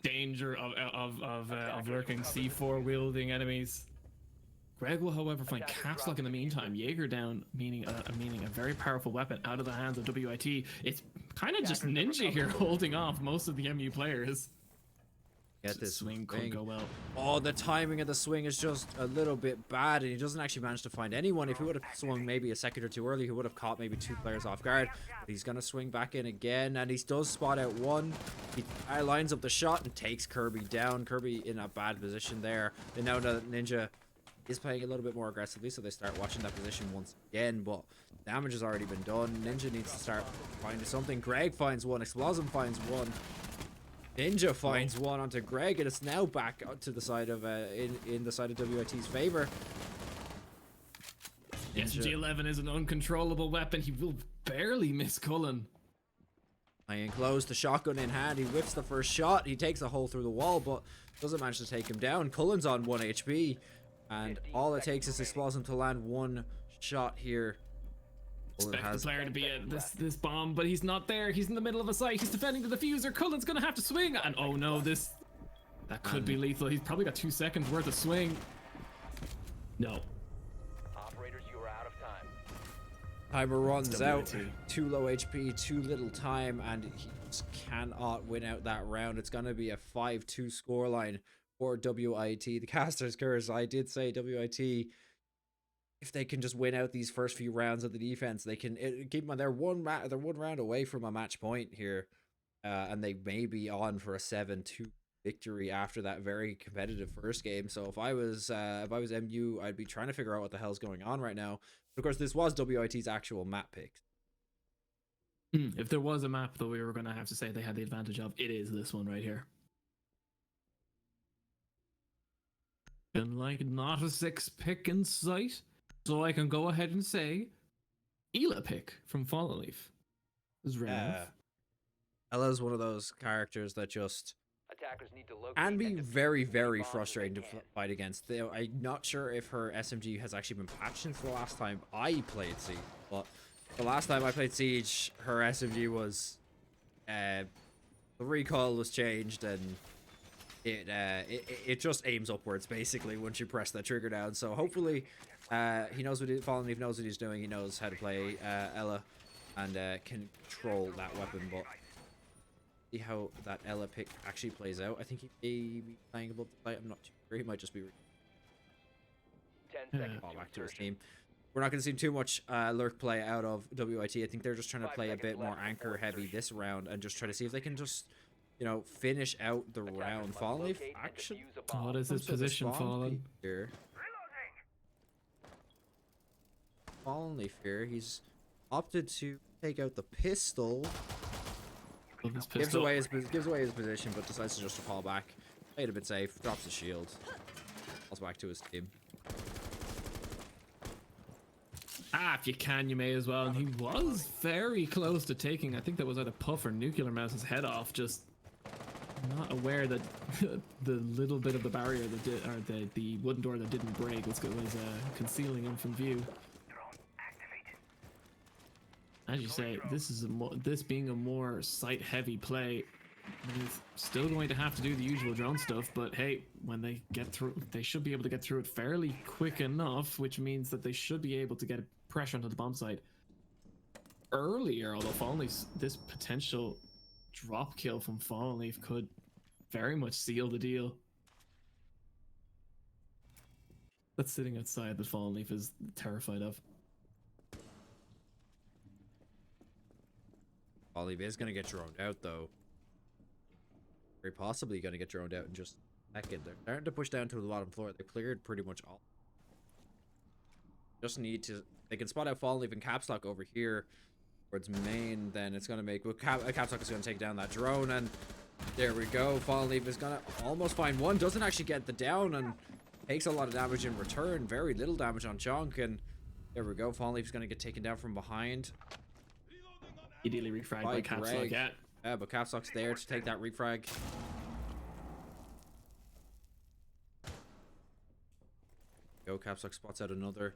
Danger of lurking C4 wielding enemies. Greg will, however, find Caps Lock in the meantime. Jaeger down, meaning a very powerful weapon out of the hands of WIT. It's kind of just Ninja here holding off most of the MU players. Get this swing could go well. Oh, the timing of the swing is just a little bit bad, and he doesn't actually manage to find anyone. If he would have swung maybe a second or two early, he would have caught maybe 2 players off guard. But he's going to swing back in again, and he does spot out one. He lines up the shot and takes Kirby down. Kirby in a bad position there. And now that Ninja is playing a little bit more aggressively, so they start watching that position once again, but damage has already been done. Ninja needs to start finding something. Greg finds one. Explosive finds one. Ninja finds one onto Greg, and it's now back to the side of in the side of WIT's favor. SMG-11 is an uncontrollable weapon. He will barely miss Cullen. Playing close, the shotgun in hand. He whips the first shot. He takes a hole through the wall, but doesn't manage to take him down. Cullen's on 1 HP, and all it takes is Explosive to land one shot here. Expect the player to be at this bomb, but he's not there. He's in the middle of a site. He's defending the diffuser. Cullen's gonna have to swing, and oh no, that could be lethal. He's probably got 2 seconds worth of swing. No. Operators, you are out of time. Timer runs out. Too low HP, too little time, and he just cannot win out that round. It's gonna be a 5-2 scoreline for WIT. The Caster's Curse. I did say WIT, if they can just win out these first few rounds of the defense, they can keep them. They're one round away from a match point here, and they may be on for a 7-2 victory after that very competitive first game. So if I was MU, I'd be trying to figure out what the hell's going on right now. Of course, this was WIT's actual map pick. If there was a map that we were going to have to say they had the advantage of, it is this one right here. And like, not a 6 pick in sight. So I can go ahead and say Ela pick from Fallen Leaf. Is Ela's one of those characters that just Attackers need to locate can be and very, defuse very bombs frustrating to if they can. fight against. I'm not sure if her SMG has actually been patched since the last time I played Siege, but the last time I played Siege, her SMG was the recoil was changed, and it just aims upwards basically once you press that trigger down. So hopefully he knows what Fallen Leaf knows what he's doing. He knows how to play Ela and can control that weapon. But see how that Ela pick actually plays out. I think he may be playing above the fight. I'm not too sure. He might just be 10 seconds fall to back to his insertion. team. We're not going to see too much lurk play out of WIT. I think they're just trying to 5 play a seconds bit more left before anchor heavy insertion. this round and just try to see if they can just, you know, finish out the Attackers round. must Fallen Leaf locate and actually defuse a bomb. What is his comes to the position, spawn Fallen? peak here. Fallen Leaf here. He's opted to take out the pistol. Well, this Gives pistol. away his position, but decides to just fall back. Play it a bit safe. Drops the shield. Falls back to his team. If you can, you may as well. And he was very close to taking, I think that was either Puff or Nuclear Mouse's head off. Just not aware that the little bit of the barrier that did, or the wooden door that didn't break was concealing him from view. As you say, this being a more site-heavy play, he's still going to have to do the usual drone stuff. But hey, when they get through, they should be able to get through it fairly quick enough, which means that they should be able to get pressure onto the bomb site earlier. Although Fallen Leaf's, this potential drop kill from Fallen Leaf could very much seal the deal. That's sitting outside that Fallen Leaf is terrified of. Fallen Leaf is going to get droned out, though. Very possibly going to get droned out in just a second. They're starting to push down to the bottom floor. They cleared pretty much all. Just need to... They can spot out Fallen Leaf and Caps Lock over here towards main. Then it's going to make... Well, Caps Lock is going to take down that drone. And there we go. Fallen Leaf is going to almost find one. Doesn't actually get the down. And takes a lot of damage in return. Very little damage on Chunk, and there we go. Fallonleaf's going to get taken down from behind. Ideally refragged by Capslock, yeah. Yeah, but Capslock's there to take that refrag. Go, Capslock spots out another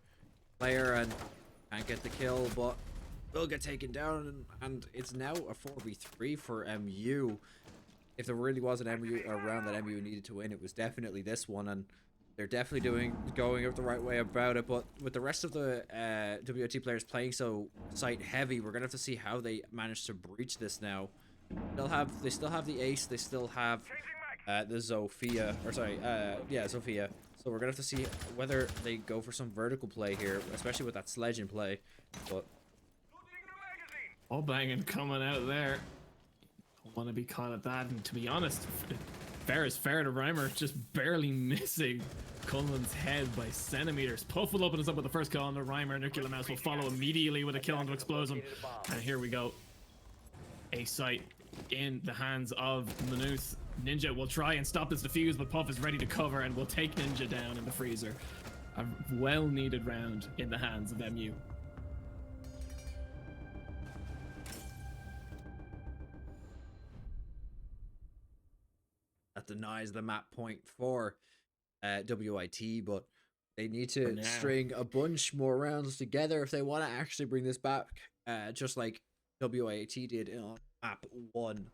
player and can't get the kill, but will get taken down, and it's now a 4v3 for MU. If there really was an MU a round that MU needed to win, it was definitely this one, and they're definitely going the right way about it. But with the rest of the WOT players playing so site heavy, we're gonna have to see how they manage to breach this now. They still have the Ace, they still have the Zofia, or sorry, yeah, Zofia. So we're gonna have to see whether they go for some vertical play here, especially with that sledge in play. But all banging coming out there. Don't want to be caught at that, and to be honest, fair is fair to Reimer, just barely missing Cullen's head by centimeters. Puff will open us up with the first kill on the Reimer. Nuclear Mouse will follow immediately with a kill on to Explosive. And here we go. A site in the hands of Manuth. Ninja will try and stop this defuse, but Puff is ready to cover and will take Ninja down in the freezer. A well-needed round in the hands of MU. that denies the map point for WIT, but they need to string a bunch more rounds together if they want to actually bring this back, just like WIT did on map 1.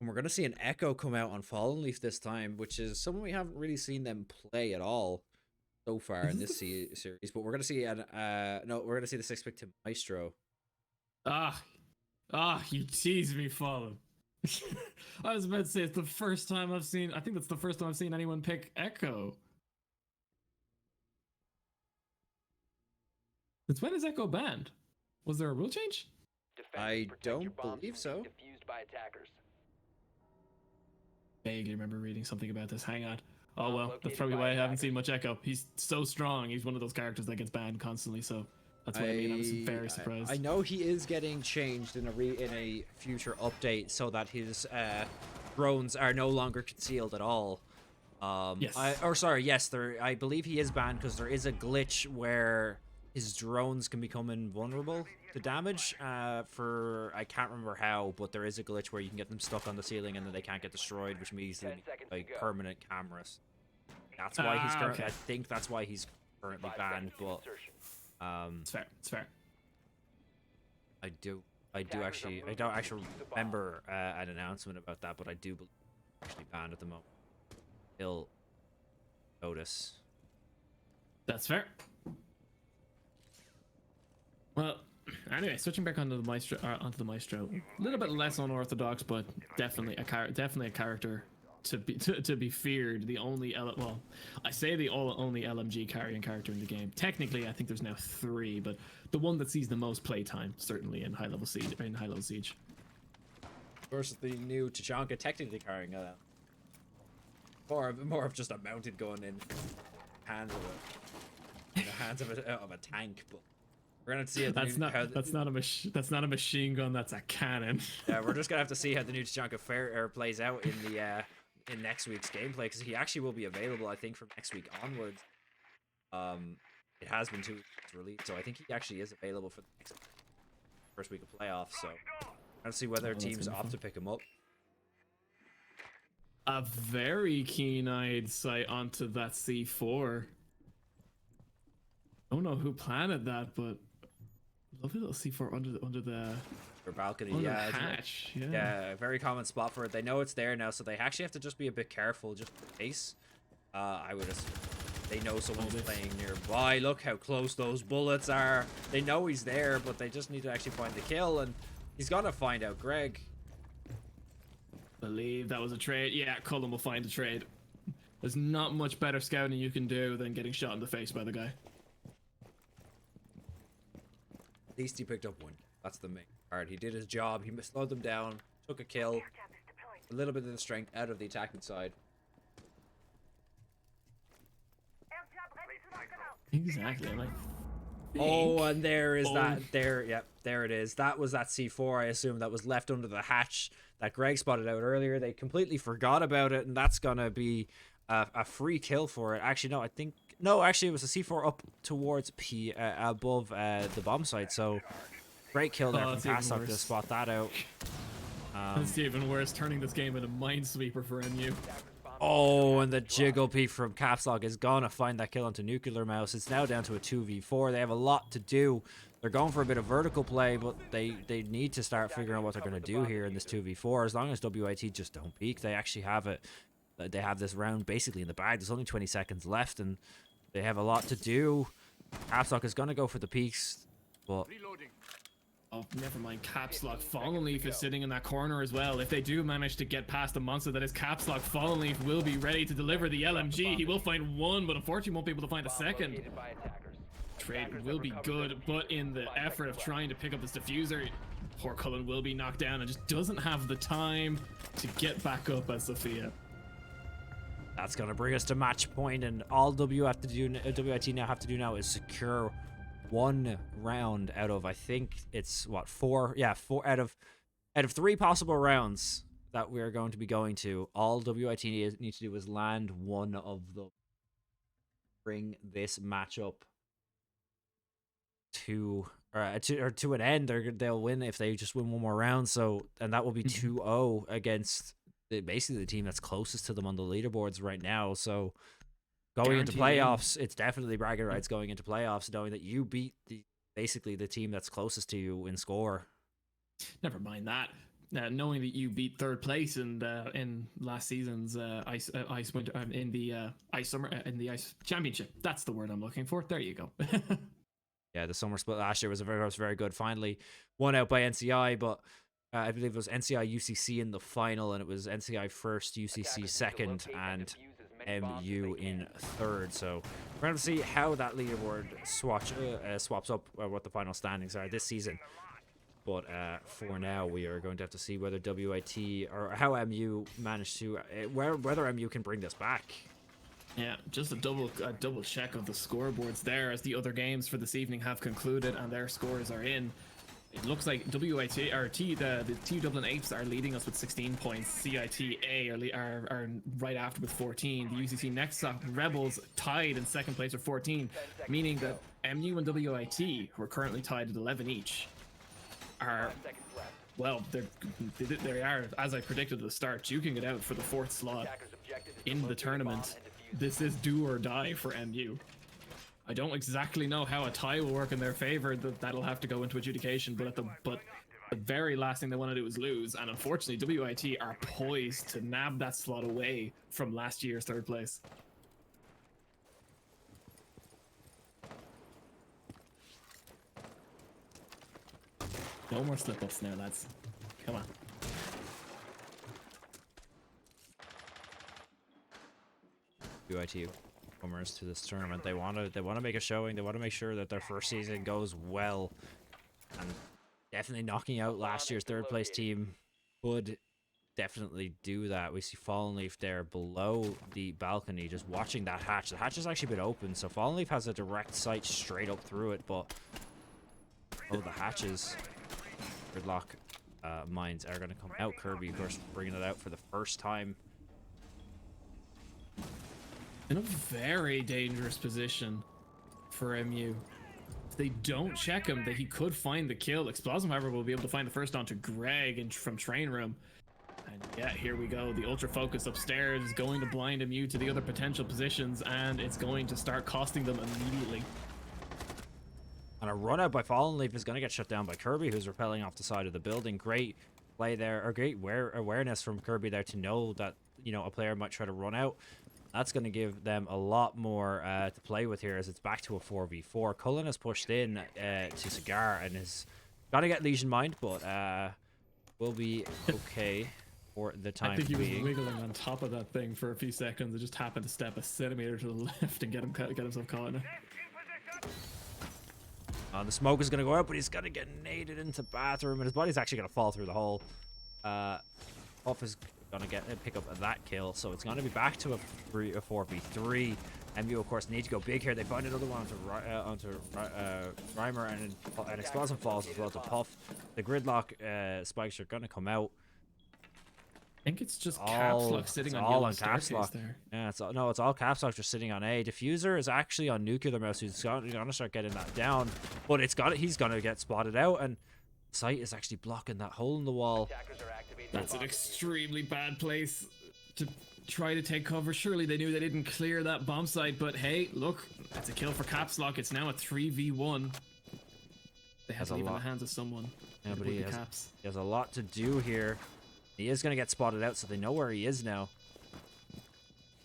And we're going to see an Echo come out on Fallonleaf this time, which is someone we haven't really seen them play at all so far in this series. But we're going to see we're going to see the 6-pick to Maestro. You tease me, Fallen. I was about to say, it's the first time I've seen, I think that's the first time I've seen anyone pick Echo. Since when is Echo banned? Was there a rule change? I don't believe so. Defused by attackers. Vaguely remember reading something about this. Hang on. Oh well, that's probably why I haven't seen much Echo. He's so strong. He's one of those characters that gets banned constantly, so that's what I mean. I was very surprised. I know he is getting changed in a future update so that his drones are no longer concealed at all. Yes. I believe he is banned because there is a glitch where his drones can become invulnerable to damage for, I can't remember how, but there is a glitch where you can get them stuck on the ceiling and then they can't get destroyed, which means they like permanent cameras. That's why he's currently, I think that's why he's currently banned, but it's fair. It's fair. I don't actually remember an announcement about that, but I do believe he's actually banned at the moment. He'll notice. That's fair. Well, anyway, switching back onto the Maestro. A little bit less unorthodox, but definitely a character to be feared. The only I say the only LMG carrying character in the game. Technically, I think there's now 3, but the one that sees the most playtime, certainly in high level siege. Versus the new Tachanka, technically carrying more of just a mounted gun in the hands of a tank, but. We're gonna see that's not a machine gun. That's a cannon. Yeah, we're just gonna have to see how the new Tachanka plays out in the in next week's gameplay, because he actually will be available, I think, from next week onwards. It has been 2 weeks released, so I think he actually is available for the first week of playoffs. So let's see whether teams opt to pick him up. A very keen-eyed sight onto that C4. I don't know who planted that, but lovely little C4 under the balcony, under the hatch. Yeah, very common spot for it. They know it's there now, so they actually have to just be a bit careful, just in case. I would assume they know someone's playing nearby. Look how close those bullets are. They know he's there, but they just need to actually find the kill, and he's gonna find out Greg. Believe that was a trade. Yeah, Cullen will find a trade. There's not much better scouting you can do than getting shot in the face by the guy. At least he picked up one. That's the main part. He did his job. He slowed them down, took a kill, a little bit of the strength out of the attacking side. Exactly. Oh, and there is that. There, yep, there it is. That was that C4, I assume, that was left under the hatch that Greg spotted out earlier. They completely forgot about it, and that's gonna be a free kill for it. Actually, no, I think no. Actually, it was a C4 up towards P above the bomb site. So great kill there from Passock to spot that out. It's even worse, turning this game into Minesweeper for MU. Oh, and the jiggle peek from Caps Lock is gonna find that kill onto Nuclear Mouse. It's now down to a 2v4. They have a lot to do. They're going for a bit of vertical play, but they need to start figuring out what they're going to do here in this 2v4. As long as WIT just don't peek, they actually have it. They have this round basically in the bag. There's only 20 seconds left, and they have a lot to do. Caps Lock is going to go for the peaks, but... Oh, never mind. Caps Lock. Fallen Leaf is sitting in that corner as well. If they do manage to get past the monster that is Caps Lock, Fallen Leaf will be ready to deliver the LMG. He will find one, but unfortunately won't be able to find a second. Trade will be good, but in the effort of trying to pick up this diffuser, poor Cullen will be knocked down and just doesn't have the time to get back up as Sophia. That's going to bring us to match point, and all WIT now have to do now is secure one round out of, I think it's what, four out of 3 possible rounds that we're going to be going to. All WIT need to do is land one of them. Bring this matchup to an end. They'll win if they just win one more round. So, and that will be 2-0 against basically the team that's closest to them on the leaderboards right now. So going into playoffs, it's definitely bragging rights going into playoffs, knowing that you beat basically the team that's closest to you in score. Never mind that. Knowing that you beat third place in last season's ice winter in the ice championship. That's the word I'm looking for. There you go. Yeah, the summer split last year was very good. Finally won out by NCI, but I believe it was NCI UCC in the final, and it was NCI first, UCC second, and MU in third. So we're going to see how that leaderboard swaps up what the final standings are this season. But for now, we are going to have to see whether WIT or how MU managed to whether MU can bring this back. Yeah, just a double check of the scoreboards there as the other games for this evening have concluded and their scores are in. It looks like WIT or the TU Dublin Apes are leading us with 16 points. CITA are right after with 14. The UCC Next Rebels tied in second place with 14, meaning that MU and WIT, who are currently tied at 11 each, are, well, they are, as I predicted at the start, duking it out for the 4th slot in the tournament. This is do or die for MU. I don't exactly know how a tie will work in their favor. That'll have to go into adjudication, but the very last thing they want to do is lose, and unfortunately WIT are poised to nab that slot away from last year's 3rd place. No more slip-ups now, lads. Come on. WIT comers to this tournament. They want to make a showing. They want to make sure that their first season goes well, and definitely knocking out last year's 3rd place team would definitely do that. We see Fallen Leaf there below the balcony, just watching that hatch. The hatch has actually been open, so Fallen Leaf has a direct sight straight up through it, but the hatches, Gridlock mines are going to come out. Kirby, of course, bringing it out for the first time. In a very dangerous position for MU. If they don't check him, that he could find the kill. Explosm, however, will be able to find the first onto Greg from Train Room. And yeah, here we go. The Ultra Focus upstairs is going to blind MU to the other potential positions, and it's going to start costing them immediately. And a run out by Fallen Leaf is going to get shut down by Kirby, who's rappelling off the side of the building. Great play there, or great awareness from Kirby there to know that, you know, a player might try to run out. That's going to give them a lot more to play with here, as it's back to a 4v4. Cullen has pushed in to Cigar and is going to get Legion Mind, but will be okay for the time being. I think he was wiggling on top of that thing for a few seconds. It just happened to step a centimeter to the left and get himself caught in it. The smoke is going to go out, but he's going to get naded into bathroom, and his body's actually going to fall through the hole. Puff is going to pick up that kill, so it's going to be back to a 4v3. MU, of course, need to go big here. They find another one onto Reimer, and an explosive falls as well to Puff. The gridlock spikes are going to come out. I think it's just Caps Lock sitting on yellow staircase there. Yeah, it's all Caps Lock just sitting on A. Diffuser is actually on Nuclear Mouse, who's going to start getting that down, but he's going to get spotted out, and Sight is actually blocking that hole in the wall. That's an extremely bad place to try to take cover. Surely they knew they didn't clear that bomb site, but hey, look, that's a kill for Caps Lock. It's now a 3v1. They have to leave in the hands of someone. Yeah, but he has a lot to do here. He is going to get spotted out, so they know where he is now.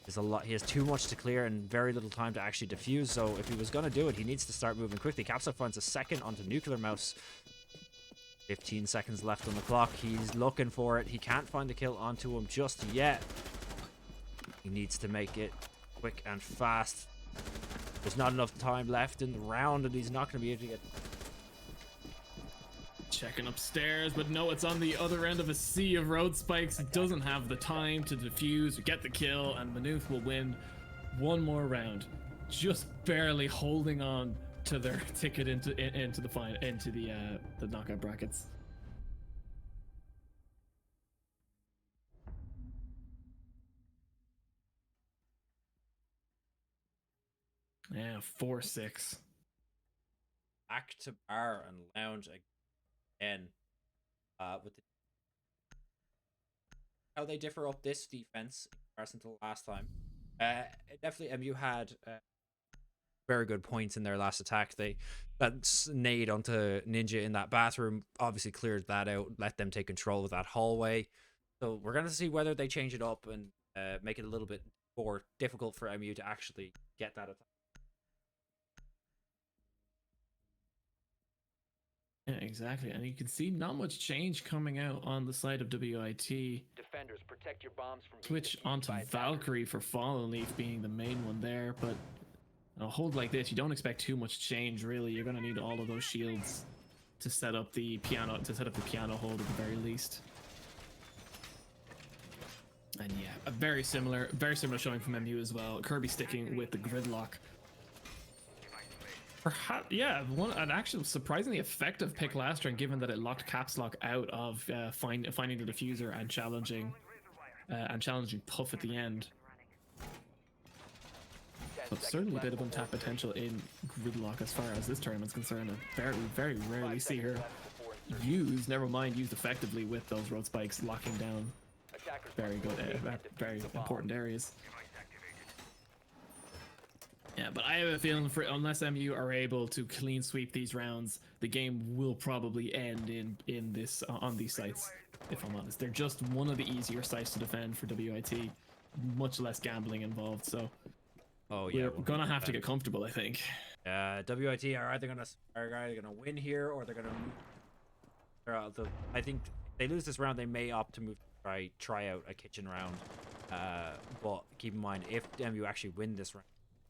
He has too much to clear and very little time to actually defuse, so if he was going to do it, he needs to start moving quickly. Caps Lock finds a second onto Nuclear Mouse. 15 seconds left on the clock. He's looking for it. He can't find the kill onto him just yet. He needs to make it quick and fast. There's not enough time left in the round, and he's not going to be able to get... Checking upstairs, but no, it's on the other end of a sea of road spikes. It doesn't have the time to defuse or get the kill, and Maynooth will win one more round, just barely holding on to their ticket into the knockout brackets. Yeah, 4-6. Back to bar and lounge again. With how they differ up this defense in comparison to the last time. Definitely, MU had very good points in their last attack. That nade onto Ninja in that bathroom obviously cleared that out, let them take control of that hallway. So we're going to see whether they change it up and make it a little bit more difficult for MU to actually get that attack. Yeah, exactly. And you can see not much change coming out on the side of WIT. Defenders, protect your bombs from Switch onto Valkyrie for Fallen Leaf being the main one there, but a hold like this, you don't expect too much change, really. You're going to need all of those shields to set up the piano hold at the very least. And yeah, a very similar showing from MU as well. Kirby sticking with the gridlock. Perhaps, yeah, an actual surprisingly effective pick last turn, given that it locked Caps Lock out of finding the diffuser and challenging Puff at the end. But certainly a bit of untapped potential in gridlock as far as this tournament's concerned. I very, very rarely see her used, never mind used effectively with those road spikes locking down very good, very important areas. Yeah, but I have a feeling unless MU are able to clean sweep these rounds, the game will probably end on these sites. If I'm honest, they're just one of the easier sites to defend for WIT. Much less gambling involved, so we're gonna have to get comfortable, I think. WIT are either gonna win here, or they're gonna move. I think if they lose this round, they may opt to move try out a kitchen round. But keep in mind, if MU actually win this round,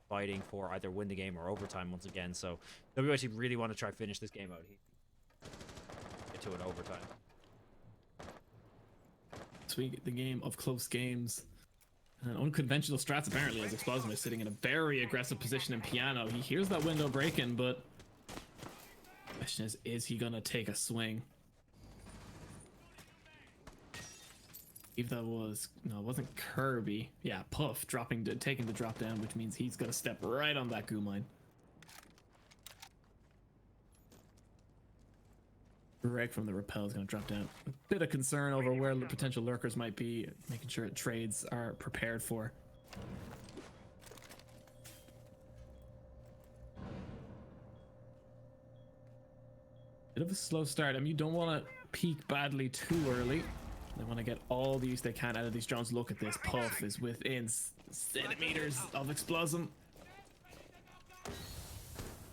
fighting for either win the game or overtime once again. So WIT really want to try finish this game out here. Get to an overtime. So we get the game of close games. And unconventional strats apparently, as Explosive is sitting in a very aggressive position in piano. He hears that window breaking, but the question is he gonna take a swing? If that was, no, it wasn't Kirby. Yeah, Puff taking the drop down, which means he's gonna step right on that goo mine. Greg from the rappel is gonna drop down. A bit of concern over where the potential lurkers might be, making sure trades are prepared for. Bit of a slow start. I mean, you don't want to peak badly too early. They want to get all the use they can out of these drones. Look at this. Puff is within centimeters of Explosive.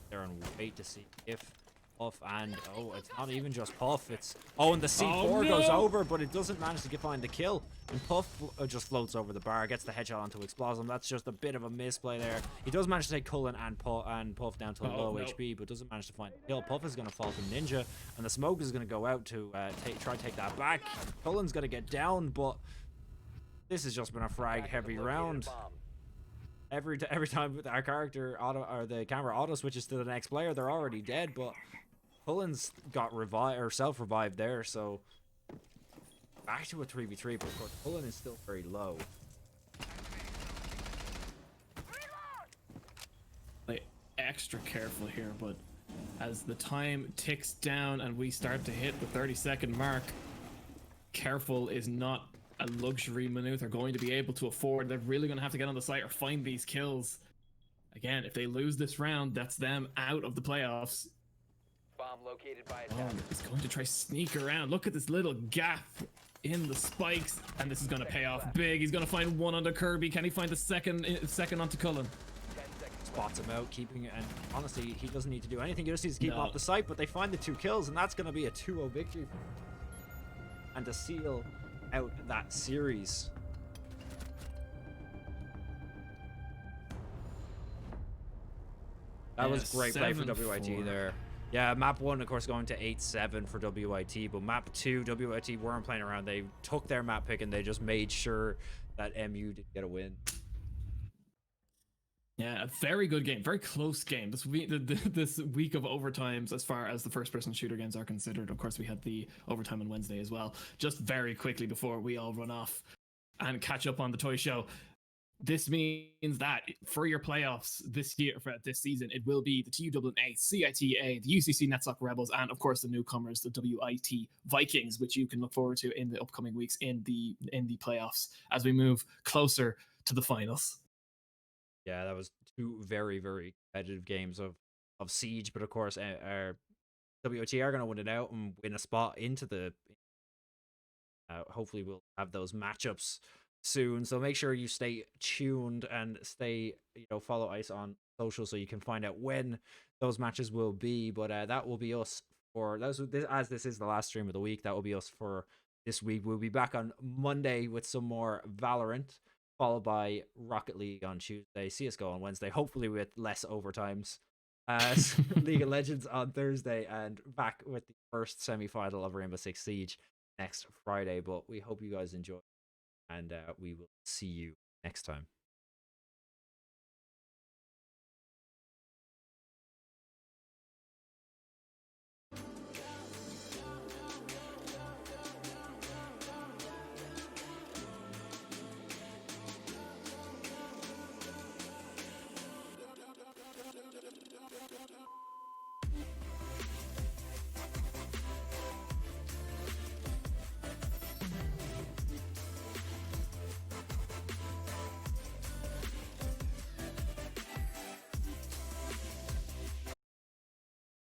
They're on wait to see if Puff and it's not even just Puff. It's and the C4 goes over, but it doesn't manage to find the kill. And Puff just floats over the bar, gets the headshot onto Explosive. That's just a bit of a misplay there. He does manage to take Cullen and Puff down to low HP, but doesn't manage to find the kill. Puff is going to fall to Ninja, and the smoke is going to go out to try to take that back. Cullen's going to get down, but this has just been a frag heavy round. every time our character auto or the camera auto switches to the next player, they're already dead. But Cullen's got revived or self-revived there, so back to a 3v3. But of course, Cullen is still very low. Like, extra careful here, but as the time ticks down and we start to hit the 30-second mark, careful is not a luxury Maynooth are going to be able to afford. They're really going to have to get on the site or find these kills. Again, if they lose this round, that's them out of the playoffs. Bomb located by Oh, attackers. he's going to try sneak around. Look at this little gap in the spikes, and this is going to pay off big. He's going to find one onto Kirby. Can he find the second onto Cullen? 10 seconds. Spots him out, keeping it, and honestly, he doesn't need to do anything. He just needs to keep No. off the site. But they find the 2 kills, and that's going to be a 2-0 victory, and to seal out that series. That was great play for 7-4. WIT there. Yeah, map 1, of course, going to 8-7 for WIT, but map 2, WIT weren't playing around. They took their map pick and they just made sure that MU did get a win. Yeah, a very good game, very close game. This week, this week of overtimes, as far as the first-person shooter games are considered. Of course, we had the overtime on Wednesday as well. Just very quickly before we all run off and catch up on the toy show. This means that for your playoffs this year, for this season, it will be the TU Dublin A, CITA, the UCC NetSoc Rebels, and of course the newcomers, the WIT Vikings, which you can look forward to in the upcoming weeks in the playoffs as we move closer to the finals. Yeah, that was 2 very, very competitive games of Siege, but of course, our WIT are going to win it out and win a spot into the. Hopefully, we'll have those matchups soon. So make sure you stay tuned and stay, follow Ice on social so you can find out when those matches will be. But that will be us for as this is the last stream of the week. That will be us for this week. We'll be back on Monday with some more Valorant, followed by Rocket League on Tuesday, CS:GO on Wednesday, hopefully with less overtimes. League of Legends on Thursday, and back with the first semi-final of Rainbow Six Siege next Friday. But we hope you guys enjoy, and we will see you next time.